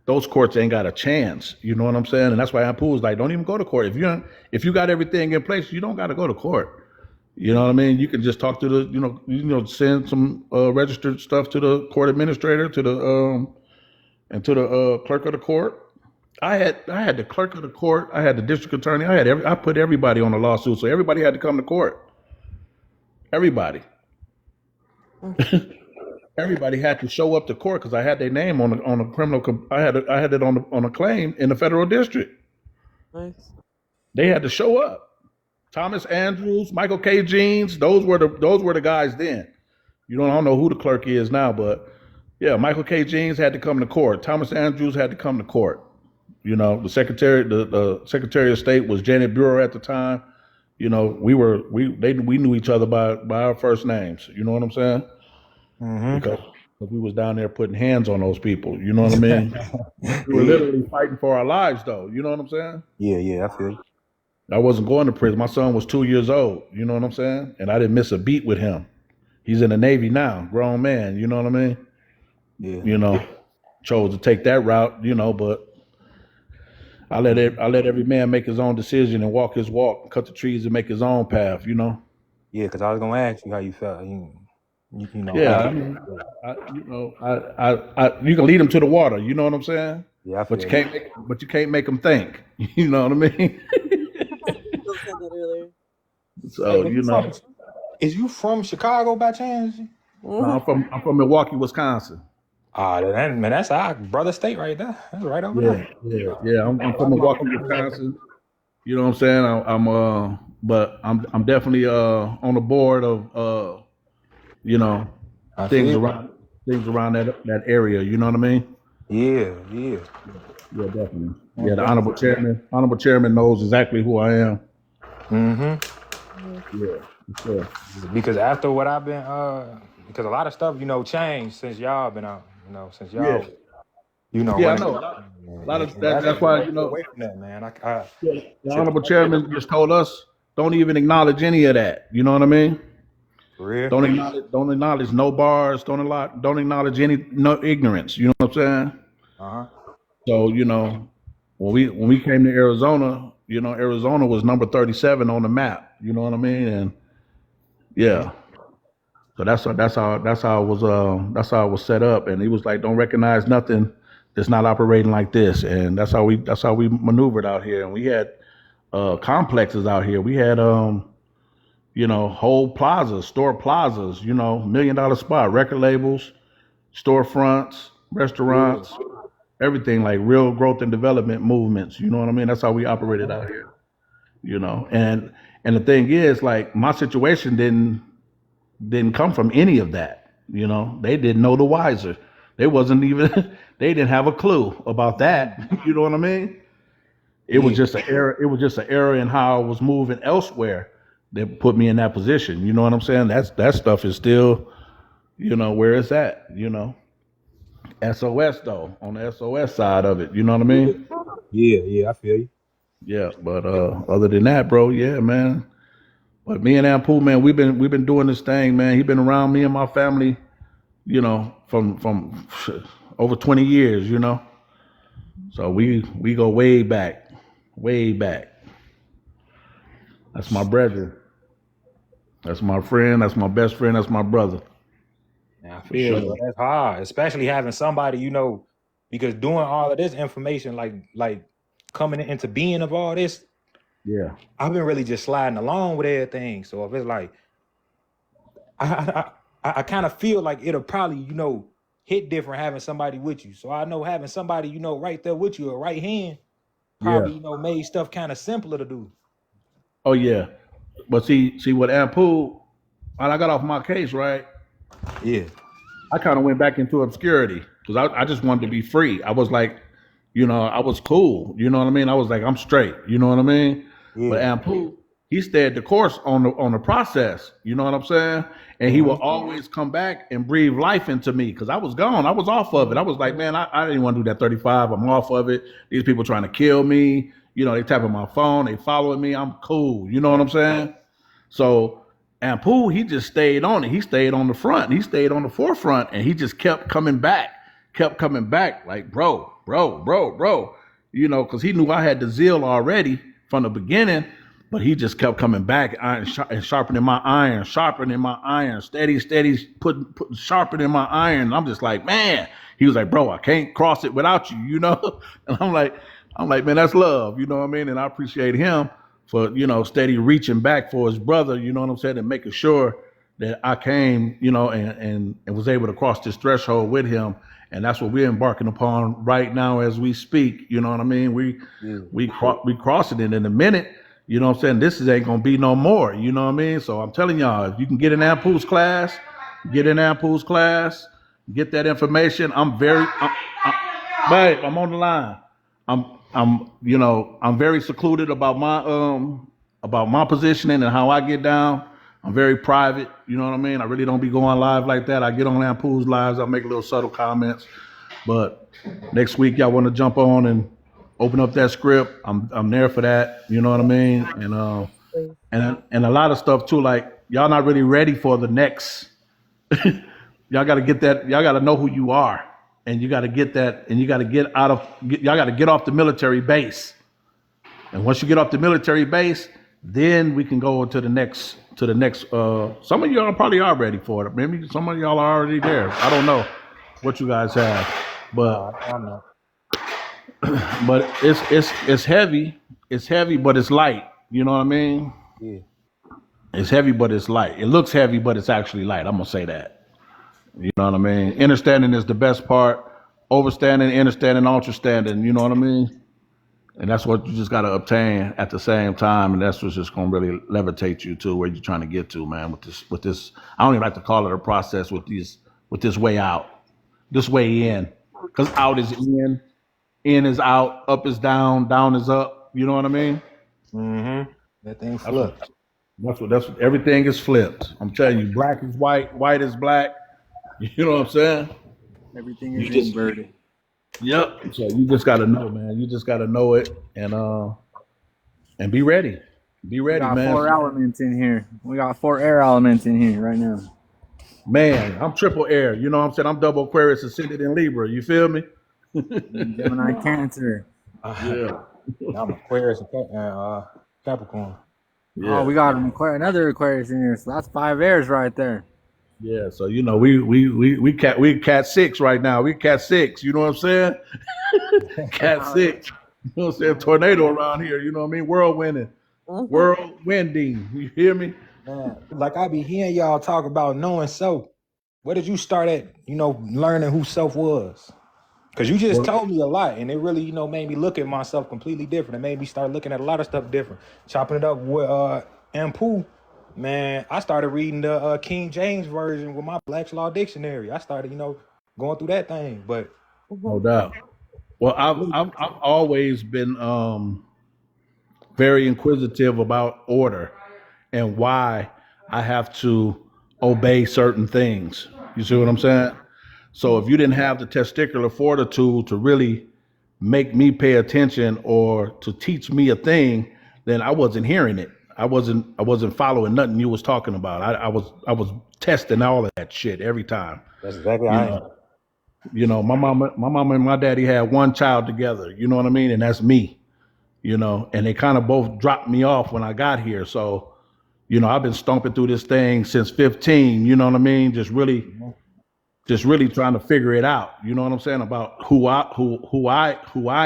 those courts ain't got a chance. You know what I'm saying? And that's why Ampu was like, don't even go to court. If you got everything in place, you don't got to go to court. You know what I mean? You can just talk to the, you know, send some registered stuff to the court administrator, to the and to the clerk of the court. I had the clerk of the court. I had the district attorney. I put everybody on a lawsuit, so everybody had to come to court. Everybody. Everybody had to show up to court because I had their name on a criminal. I had it on a claim in the federal district. Nice. They had to show up. Thomas Andrews, Michael K. Jeans, those were the guys then. I don't know who the clerk is now, but yeah, Michael K. Jeans had to come to court. Thomas Andrews had to come to court. You know, the secretary of state was Janet Bureau at the time. You know, we knew each other by our first names. You know what I'm saying? Mm-hmm. Because we was down there putting hands on those people. You know what I mean? We were literally fighting for our lives, though. You know what I'm saying? Yeah, I feel you. I wasn't going to prison. My son was 2 years old. You know what I'm saying? And I didn't miss a beat with him. He's in the Navy now, grown man. You know what I mean? Yeah. You know, chose to take that route. You know, but I let every man make his own decision and walk his walk, cut the trees and make his own path. You know. Yeah, because I was gonna ask you how you felt. You know. Yeah, I mean, you can lead them to the water. You know what I'm saying? Yeah, I feel but you can't make them think. You know what I mean? So Hey, you know, is you from Chicago by chance? I'm from Milwaukee, Wisconsin. Ah, man, that's our brother state right there. That's right over there. Yeah. I'm from Milwaukee, Wisconsin. You know what I'm saying? But I'm definitely on the board of you know, things around that area. You know what I mean? Yeah. Yeah, definitely. Yeah, the honorable chairman knows exactly who I am. Mm-hmm. Yeah, sure. Because after what I've been, because a lot of stuff, changed since y'all been out. Since y'all, Yeah, I know. A lot of that's why away from that, man. The honorable chairman just told us don't even acknowledge any of that. You know what I mean? For real? Don't acknowledge no bars. Don't acknowledge no ignorance. You know what I'm saying? Uh-huh. So when we came to Arizona, Arizona was number 37 on the map. You know what I mean? And yeah, So that's how it was set up. And he was like, don't recognize nothing that's not operating like this. And that's how we maneuvered out here. And we had complexes out here. We had whole plazas, store plazas, $1 million spot, record labels, storefronts, Yeah. restaurants, everything, like real growth and development movements. You know what I mean? That's how we operated out here. And the thing is, like, my situation didn't come from any of that. They didn't know the wiser. They wasn't even they didn't have a clue about that. You know what I mean? It was Yeah. just an error. It was just an error in how I was moving elsewhere that put me in that position. You know what I'm saying? That stuff is still, where it's at. SOS though, on the SOS side of it. You know what I mean? Yeah, I feel you. Yeah. But other than that, bro, yeah, man. But me and Ampool, man, we've been doing this thing, man. He been around me and my family, from over 20 years. So we go way back, way back. That's my brother. That's my friend. That's my best friend. That's my brother. Yeah, I For feel you. sure. But that's hard, especially having somebody, because doing all of this information, like coming into being of all this, Yeah. I've been really just sliding along with everything. So if it's like, I kind of feel like it'll probably, hit different having somebody with you. So I know having somebody, right there with you, a right hand, Yeah. probably, made stuff kind of simpler to do. Oh yeah. But see with Ampool, when I got off my case, right, Yeah. I kind of went back into obscurity because I just wanted to be free. I was like, I was cool. You know what I mean? I was like, I'm straight. You know what I mean? But Yeah. Ampool, he stayed the course on the process. You know what I'm saying? And he will always come back and breathe life into me because I was gone. I was off of it. I was like, man, I didn't want to do that 35. I'm off of it. These people trying to kill me. They tapping my phone. They following me. I'm cool. You know what I'm saying? So Ampool, he just stayed on it. He stayed on the front. He stayed on the forefront, and he just kept coming back, like, bro, because he knew I had the zeal already from the beginning, but he just kept coming back and sharpening my iron, steady, putting sharpening my iron. And I'm just like, man, he was like, bro, I can't cross it without you, And I'm like, man, that's love, you know what I mean? And I appreciate him for, steady reaching back for his brother, you know what I'm saying, and making sure that I came, and was able to cross this threshold with him. And that's what we're embarking upon right now as we speak. You know what I mean? We crossing it in a minute. You know what I'm saying? This ain't gonna be no more. You know what I mean? So I'm telling y'all, if you can get in Ampool's class, get that information. Babe, I'm on the line. I'm very secluded about my positioning and how I get down. I'm very private, you know what I mean? I really don't be going live like that. I get on Ampool's lives, I make little subtle comments. But next week y'all want to jump on and open up that script, I'm there for that, you know what I mean? And a lot of stuff too, like y'all not really ready for the next. Y'all got to get that. Y'all got to know who you are, and you got to get that, and you got to y'all got to get off the military base. And once you get off the military base, then we can go to the next. Some of y'all probably are ready for it. Maybe some of y'all are already there. I don't know what you guys have, but I know. but it's heavy. It's heavy, but it's light. You know what I mean? Yeah. It's heavy, but it's light. It looks heavy, but it's actually light. I'm gonna say that. You know what I mean? Understanding is the best part. Overstanding, understanding, ultrastanding. You know what I mean? And that's what you just got to obtain at the same time, and that's what's just gonna really levitate you to where you're trying to get to, man. With this, I don't even like to call it a process. With this way out, this way in, because out is in is out, up is down, down is up. You know what I mean? Mm-hmm. That thing flipped. That's what everything is flipped. I'm telling you, black is white, white is black. You know what I'm saying? Everything You is just inverted. Yep. So you just got to know, man. You just got to know it and be ready. Be We ready, got man. 4 elements in here. We got 4 air elements in here right now. Man, I'm triple air. You know what I'm saying? I'm double Aquarius ascended in Libra. You feel me? Gemini, Cancer. Yeah. I'm Aquarius and Capricorn. Yeah. Oh, we got another Aquarius in here. So that's 5 airs right there. Yeah, so you know we cat six right now. We cat six. You know what I'm saying? Cat six. You know what I'm saying? Tornado around here. You know what I mean? Whirlwinding. You hear me? Man, like I be hearing y'all talk about knowing self. Where did you start at, learning who self was? Because you just Well, told me a lot, and it really, made me look at myself completely different. It made me start looking at a lot of stuff different. Chopping it up with Ampu, man, I started reading the King James version with my Black's Law Dictionary. I started, going through that thing. But no doubt. Well, I've always been very inquisitive about order and why I have to obey certain things. You see what I'm saying? So if you didn't have the testicular fortitude to really make me pay attention or to teach me a thing, then I wasn't hearing it. I wasn't following nothing you was talking about. I was testing all of that shit every time. that's exactly You how I know, am. my mama and my daddy had one child together. You know what I mean? And that's me. And they kind of both dropped me off when I got here. So, I've been stomping through this thing since 15. You know what I mean? Just really trying to figure it out. You know what I'm saying about who I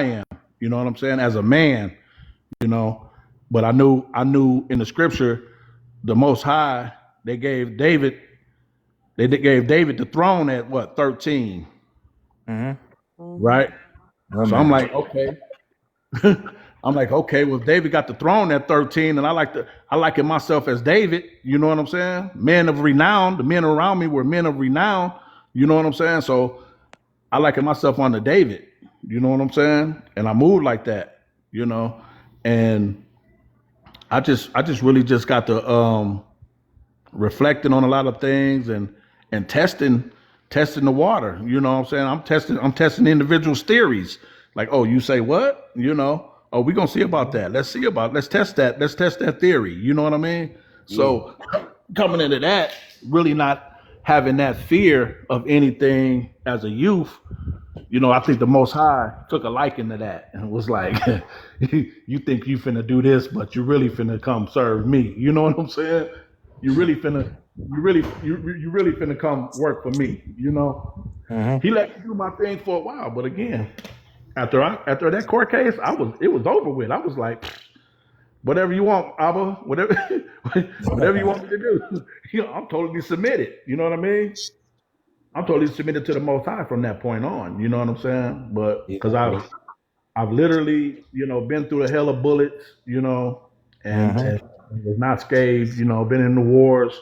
am. You know what I'm saying as a man. You know, but I knew in the scripture, the Most High, they gave David the throne at what 13, right? Oh, So I'm man. like, okay. I'm like, okay, well, David got the throne at 13, and I liken myself as David. You know what I'm saying? Men of renown. The men around me were men of renown. You know what I'm saying? So I liken myself onto David. You know what I'm saying? And I moved like that. And I just really just got to reflecting on a lot of things and testing the water. You know what I'm saying? I'm testing individuals' theories. Like, oh, you say what? Oh, we're gonna see about that. Let's test that. Let's test that theory. You know what I mean? Yeah. So coming into that, really not having that fear of anything as a youth, I think the Most High took a liking to that and was like, you think you finna do this, but you really finna come serve me. You know what I'm saying? You really finna come work for me. He let me do my thing for a while, but again, after that court case, it was over with. I was like, whatever you want, Abba, whatever you want me to do. I'm totally submitted. You know what I mean? I'm totally submitted to the Most High from that point on. You know what I'm saying? But Yeah. because I've literally, been through a hell of bullets, and was not scathed. Been in the wars,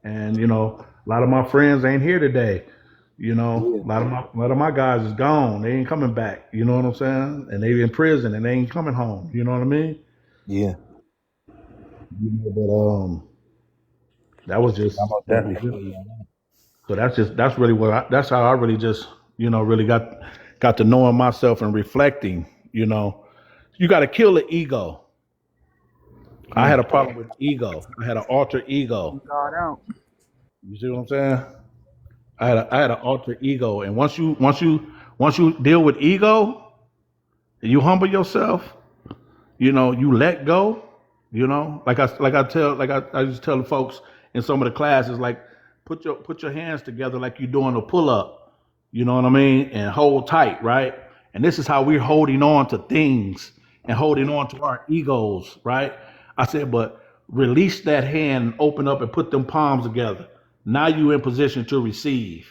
and a lot of my friends ain't here today. Yeah. A lot of my guys is gone. They ain't coming back. You know what I'm saying? And they in prison and they ain't coming home. You know what I mean? Yeah. But that was just I'm most definitely feel you on that. so that's really that's how I really just really got to knowing myself and reflecting. You got to kill the ego. I had a problem with ego. I had an alter ego. God out. You see what I'm saying? I had an alter ego, and once you deal with ego, and you humble yourself, you let go. I just tell the folks in some of the classes, like put your hands together like you're doing a pull up. You know what I mean? And hold tight, right? And this is how we're holding on to things and holding on to our egos, right? I said, but release that hand, open up, and put them palms together. Now you in position to receive.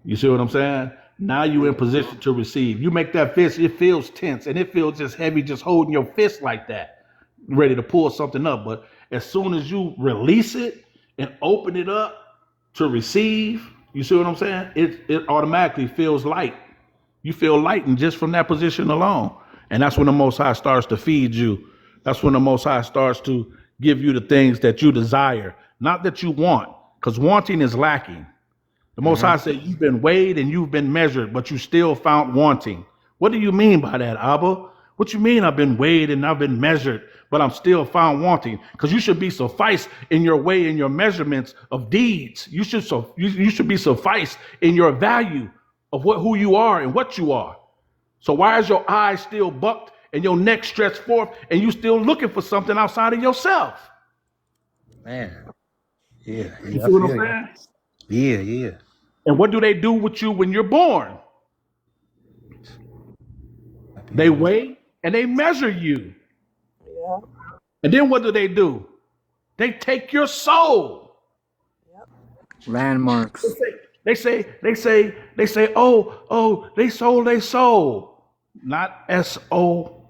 You see what I'm saying? Now you in position to receive. You make that fist, it feels tense and it feels just heavy, just holding your fist like that, ready to pull something up. But as soon as you release it and open it up to receive, you see what I'm saying? It automatically feels light. You feel lightened just from that position alone. And that's when the Most High starts to feed you. That's when the Most High starts to give you the things that you desire, not that you want, because wanting is lacking. The Most High said, you've been weighed and you've been measured, but you still found wanting. What do you mean by that, Abba? What you mean I've been weighed and I've been measured, but I'm still found wanting? Because you should be sufficed in your way and your measurements of deeds. You should be sufficed in your value of who you are and what you are. So why is your eyes still bucked and your neck stretched forth and you still looking for something outside of yourself? Man. Yeah, You yeah, I see what I'm feel you. saying? Yeah, yeah. And what do they do with you when you're born? Happy They days. weigh and they measure you. Yeah. And then what do? They take your soul. Landmarks. They say, oh, they sold their soul. Not SOULSOLE.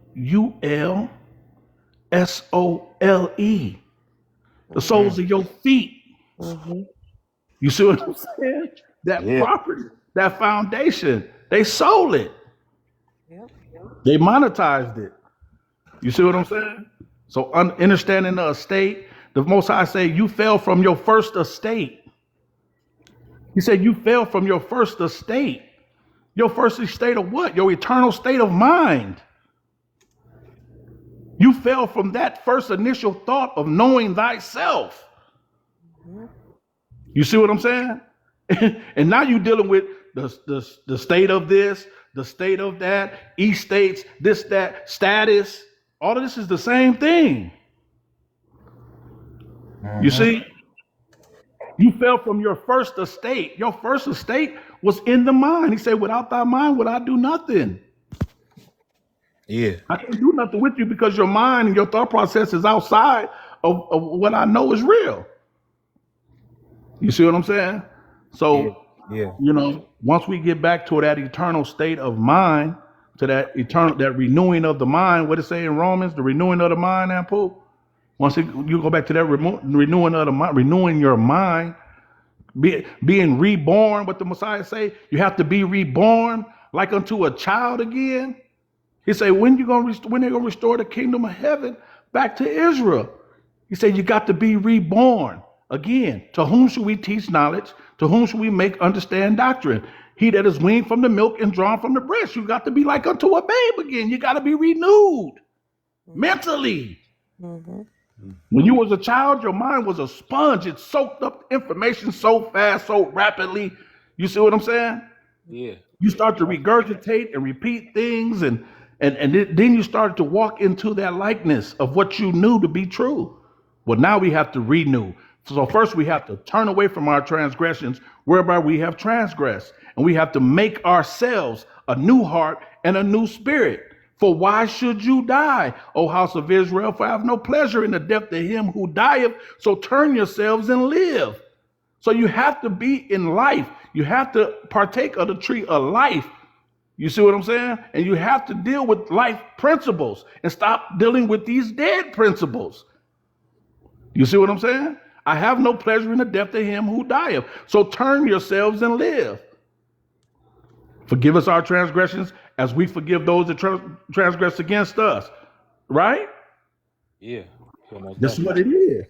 The Mm. soles of your feet. Mm-hmm. You see what I'm saying? That Yeah, property, that foundation, they sold it. Yep. They monetized it. You see what I'm saying? So understanding the estate, the Most High say you fell from your first estate. He said you fell from your first estate. Your first estate of what? Your eternal state of mind. You fell from that first initial thought of knowing thyself. Mm-hmm. You see what I'm saying? And now you're dealing with the state of this, the state of that, estates, this, that, status. All of this is the same thing. You see, you fell from your first estate. Your first estate was in the mind. He said, without thy mind would I do nothing. yeah, I can't do nothing with you because your mind and your thought process is outside of what I know is real. You see what I'm saying? yeah, So, yeah, once we get back to that eternal state of mind, to that renewing of the mind, what it say in Romans, the renewing of the mind, Ampu? You go back to that renewing of the mind, renewing your mind, being reborn, what the Messiah say, you have to be reborn like unto a child again. He said, when they gonna restore the kingdom of heaven back to Israel? He said, you got to be reborn again. To whom should we teach knowledge? To whom should we make understand doctrine? He that is weaned from the milk and drawn from the breast. You got to be like unto a babe again. You got to be renewed mentally. Mm-hmm. When you was a child, your mind was a sponge. It soaked up information so fast, so rapidly. You see what I'm saying? yeah, You start to regurgitate and repeat things, and then you started to walk into that likeness of what you knew to be true. Well, now we have to renew. So first we have to turn away from our transgressions whereby we have transgressed, and we have to make ourselves a new heart and a new spirit. For why should you die, O house of Israel? For I have no pleasure in the death of him who dieth. So turn yourselves and live. So you have to be in life. You have to partake of the tree of life. You see what I'm saying? And you have to deal with life principles and stop dealing with these dead principles. You see what I'm saying? I have no pleasure in the death of him who dieth. So turn yourselves and live. Forgive us our transgressions as we forgive those that transgress against us. Right? yeah. So most This is what definitely. it is.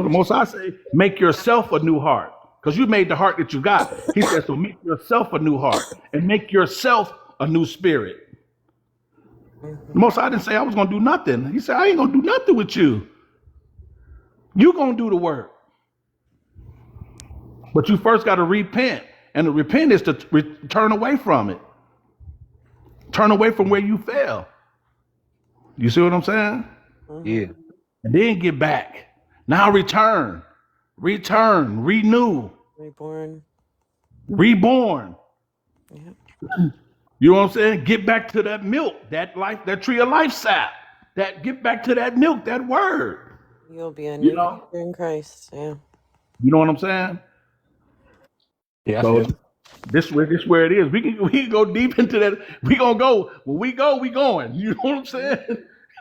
The Most High say, make yourself a new heart. Because you made the heart that you got. He says, so make yourself a new heart and make yourself a new spirit. The Most High didn't say I was going to do nothing. He said, I ain't going to do nothing with you. You going to do the work. But you first got to repent. And to repent is to turn away from it. Turn away from where you fell. You see what I'm saying? Yeah, And then get back. Now return, renew, Reborn. reborn. Yep. You know what I'm saying? Get back to that milk, that life, that tree of life sap. Get back to that milk, that word. You'll be a You new know, creature in Christ. Yeah. you know what I'm saying? yeah. I So feel. this where it is. We can go deep into that. We gonna go. When we go, we going. You know what I'm saying?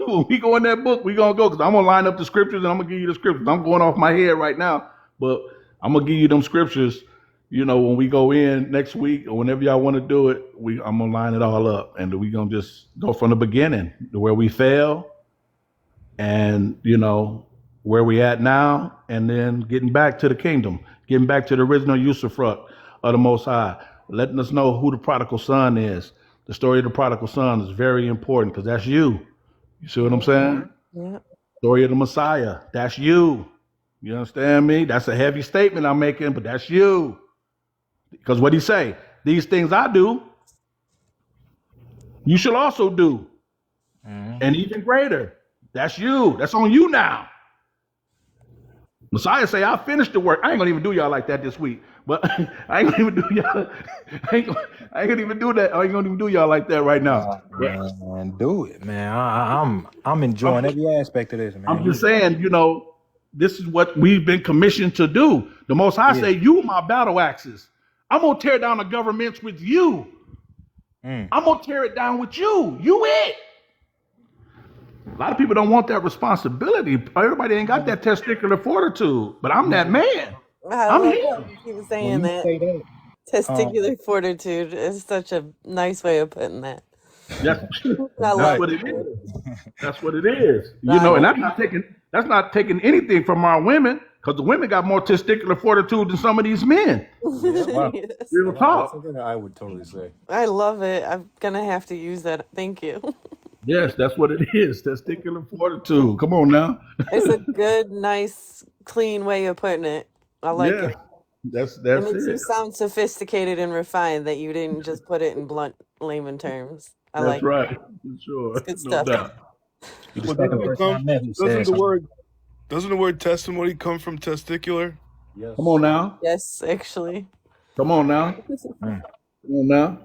When we go in that book, we gonna go because I'm gonna line up the scriptures and I'm gonna give you the scriptures. I'm going off my head right now, but I'm gonna give you them scriptures. When we go in next week or whenever y'all want to do it, I'm gonna line it all up and we gonna just go from the beginning to where we fail, and where we at now, and then getting back to the kingdom, getting back to the original usufruct of the Most High, letting us know who the prodigal son is. The story of the prodigal son is very important because that's you. You see what I'm saying? Yep. Story of the Messiah, that's you. You understand me? That's a heavy statement I'm making, but that's you. Because what he say? These things I do, you shall also do, Mm-hmm. and even greater. That's you. That's on you now. Messiah say, I finished the work. I ain't gonna even do y'all like that this week. But I ain't gonna even do y'all. I ain't gonna even do that. I ain't gonna even do y'all like that right now. Man, do it, man. I'm enjoying every aspect of this, man. I'm just saying, this is what we've been commissioned to do. The Most High say, you my battle axes. I'm gonna tear down the governments with you. I'm gonna tear it down with you. You it. A lot of people don't want that responsibility. Everybody ain't got that testicular fortitude, but I'm that man. I I'm love him. how you keep saying When you that. say that, Testicular fortitude is such a nice way of putting that. That's, I that's like what it it. is. That's what it is. I And like that's not taking anything from our women, because the women got more testicular fortitude than some of these men. wow, Yes. Real that's talk. something I would totally say. I love it. I'm gonna have to use that. Thank you. Yes, that's what it is. Testicular fortitude. Come on now. It's a good, nice, clean way of putting it. I like Yes, it. that's It makes you it. sound sophisticated and refined that you didn't just put it in blunt layman terms. I That's like it. right. For It's sure. good No stuff. doubt. You the Well, second person I met who doesn't said the something. word testimony come from testicular? Yes. Come on now. Yes, actually. Come on now. Mm. Come on now.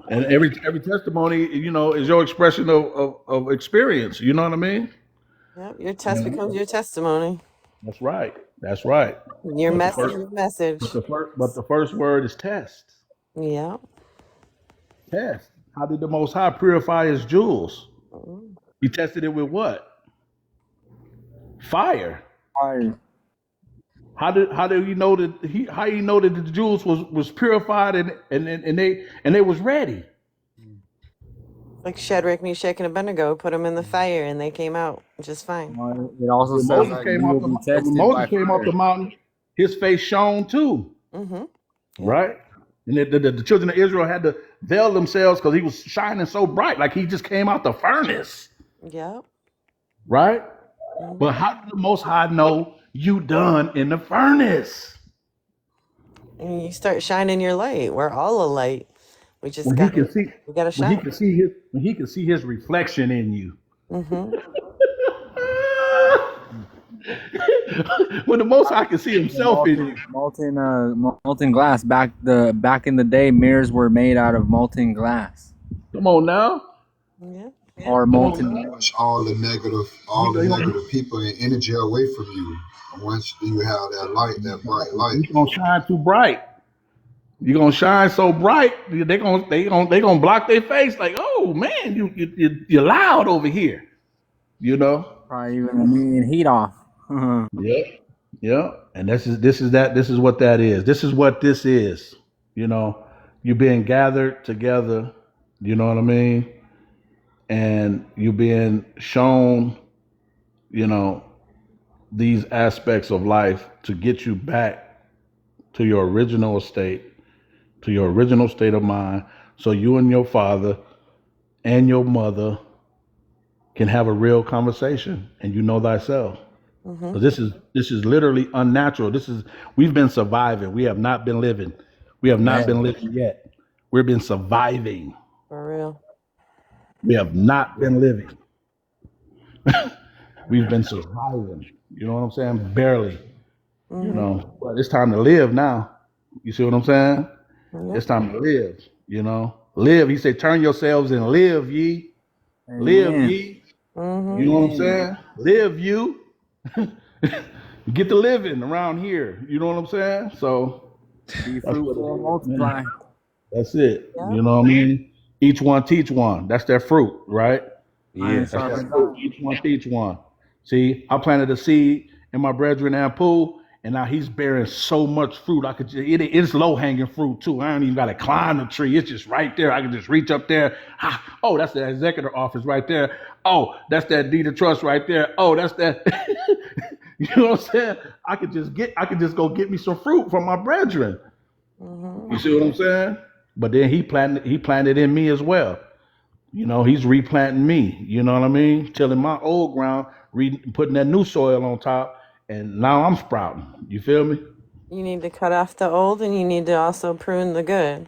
And every testimony, is your expression of experience. You know what I mean? Yep, your test becomes your testimony. That's right. That's right. Your But the message, first, your message. but the first word is test. Yeah. Test. How did the Most High purify His jewels? Mm. He tested it with what? Fire. Fire. How did he know that the jewels was purified and they was ready? Like Shadrach, Meshach, and Abednego, put them in the fire and they came out just fine. It also When says Moses that came you off will the be when tested by Moses came off fire. the mountain, his face shone too, Mm-hmm. Yep. right? And the children of Israel had to veil themselves because he was shining so bright, like he just came out the furnace, Yep. right? Mm-hmm. But how did the Most High know you done in the furnace? And you start shining your light. We're all a light. We just When he can see, we gotta when he shine. can see his reflection in you. Mm-hmm. When the Most High can see himself in you. Molten glass. Back in the day, mirrors were made out of molten glass Come on now. Yeah. or Come on molten now. metal. Push all the negative people and energy away from you. Once you have that light, that bright light. You're gonna shine too bright. You're gonna shine so bright, they gonna block their face like, oh man, you're loud over here. Probably even a million heat off. Yeah. Yeah. And this is what that is. This is what this is. You're being gathered together, you know what I mean? And you're being shown, these aspects of life to get you back to your original state, to your original state of mind, so you and your father and your mother can have a real conversation and you know thyself. Mm-hmm. But this is literally unnatural. We've been surviving. We have not been living. We have not been living yet. We've been surviving. For real. We have not been living. We've been surviving. You know what I'm saying? Barely. Mm-hmm. But it's time to live now. You see what I'm saying? Yep. It's time to live. Live. He said, turn yourselves and live ye. Live Amen. ye. Mm-hmm. You know what I'm saying? Live you. Get to living around here. You know what I'm saying? So Be that's what fruitful and it is. multiply. That's it. Yep. You know what I mean? Each one teach one. That's their fruit, right? Iron That's their sharpens fruit. iron. Each one teach one. See, I planted a seed in my brethren Ampu, and now he's bearing so much fruit. It's low hanging fruit too. I don't even got to climb the tree. It's just right there. I can just reach up there. Oh, that's the executive office right there. Oh, that's that deed of trust right there. Oh, that's that. You know what I'm saying? I could just go get me some fruit from my brethren. Mm-hmm. You see what I'm saying? But then he planted in me as well. He's replanting me. You know what I mean? Tilling my old ground, putting that new soil on top, and now I'm sprouting. You feel me? You need to cut off the old and you need to also prune the good.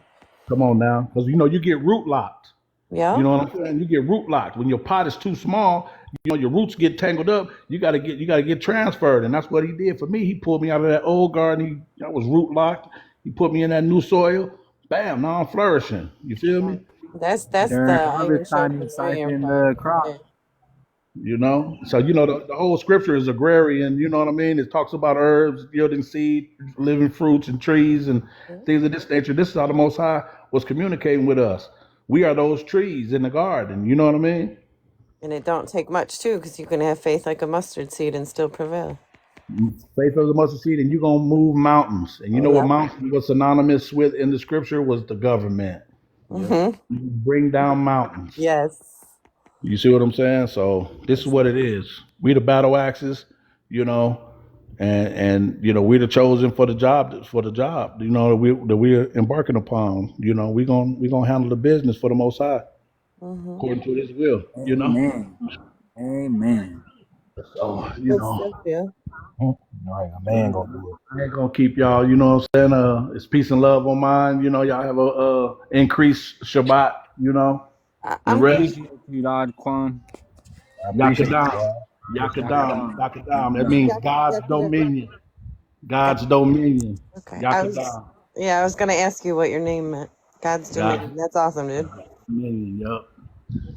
Come on now, because you get root locked. Yeah. You know what I'm saying? You get root locked. When your pot is too small, your roots get tangled up. You gotta get transferred. And that's what he did for me. He pulled me out of that old garden. I was root locked. He put me in that new soil. Bam, now I'm flourishing. You feel me? That's the During iron harvest time, you sharpens iron siphon part the right crop. there. So the whole scripture is agrarian. You know what I mean? It talks about herbs yielding seed, living fruits and trees and things of this nature. This is how the Most High was communicating with us. We are those trees in the garden. You know what I mean? And it don't take much too, because you can have faith like a mustard seed and still prevail. Faith of the mustard seed, and you're gonna move mountains. And you know what Yep. mountain was synonymous with in the scripture was the government. Mm-hmm. You bring down mountains. Yes. You see what I'm saying? So this is what it is. We the battle axes, you know, and we're the chosen for the job that we're embarking upon. We gonna handle the business for the Most High Mm-hmm. according to His will. Amen. Amen. So Good stuff, yeah. All right, a man gonna do it. I ain't gonna keep y'all. You know what I'm saying? It's peace and love on mine. Y'all have a increased Shabbat. And I'm rest. Appreciate you, Dodge Kwam. I appreciate you, Yakadam. bro. Yakadam. Yakadam. Yakadam. That means God's dominion. God's dominion. okay. Yakadam. I was gonna ask you what your name meant. God's God's dominion. That's awesome, dude. dominion. Yup.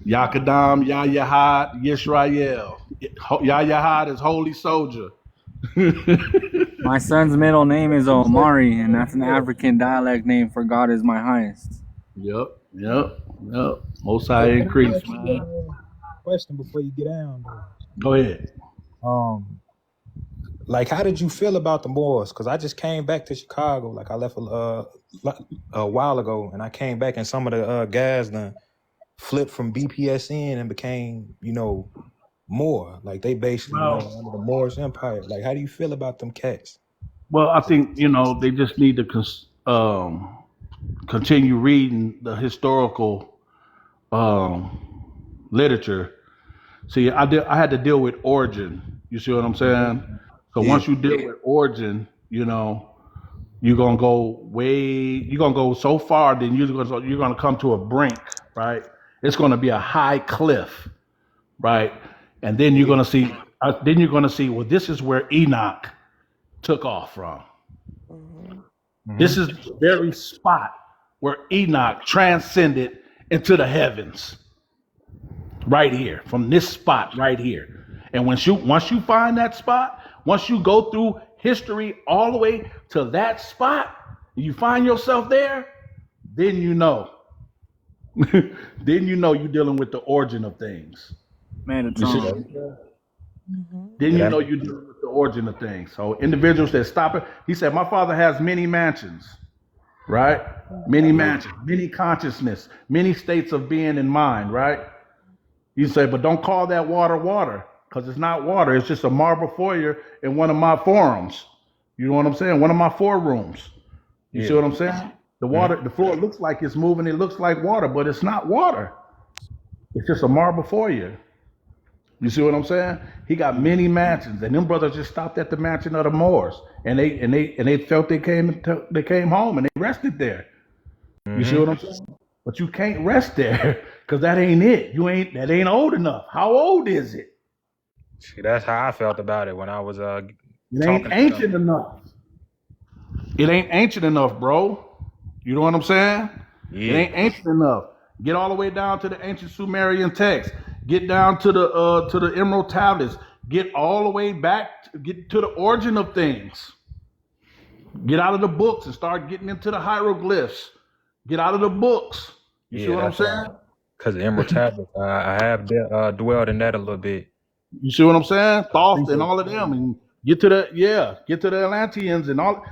Yakadam. Yahad. Yisrael. Yahad is holy soldier. My son's middle name is Omari, and that's an African dialect name for God is my highest. Yep. Most High increase, Question man. before you get down, though. Go ahead. Like, how did you feel about the Moors? Because I just came back to Chicago. Like, I left a while ago, and I came back, and some of the guys done flipped from BPSN and became, Moor. Like, they basically, under the Moorish Empire. Like, how do you feel about them cats? Well, I think they just need to continue reading the historical literature. See, I had to deal with origin. You see what I'm saying? So Yeah. once you deal with origin, you're gonna go so far, then you're gonna come to a brink, right? It's gonna be a high cliff, right? And then you're gonna see. Well, this is where Enoch took off from. This is the very spot where Enoch transcended into the heavens. Right here, from this spot right here. And once you find that spot, once you go through history all the way to that spot, you find yourself there, then you know. Then you're dealing with the origin of things. Man, it's You see? on. Then you know you're dealing with the origin of things. So individuals that stop it, he said, my father has many mansions, right? Many mansions, many consciousness, many states of being and mind, right? You say, but don't call that water, because it's not water. It's just a marble foyer in one of my forums. You know what I'm saying? One of my 4 rooms. You see what I'm saying? The water, the floor looks like it's moving. It looks like water, but it's not water. It's just a marble foyer. You see what I'm saying? He got many mansions, and them brothers just stopped at the mansion of the Moors, and they felt they came home and they rested there. You see what I'm saying? But you can't rest there because that ain't it. That ain't old enough. How old is it? See, that's how I felt about it when I was It talking ain't ancient enough. It ain't ancient enough, bro. You know what I'm saying? Yeah. It ain't ancient enough. Get all the way down to the ancient Sumerian text. Get down to the Emerald tablets. Get all the way back. Get to the origin of things. Get out of the books and start getting into the hieroglyphs. Get out of the books. You see what I'm saying? Because the Emerald Tablet, I have dwelled in that a little bit. You see what I'm saying? Thoth and all of them, and get to the Atlanteans and all.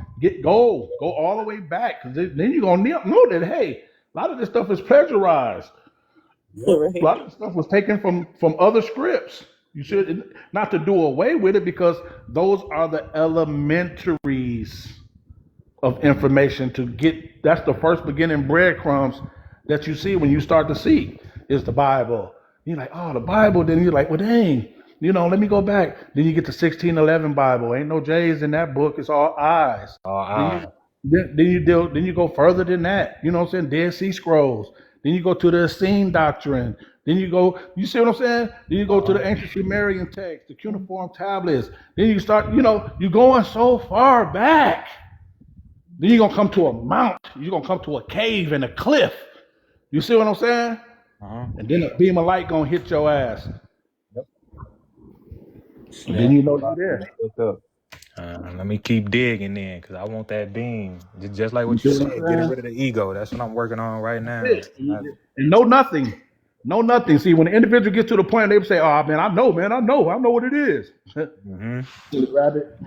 Go all the way back, because then you're gonna know that hey, a lot of this stuff is plagiarized. Right. A lot of stuff was taken from other scripts. You should not to do away with it, because those are the elementaries of information to get. That's the first beginning breadcrumbs that you see when you start to see is the Bible. You're like, oh, the Bible. Then you're like, well, dang, let me go back. Then you get the 1611 Bible. Ain't no J's in that book. It's all I's. Then you go further than that. You know what I'm saying? Dead Sea Scrolls. Then you go to the Essene doctrine. Then you go, you see what I'm saying? Then you go to the ancient Sumerian text, the cuneiform tablets. Then you start, you're going so far back. Then you're gonna come to a mount. You're gonna come to a cave and a cliff. You see what I'm saying? And then a beam of light gonna hit your ass. Yep. And then you know you're there. Let me keep digging then, because I want that beam. Just like what You you see said, what I'm getting saying? rid of the ego. That's what I'm working on right now. And know nothing. Know nothing. See, when the individual gets to the point, they say, "Oh man, I know what it is." Rabbit.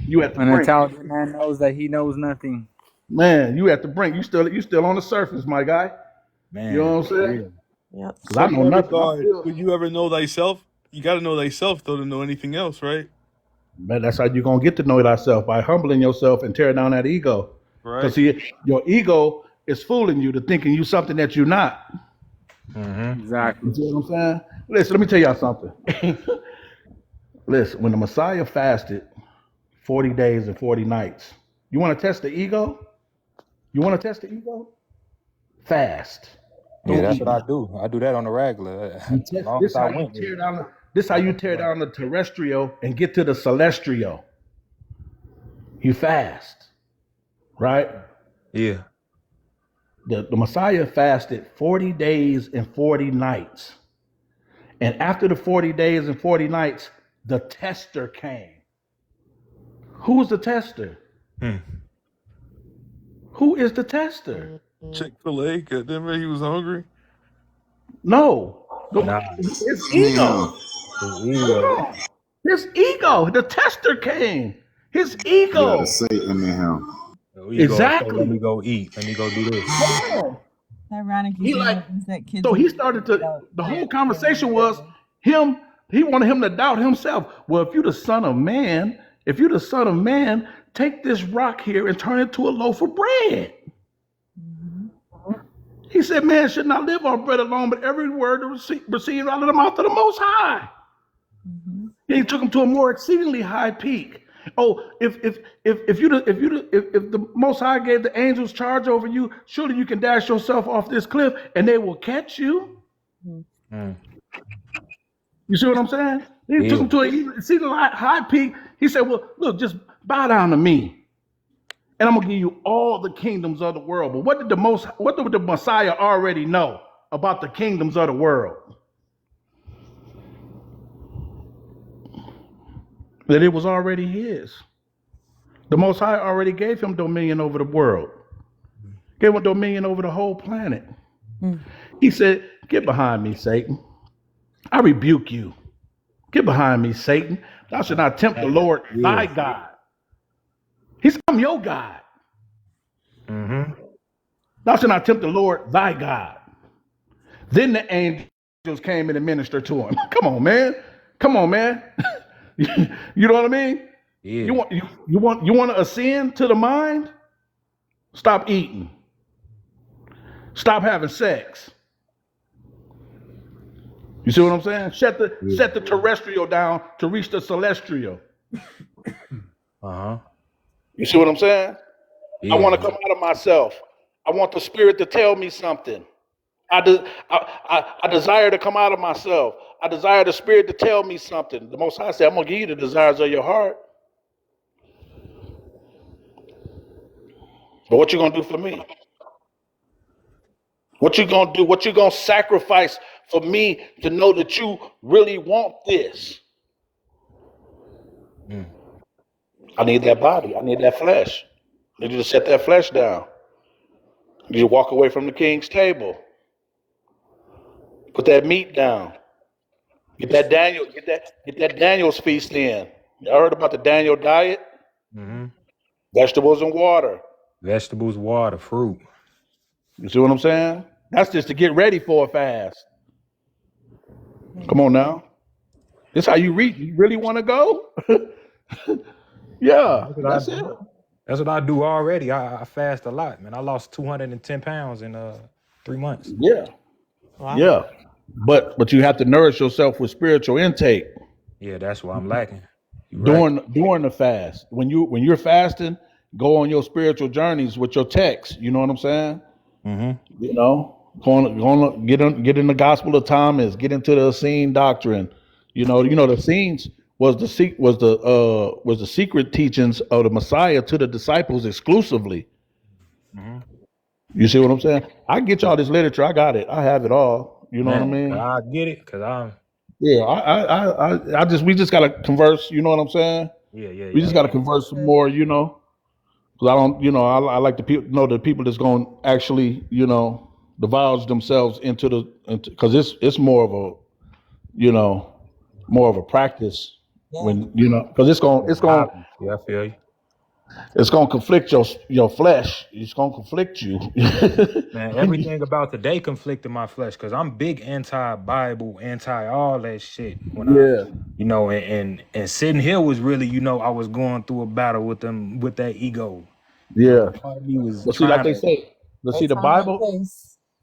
You at the An brink. intelligent man knows that he knows nothing. Man, you at the brink. You still on the surface, my guy. Man, You know what I'm saying? Yep. Because I know nothing. Would you ever know thyself? You got to know thyself, though, to know anything else, right? Man, that's how you're going to get to know thyself, by humbling yourself and tearing down that ego. Right. Because your ego is fooling you to thinking you something that you're not. Exactly. You see what I'm saying? Listen, let me tell y'all something. Listen, when the Messiah fasted 40 days and 40 nights, you want to test the ego? You want to test the ego? Fast. Yeah, that's what I do. I do that on the regular. As long as I went. This how you tear down the terrestrial and get to the celestial. You fast, right? Yeah. The Messiah fasted 40 days and 40 nights. And after the 40 days and 40 nights, the tester came. Who was the tester? Who is the tester? Chick-fil-A, goddamn it, he was hungry. No. Nah. His ego. His ego. The tester came. His ego. Satan in him. Exactly. Let me go eat. Let me go do this. Ironic. He started to, the whole conversation was him, he wanted him to doubt himself. Well, if you're the son of man, take this rock here and turn it to a loaf of bread. He said, man should not live on bread alone, but every word received out of the mouth of the Most High. He took him to a more exceedingly high peak. Oh, if the Most High gave the angels charge over you, surely you can dash yourself off this cliff and they will catch you. You see what I'm saying? He took him to an exceedingly high peak. He said, well, look, just bow down to me, and I'm gonna give you all the kingdoms of the world. But what did the Messiah already know about the kingdoms of the world? That it was already his. The Most High already gave him dominion over the world. Gave him dominion over the whole planet. He said, get behind me, Satan. I rebuke you. Get behind me, Satan. Thou should not tempt the Lord thy God. He said, I'm your God. Thou should not tempt the Lord thy God. Then the angels came in and ministered to him. Come on, man. You know what I mean? Yeah. You want to ascend to the mind? Stop eating. Stop having sex. You see what I'm saying? Set the terrestrial down to reach the celestial. You see what I'm saying? Yeah. I want to come out of myself. I want the spirit to tell me something. I desire to come out of myself. I desire the spirit to tell me something. The Most High said, I'm going to give you the desires of your heart. But what you going to do for me? What you going to do? What you going to sacrifice for me to know that you really want this? I need that body. I need that flesh. I need you to set that flesh down. I need you to walk away from the king's table. Put that meat down. Get that Daniel's feast in. Y'all heard about the Daniel diet? Vegetables and water. Vegetables, water, fruit. You see what I'm saying? That's just to get ready for a fast. Come on now. This how you reach. You really want to go? Yeah, that's it. That's what I do already. I fast a lot, man. I lost 210 pounds in 3 months. Yeah. Wow. Yeah. But you have to nourish yourself with spiritual intake. Yeah, that's why I'm lacking. During the fast. When you're fasting, go on your spiritual journeys with your text. You know what I'm saying? You know, Get in the Gospel of Thomas. Get into the Essene doctrine. The Essenes was the secret teachings of the Messiah to the disciples exclusively. Mhm. You see what I'm saying? I get y'all this literature. I got it. I have it all. You know what I Man, mean? I get it, cause I'm Yeah. We just gotta converse. You know what I'm saying? We just gotta converse some more. Because I don't. I like the people. The people that's going to actually, divulge themselves into because it's more of a, more of a practice when because yeah, I feel you. it's going to conflict your flesh. It's going to conflict you. Man, everything about today conflicted my flesh because I'm big anti-Bible, anti all that shit. When I, Yeah. and sitting here was really, I was going through a battle with them with that ego. Yeah. Part of me was But see, like trying they to. say, the Bible,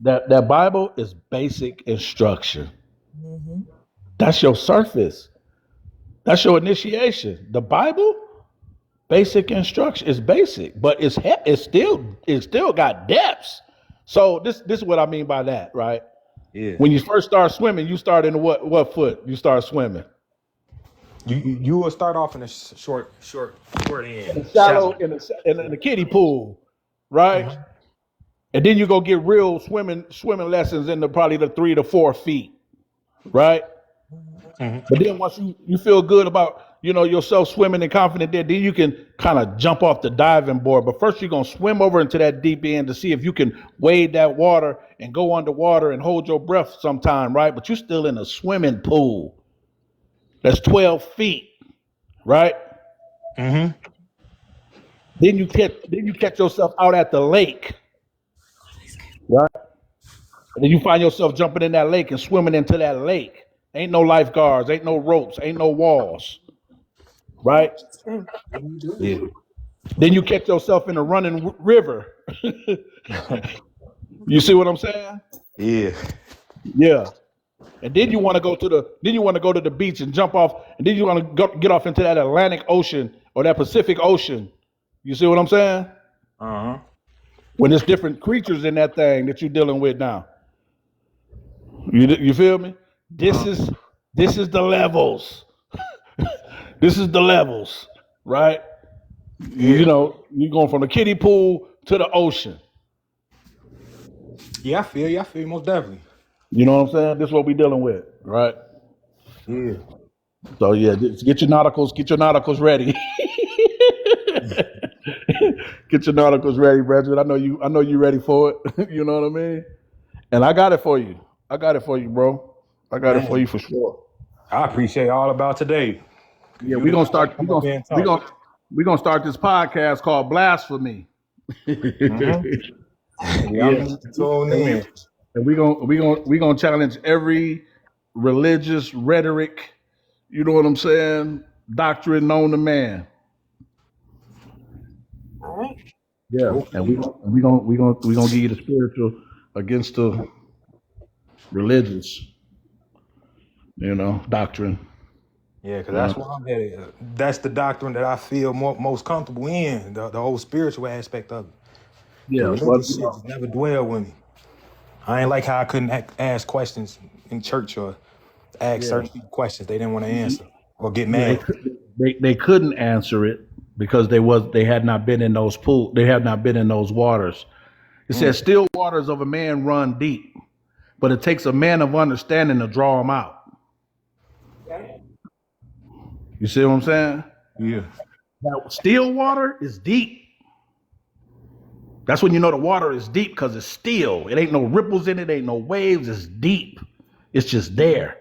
that Bible is basic instruction. That's your surface. That's your initiation. The Bible, basic instruction is basic, but it's still got depths. So this is what I mean by that, right? Yeah. When you first start swimming, you start in the what foot? You start swimming You will start off in a short in end, the shallow shallow. in the kiddie pool, right? And then you go get real swimming lessons in probably the 3 to 4 feet, right? But then once you feel good about yourself swimming and confident there, then you can kind of jump off the diving board. But first you're gonna swim over into that deep end to see if you can wade that water and go underwater and hold your breath sometime, right? But you're still in a swimming pool that's 12 feet, right? Mm-hmm. Then you catch yourself out at the lake, right? And then you find yourself jumping in that lake and swimming into that lake. Ain't no lifeguards, ain't no ropes, ain't no walls, right? Yeah. Then you catch yourself in a running river. You see what I'm saying? Yeah. Yeah. And then you want to go to the beach and jump off, and then you want to get off into that Atlantic Ocean or that Pacific Ocean. You see what I'm saying? Uh-huh. When there's different creatures in that thing that you're dealing with now. You feel me? This is the levels. This is the levels, right? Yeah. You're going from the kiddie pool to the ocean. Yeah, I feel you most definitely. You know what I'm saying? This is what we're dealing with, right? Yeah. So yeah, just get your nauticals ready. Get your nauticals ready, Brethren. I know you ready for it. You know what I mean? And I got it for you. I got it for you, bro. I got it for you Man, for sure. I appreciate all about today. Yeah, You the guy that come up here and talk. we're gonna start this podcast called Blasphemy. Mm-hmm. Yeah, I'm Yeah. gonna tune And in. we gonna challenge every religious rhetoric, you know what I'm saying? Doctrine known to man. All right. Yeah. And Okay. we gonna give you the spiritual against the religious, doctrine. Yeah, because Uh, that's where I'm headed. That's the doctrine that I feel most comfortable in, the whole spiritual aspect of it. The yeah, but religious shit just never dwell with me. I ain't like how I couldn't ask questions in church or ask yeah. certain people questions they didn't want to answer or get Yeah, mad. they couldn't answer it because they had not been in those pools. They had not been in those waters. It says, "Still waters of a man run deep, but it takes a man of understanding to draw them out." You see what I'm saying? Yeah. Now, still water is deep. That's when you know the water is deep because it's still. It ain't no ripples in it. Ain't no waves. It's deep. It's just there.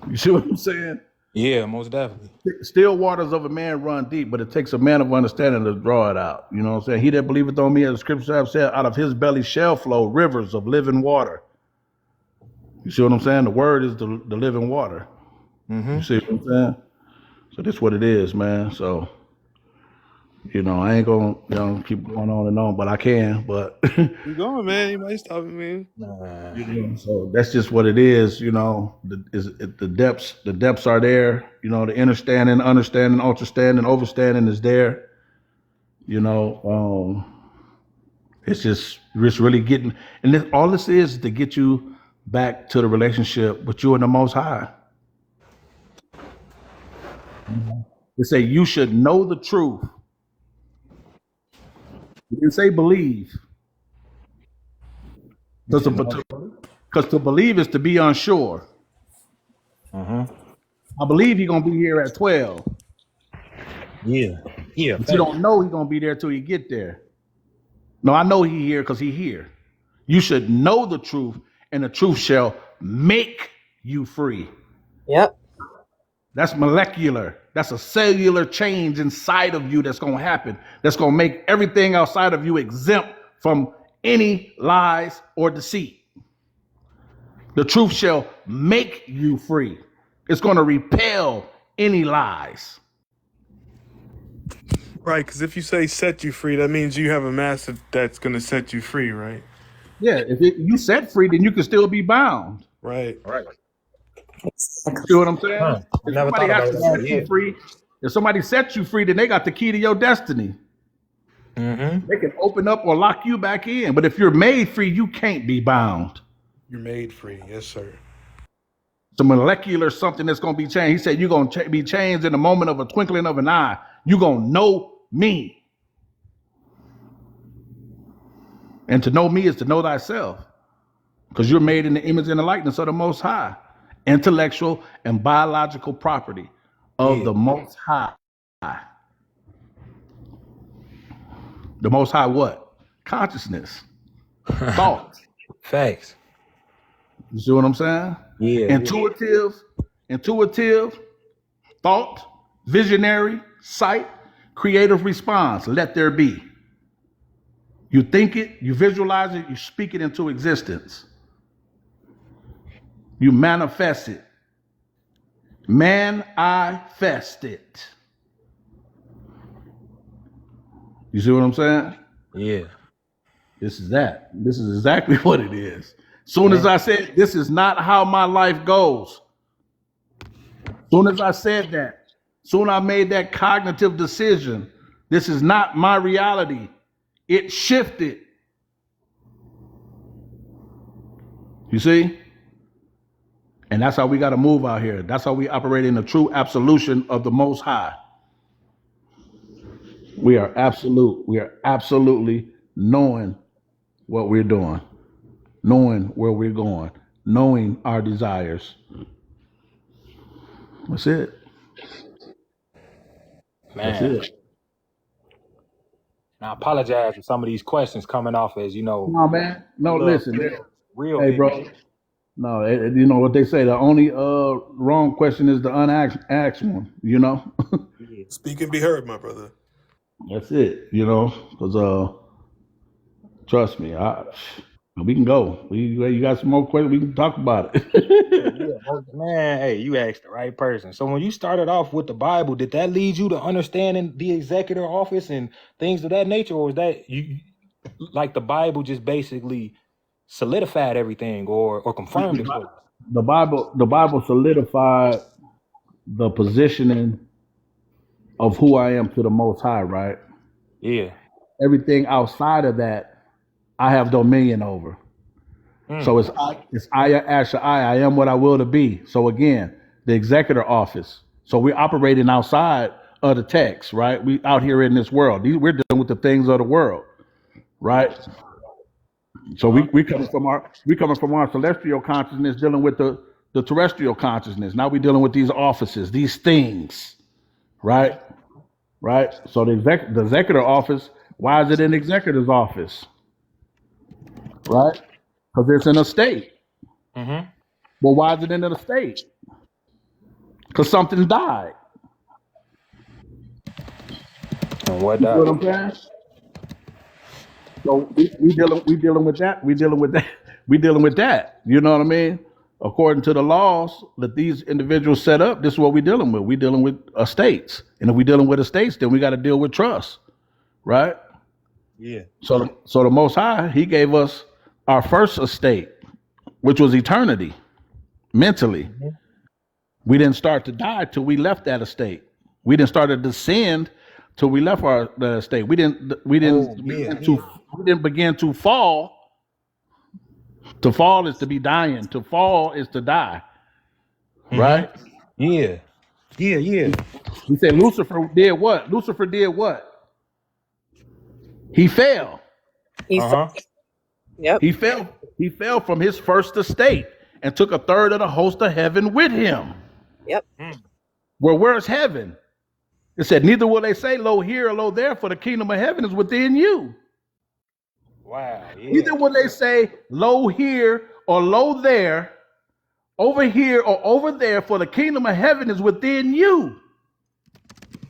You see what I'm saying? Yeah, most definitely. Still waters of a man run deep, but it takes a man of understanding to draw it out. You know what I'm saying? He that believeth on me, as the scriptures have said, out of his belly shall flow rivers of living water. You see what I'm saying? The word is the living water. Mm-hmm. You see what I'm saying? So this is what it is, man. So, I ain't gonna keep going on and on, but I can. But You going, man? You might stop it, man. so that's just what it is. The depths are there. The understanding, ultrastanding, overstanding is there. It's just really getting, and all this is to get you back to the relationship with you and the Most High. They say you should know the truth. It didn't say believe, because to believe is to be unsure. I believe he's gonna be here at 12, Yeah. Yeah. but you don't know he's gonna be there till you get there. No, I know he here because he here. You should know the truth, and the truth shall make you free. Yep. That's molecular. That's a cellular change inside of you that's going to happen. That's going to make everything outside of you exempt from any lies or deceit. The truth shall make you free. It's going to repel any lies. Right, because if you say set you free, that means you have a master that's going to set you free, right? Yeah, if you set free, then you can still be bound. Right. Right. See what I'm saying? Huh. I If never somebody thought has about to it. set Yeah. you free, if somebody sets you free, then they got the key to your destiny. Mm-hmm. They can open up or lock you back in. But if you're made free, you can't be bound. You're made free. Yes, sir. It's a molecular something that's going to be changed. He said you're going to be changed in the moment of a twinkling of an eye. You're going to know me. And to know me is to know thyself, because you're made in the image and the likeness of the Most High, intellectual and biological property of the Most High. The Most High what? Consciousness, thought. Facts. You see what I'm saying? Yeah. Intuitive, thought, visionary, sight, creative response. Let there be. You think it, you visualize it, you speak it into existence. You manifest it. Man-I-fest it. You see what I'm saying? Yeah. This is that. This is exactly what it is. Soon as I said, this is not how my life goes. Soon as I said that, soon I made that cognitive decision. This is not my reality. It shifted. You see? And that's how we got to move out here. That's how we operate in the true absolution of the Most High. We are absolute. We are absolutely knowing what we're doing, knowing where we're going, knowing our desires. That's it. Man. That's it. Now, I apologize for some of these questions coming off as, No, man. No, Look, listen. real Hey, big. bro. No, you know what they say. The only wrong question is the unasked one. You know. Speak and be heard, my brother. That's it. You know, because trust me, we can go. You got some more questions? We can talk about it. Yeah, man, hey, you asked the right person. So when you started off with the Bible, did that lead you to understanding the executor office and things of that nature, or was that you like the Bible just basically solidified everything or confirmed it? The Bible solidified the positioning of who I am to the Most High, right? Yeah. Everything outside of that, I have dominion over. So it's Aya Asher I am what I will to be. So again, the executor office. So we're operating outside of the text, right? We out here in this world. We're dealing with the things of the world, right? So we coming from our celestial consciousness, dealing with the terrestrial consciousness. Now we're dealing with these offices, these things, right? Right. So the executor office. Why is it an executor's office? Right? Because it's an estate. Mm-hmm. Well, why is it in an estate? Because something died. And what You know what that? I'm saying? So we dealing with that. We dealing with that. We dealing with that. You know what I mean? According to the laws that these individuals set up, this is what we're dealing with. We're dealing with estates, and if we're dealing with estates, then we got to deal with trust, right? Yeah. So the Most High, He gave us our first estate, which was eternity, mentally. We didn't start to die till we left that estate. We didn't start to descend till we left the estate. We didn't begin to we didn't begin to fall. To fall is to be dying. To fall is to die. Right? Yeah. Yeah. He said Lucifer did what? Lucifer did what? He fell. Yep. He fell. He fell from his first estate and took a third of the host of heaven with him. Yep. Well, where's heaven? It said, neither will they say, lo here or lo there, for the kingdom of heaven is within you. Wow. Yeah. Neither will they say, lo here or lo there, over here or over there, for the kingdom of heaven is within you.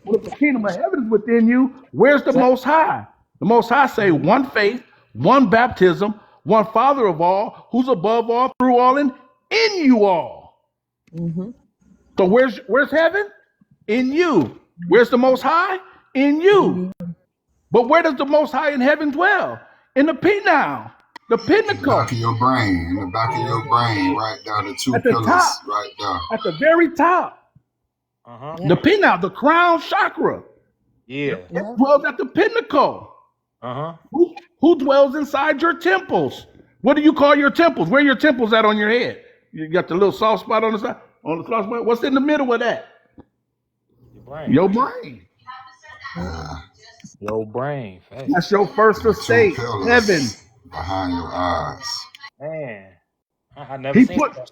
Well, if the kingdom of heaven is within you, where's the Most High? The Most High say one faith, one baptism, one Father of all, who's above all, through all, and in you all. So where's heaven? In you. Where's the Most High? In you. But where does the Most High in heaven dwell? In the pinnacle. The pinnacle. Back of your brain, in the back of your brain, right there, the two At the pillars, top. right there. At the very top. The pinnacle, the crown chakra. Yeah. It dwells at the pinnacle. Who dwells inside your temples? What do you call your temples? Where are your temples at on your head? You got the little soft spot on the side? On the soft spot? What's in the middle of that? Your brain. Your brain. Facts. That's your first estate. Pillars Heaven. behind your eyes. Man. I never He seen put that.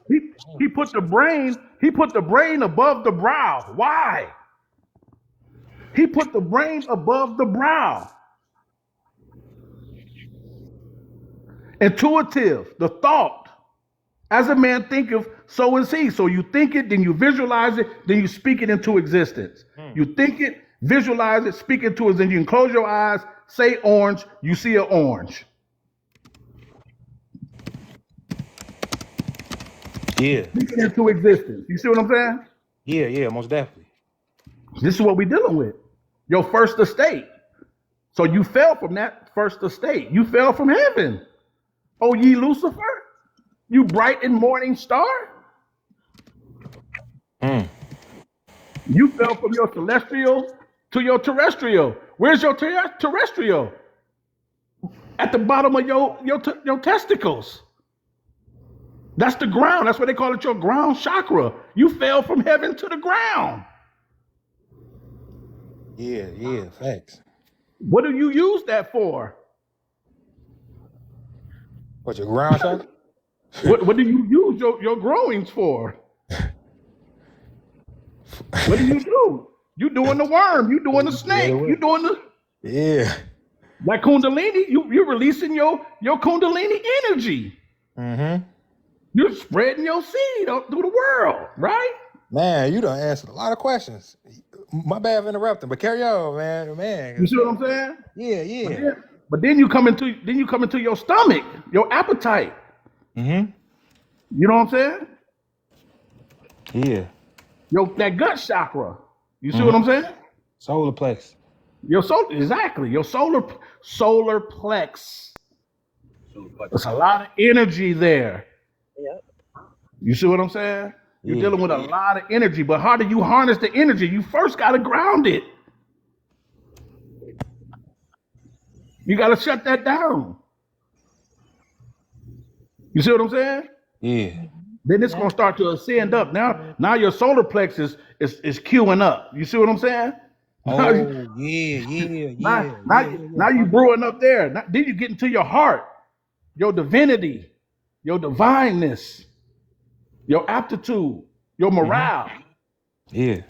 he put the brain above the brow. Why? He put the brain above the brow. Intuitive, the thought. As a man thinketh, so is he. So you think it, then you visualize it, then you speak it into existence. You think it, visualize it, speak it to it, then you can close your eyes, say orange, you see an orange. Yeah. Speak it into existence. You see what I'm saying? Yeah, most definitely. This is what we're dealing with. Your first estate. So you fell from that first estate. You fell from heaven. Oh, ye Lucifer, you bright and morning star. You fell from your celestial to your terrestrial. Where's your terrestrial? At the bottom of your testicles. That's the ground. That's what they call it, your ground chakra. You fell from heaven to the ground. Yeah, facts. What do you use that for? What, your ground shot? What do you use your growings for? What do you do? You doing the worm. You doing the snake. You doing the... Yeah. Like Kundalini, you're releasing your Kundalini energy. You're spreading your seed through the world, right? Man, you done answered a lot of questions. My bad for interrupting, but carry on, man. You see what I'm saying? Yeah. But then you come into your stomach, your appetite. You know what I'm saying? Yeah. That gut chakra. You see what I'm saying? Solar plex. Your solar plex. There's a lot of energy there. Yep. You see what I'm saying? You're dealing with a lot of energy, but how do you harness the energy? You first got to ground it. You got to shut that down. You see what I'm saying? Yeah. Then it's gonna start to ascend up. Now your solar plex is queuing up. You see what I'm saying? Oh, yeah. Now you brewing up there. Then you get into your heart, your divinity, your divineness, your aptitude, your morale. Yeah.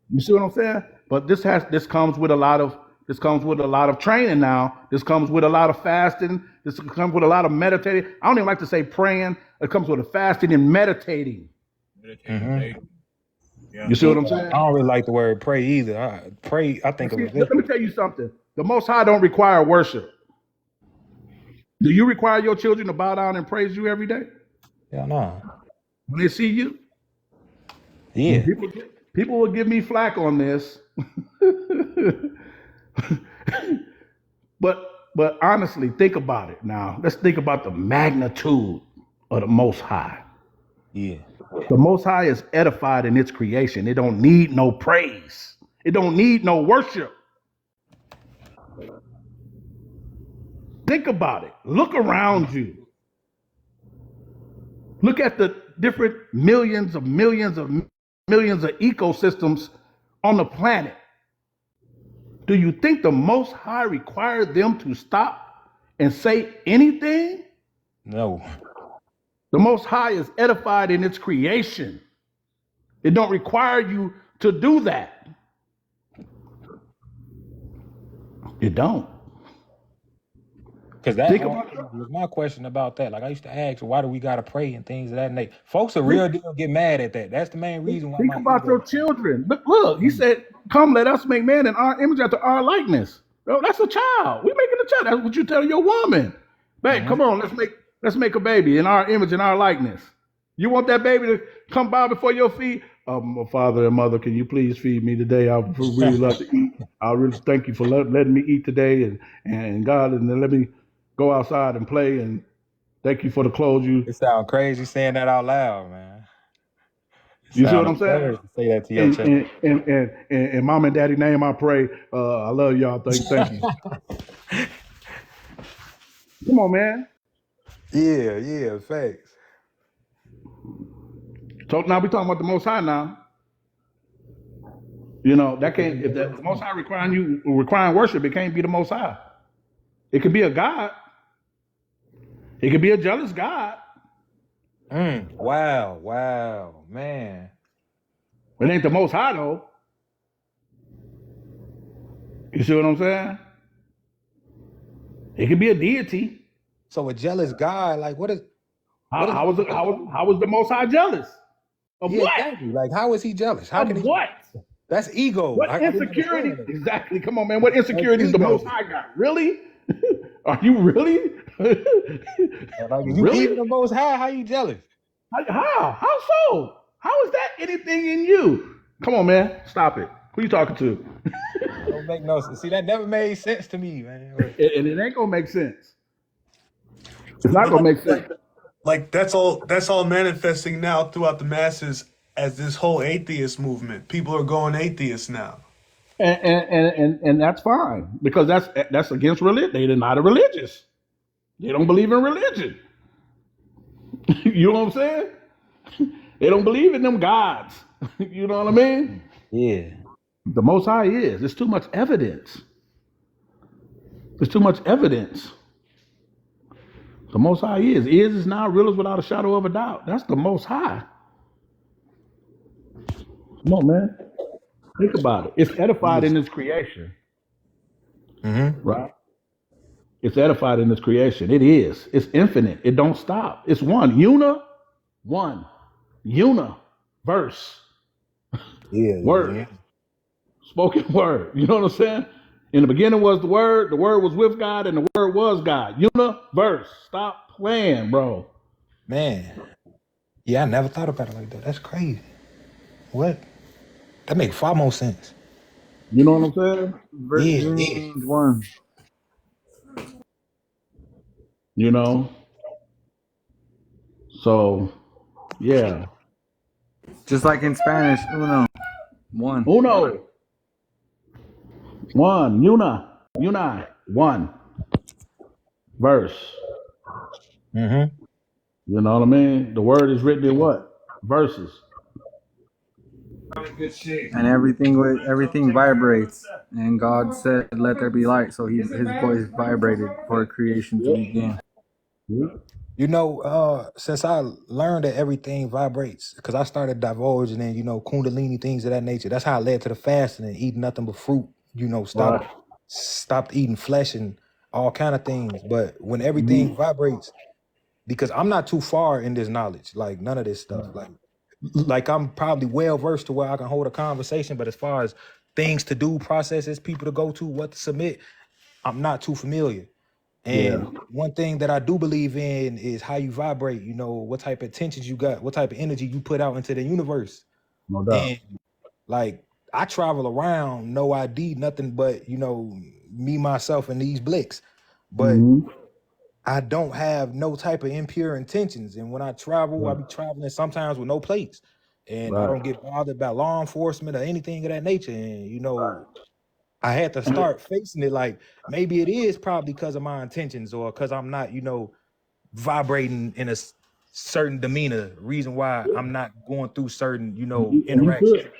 You see what I'm saying? But this comes with a lot of training now. This comes with a lot of fasting. This comes with a lot of meditating. I don't even like to say praying. It comes with a fasting and meditating. You see what I'm saying? I don't really like the word pray either. I think of it. Let me tell you something. The Most High don't require worship. Do you require your children to bow down and praise you every day? Yeah, no. When they see you? Yeah. People will give me flack on this. But honestly, think about it now. Let's think about the magnitude of the Most High. Yeah. The Most High is edified in its creation. It don't need no praise. It don't need no worship. Think about it. Look around you. Look at the different millions of ecosystems on the planet. Do you think the Most High required them to stop and say anything? No. The Most High is edified in its creation. It don't require you to do that. It don't. Because that Think about it. was my question about that. Like I used to ask, why do we gotta pray and things of that nature? Folks are real deal get mad at that. That's the main reason why Think my about your ego. children. Look, he said, "Come, let us make man in our image after our likeness." Bro, that's a child. We making a child. That's what you tell your woman. Babe, come on, let's make a baby in our image and our likeness. You want that baby to come bow before your feet? My father and mother, can you please feed me today? I would really love to eat. I really thank you for letting me eat today, and God, and then let me go outside and play. And thank you for the clothes you. It sounds crazy saying that out loud, man. You see what I'm saying? To say that to your child. And mom and daddy name, I pray. I love y'all. Thank you. Come on, man. Yeah, facts. So now we talking about the Most High now. You know, that can't, if the Most High requiring worship, it can't be the Most High. It could be a God. It could be a jealous God. Wow, man. It ain't the Most High though. You see what I'm saying? It could be a deity. So a jealous God, like what is How was the Most High jealous? Of what? Exactly. Like how is he jealous? How Of can he what? That's ego. What insecurity? Exactly. Come on, man. What insecurity is the ego. Most High got? Really? Are you really? Like if you Really? even the most high, how you jealous? How? How so? How is that anything in you? Come on, man. Stop it. Who you talking to? Don't make no sense. See, that never made sense to me, man. And it ain't gonna make sense. It's not gonna make sense. Like that's all manifesting now throughout the masses as this whole atheist movement. People are going atheist now. And that's fine because that's against religion. They're not religious. They don't believe in religion. You know what I'm saying? They don't believe in them gods. You know what I mean? Yeah. The Most High is. There's too much evidence. There's too much evidence. The Most High is now, real is without a shadow of a doubt. That's the Most High. Come on, man. Think about it. It's edified in its creation. Right? It's edified in its creation. It is. It's infinite. It don't stop. It's one. One. Verse. Yeah. Word. Yeah. Spoken word. You know what I'm saying? In the beginning was the word was with God, and the word was God. Universe. Stop playing, bro. Man. Yeah, I never thought about it like that. That's crazy. What? That makes far more sense. You know what I'm saying? Yeah. One. You know? So, yeah. Just like in Spanish, uno. One. Uno. One. Una. One. Verse. Mm-hmm. You know what I mean? The word is written in what? Verses. And everything vibrates. And God said, "Let there be light." So his voice vibrated for creation to begin. You know, since I learned that everything vibrates, because I started divulging in, Kundalini, things of that nature. That's how I led to the fasting and eating nothing but fruit. Stopped eating flesh and all kind of things. But when everything vibrates, because I'm not too far in this knowledge, like none of this stuff. Like I'm probably well versed to where I can hold a conversation, but as far as things to do, processes, people to go to, what to submit, I'm not too familiar. And one thing that I do believe in is how you vibrate, what type of intentions you got, what type of energy you put out into the universe. No doubt. And like I travel around, no ID, nothing but, me, myself, and these blicks. But I don't have no type of impure intentions. And when I travel, I be traveling sometimes with no plates. And I don't get bothered by law enforcement or anything of that nature. And, I had to start facing it like maybe it is probably because of my intentions or because I'm not, vibrating in a certain demeanor. Reason why I'm not going through certain, And you interactions. could,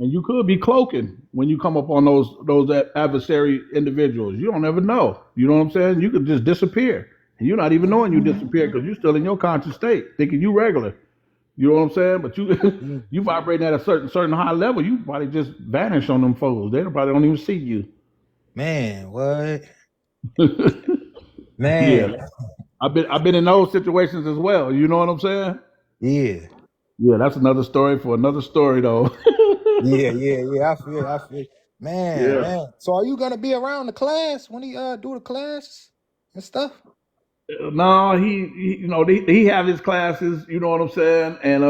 and you could be cloaking when you come up on those adversary individuals. You don't ever know. You know what I'm saying? You could just disappear, and you're not even knowing you disappeared because you're still in your conscious state, thinking you regular. You know what I'm saying? But you you vibrating at a certain high level, you probably just vanish on them foes. They probably don't even see you. Man, what? Yeah, Man, I've been in those situations as well. You know what I'm saying? yeah. Yeah, that's another story for another story though. Yeah. I feel. Man, Yeah. man. So are you gonna be around the class when he do the class and stuff? No, he have his classes. You know what I'm saying? And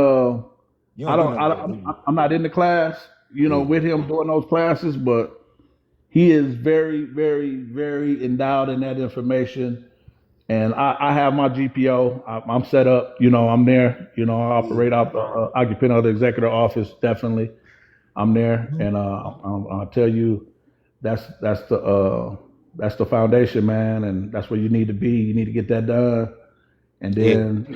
You don't do none of that, do you? I'm not in the class. Yeah. With him doing those classes, but he is very, very, very endowed in that information. And I have my GPO. I'm set up. I'm there. I operate out the occupant of the executive office. Definitely, I'm there, and I'll tell you, that's the foundation, man, and that's where you need to be. You need to get that done, and Yeah. then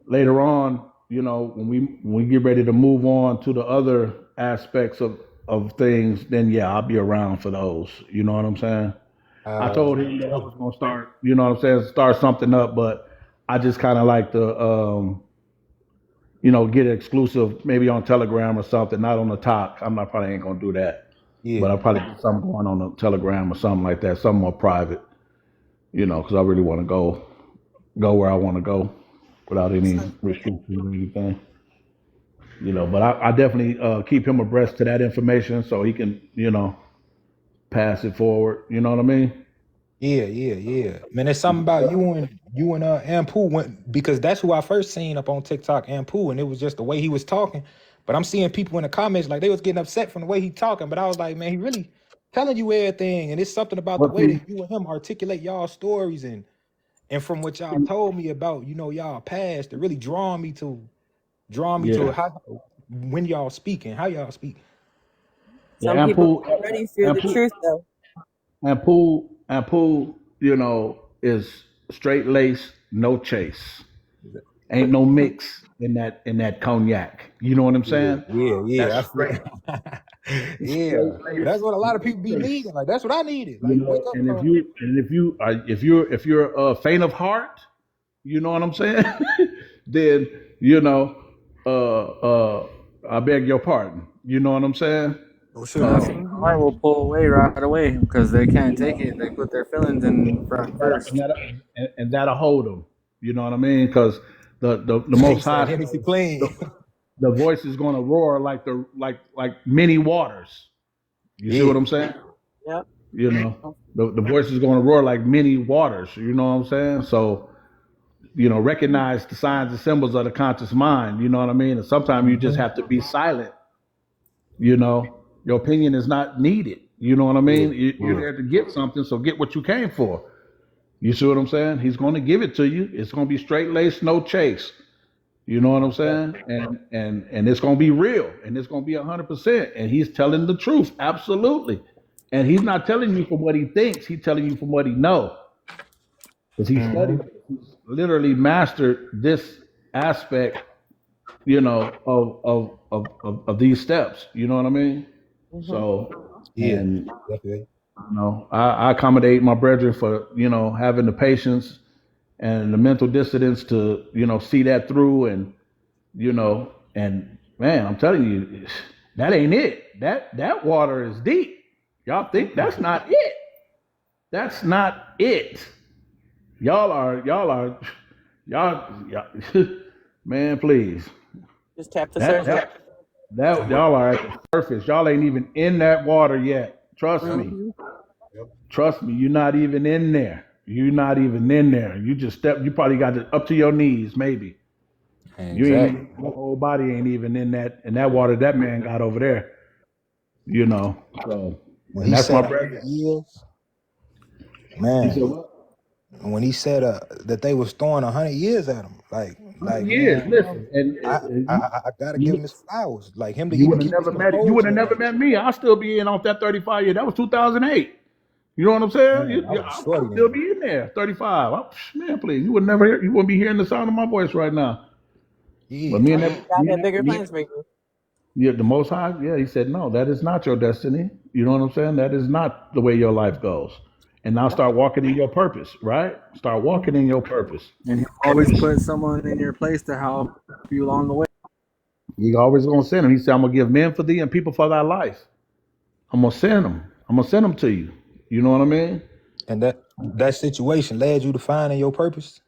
later on, when we get ready to move on to the other aspects of things, then yeah, I'll be around for those. You know what I'm saying? I told him that I was gonna start, start something up, but I just kind of like to, get it exclusive, maybe on Telegram or something, not on the top. Probably ain't gonna do that, but Yeah. I'll probably get something going on the Telegram or something like that, something more private, because I really want to go where I want to go without any restrictions or anything. But I definitely keep him abreast to that information so he can, pass it forward. You know what I mean? Yeah. Man, there's something about you and Ampu went because that's who I first seen up on TikTok, Ampu, and it was just the way he was talking. But I'm seeing people in the comments like they was getting upset from the way he talking. But I was like, man, he really telling you everything, and it's something about the But way see, that you and him articulate y'all stories and from what y'all told me about, y'all past, it really drawn me to yeah, how when y'all speaking, how y'all speak. Some yeah, people already fear the truth, though. and pool, is straight lace, no chase. Ain't no mix in that cognac. You know what I'm saying? Yeah. That's I feel straight, yeah. straight And that's lace, what a lot of no people be chase. needing. Like that's what I needed. Like wake up And call. if you're faint of heart, you know what I'm saying? Then you know, I beg your pardon. You know what I'm saying? Oh sure, No, no faint sure. of heart will pull away right away because they can't take it. They put their feelings in front And first. that'll hold them. You know what I mean? Because the He Most said High Hennessy says clean. the voice is going to roar like many waters. You see what Yeah. I'm saying? Yep. The voice is going to roar like many waters. You know what I'm saying? So recognize the signs and symbols of the conscious mind. You know what I mean? And sometimes you just Mhm. have to be silent. Your opinion is not needed. You know what I Yeah. mean? You're Yeah. there to get something, so get what you came for. You see what I'm saying? He's going to give it to you. It's going to be straight lace, no chase. You know what I'm saying? And it's going to be real, and it's going to be 100%. And he's telling the truth, absolutely. And he's not telling you from what he thinks. He's telling you from what he knows, because he studied. Mhm. He's literally mastered this aspect, of these steps. You know what I mean? Hmm. So, Yeah. and Definitely. I accommodate my brethren for having the patience and the mental dissidence to see that through, and man, I'm telling you, that ain't it. That water is deep. Y'all think that's not it? That's not it. Y'all, man, please. Just tap the That surface. that that y'all are at the surface. Y'all ain't even in that water yet. Trust Yep. me. Hmm. Yep. Trust me. You're not even in there. You're not even in there. You just step. You probably got it up to your knees, maybe. You ain't Exactly. even, your whole body ain't even in that water that man got over there. So, When and he that's my said 100 brother. years, He said man. what? When he said that they was throwing 100 years at him, like Like, He is. man, Listen, and I gotta give him his flowers. Like him to you even would have keep his never met. You would composure. have never met me. I'll still be in off that 35 year. That was 2008. You know what I'm saying? Man, I was I'll shorty still then. be in there. 35. Man, please. You would never. You wouldn't be hearing the sound of my voice right now. But Yeah. me and Well, that. God had bigger plans for you. Yeah, the Most High. Yeah, he said, no, that is not your destiny. You know what I'm saying? That is not the way your life goes. And now start walking in your purpose. Right? Start walking in your purpose. And he'll always put someone in your place to help you along the way. He always gonna send him. He said, I'm gonna give men for thee and people for thy life. I'm gonna send them. I'm gonna send them to you. You know what I mean? And that situation led you to finding your purpose.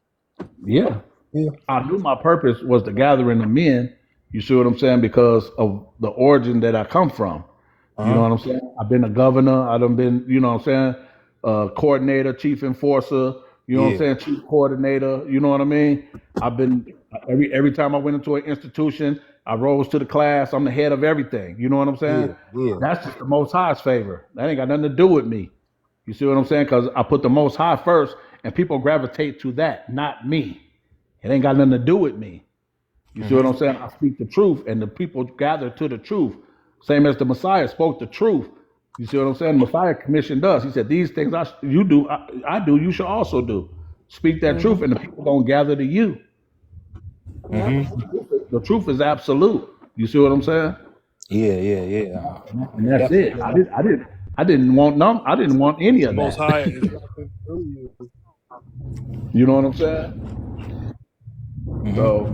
Yeah. Yeah. I knew my purpose was the gathering of men. You see what I'm saying? Because of the origin that I come from. You know what I'm saying? I've been a governor. I done been, you know what I'm saying, coordinator, chief enforcer. You know what I'm Yeah. saying, chief coordinator. You know what I mean? I've been every time I went into an institution, I rose to the class. I'm the head of everything. You know what I'm saying? Yeah. Yeah. That's just the Most High's favor. That ain't got nothing to do with me. You see what I'm saying? Because I put the Most High first, and people gravitate to that, not me. It ain't got nothing to do with me. You see what I'm saying? I speak the truth, and the people gather to the truth. Same as the Messiah spoke the truth. You see what I'm saying? The Messiah commissioned us. He said, "These things you do, I do. You should also do. Speak that truth, and the people gonna gather to you. The truth is absolute. You see what I'm saying? Yeah. And that's it. Definitely. I didn't want none. I didn't want any The of Most that. High is working through you. You know what I'm saying? So,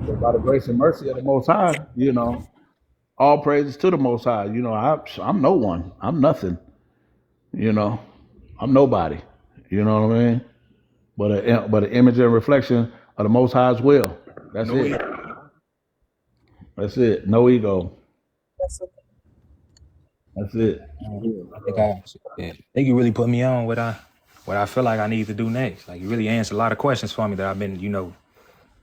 so by the grace and mercy of the Most High, all praises to the Most High. I'm no one. I'm nothing. You know, I'm nobody. You know what I mean? But an image and reflection of the Most High's will. That's No it. ego. That's it. No ego. That's it. I think you really put me on what I feel like I need to do next. Like you really answered a lot of questions for me that I've been,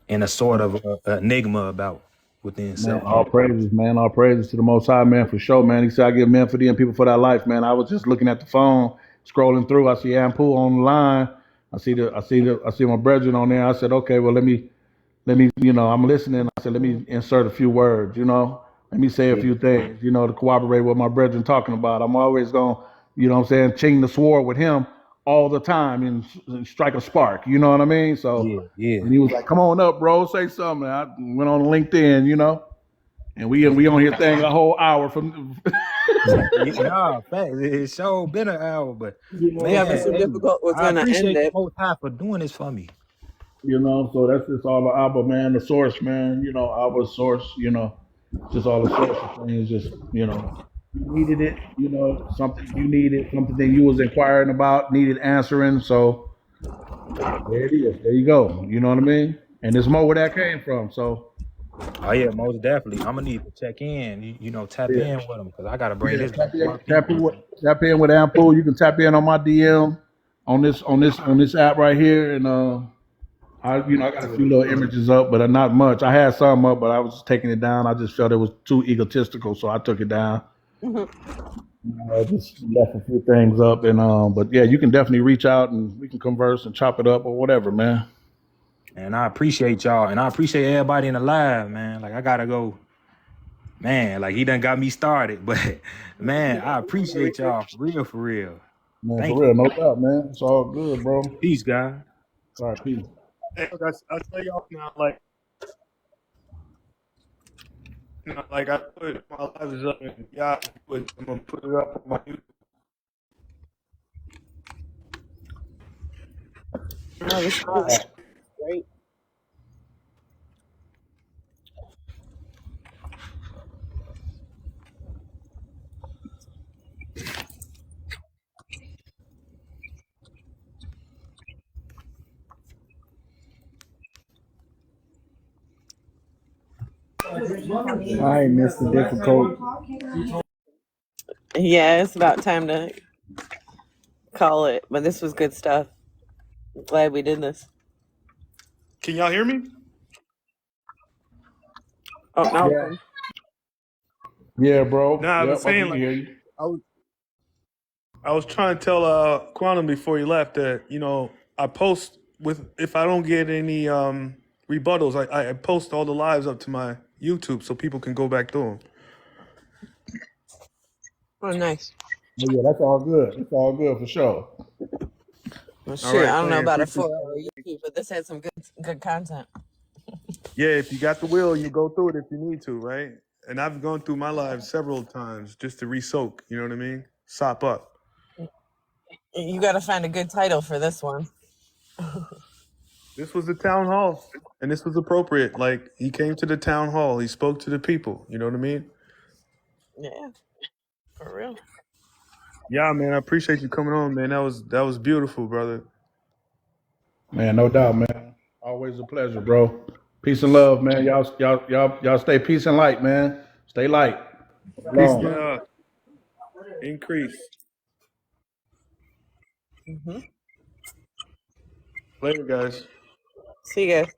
in a sort of enigma about within Man, self. all praises, man. All praises to the Most High, man, for sure, man. He said, I give men for thee and people for thy life, man. I was just looking at the phone, scrolling through. I see Ampu on the line. I see my brethren on there. I said, okay, well, let me, I'm listening. I said, let me insert a few words, let me say a few things, to cooperate with what my brethren talking about. I'm always going, ching the sword with him all the time and strike a spark. You know what I mean? So, Yeah. and he was like, come on up, bro, say something. I went on LinkedIn, and we on here thing a whole hour from. Nah, facts. It's so been an hour, but We man, having some hey, difficult was I gonna end appreciate the it. Most High for doing this for me. So that's just all the Abba, man, the source, man, Abba's source, just all the source of things, just, you needed it, something you needed, something that you was inquiring about, needed answering. So there it is. There you go. You know what I mean? And there's more where that came from. So Oh yeah, most definitely. I'm gonna need to check in. Tap yeah, in with them because I gotta bring yeah. this back to my Tap in with Ample. You can tap in on my DM on this app right here, and I got a few little images up, but not much. I had some up, but I was taking it down. I just felt it was too egotistical, so I took it down. I just left a few things up, and but yeah, you can definitely reach out and we can converse and chop it up or whatever, man. And I appreciate y'all, and I appreciate everybody in the live, man. Like I gotta go, man. Like he done got me started, but man, I appreciate y'all for real. Man, for Thank real, you. no doubt, man. It's all good, bro. Peace, guys. All right, peace. Hey, look, I tell y'all now, like I put my lives up in y'all, I'm gonna put it up on my YouTube. No, this is great. All right, Mr. Difficult. Yeah, it's about time to call it. But this was good stuff. Glad we did this. Can y'all hear me? Oh no. Yeah, yeah, bro. Nah, I was Yep, I saying can hear you. I was I was trying to tell Quantum before he left that I post with if I don't get any rebuttals. I post all the lives up to my YouTube so people can go back through them. Oh, nice. Yeah, that's all good. It's all good for sure. Well, All shoot, right, I don't know Clan. about a Appreciate 4-hour YouTube, but this had some good content. Yeah, if you got the will, you go through it if you need to, right? And I've gone through my lives several times just to re-soak. You know what I mean? Sop up. You got to find a good title for this one. This was the town hall, and this was appropriate. Like he came to the town hall, he spoke to the people. You know what I mean? Yeah, for real. Yeah, man. I appreciate you coming on, man. That was beautiful, brother. Man, no doubt, man. Always a pleasure, bro. Peace and love, man. Y'all stay peace and light, man. Stay light. Peace, Shalom. increase. Mm-hmm. Later, guys. See you guys.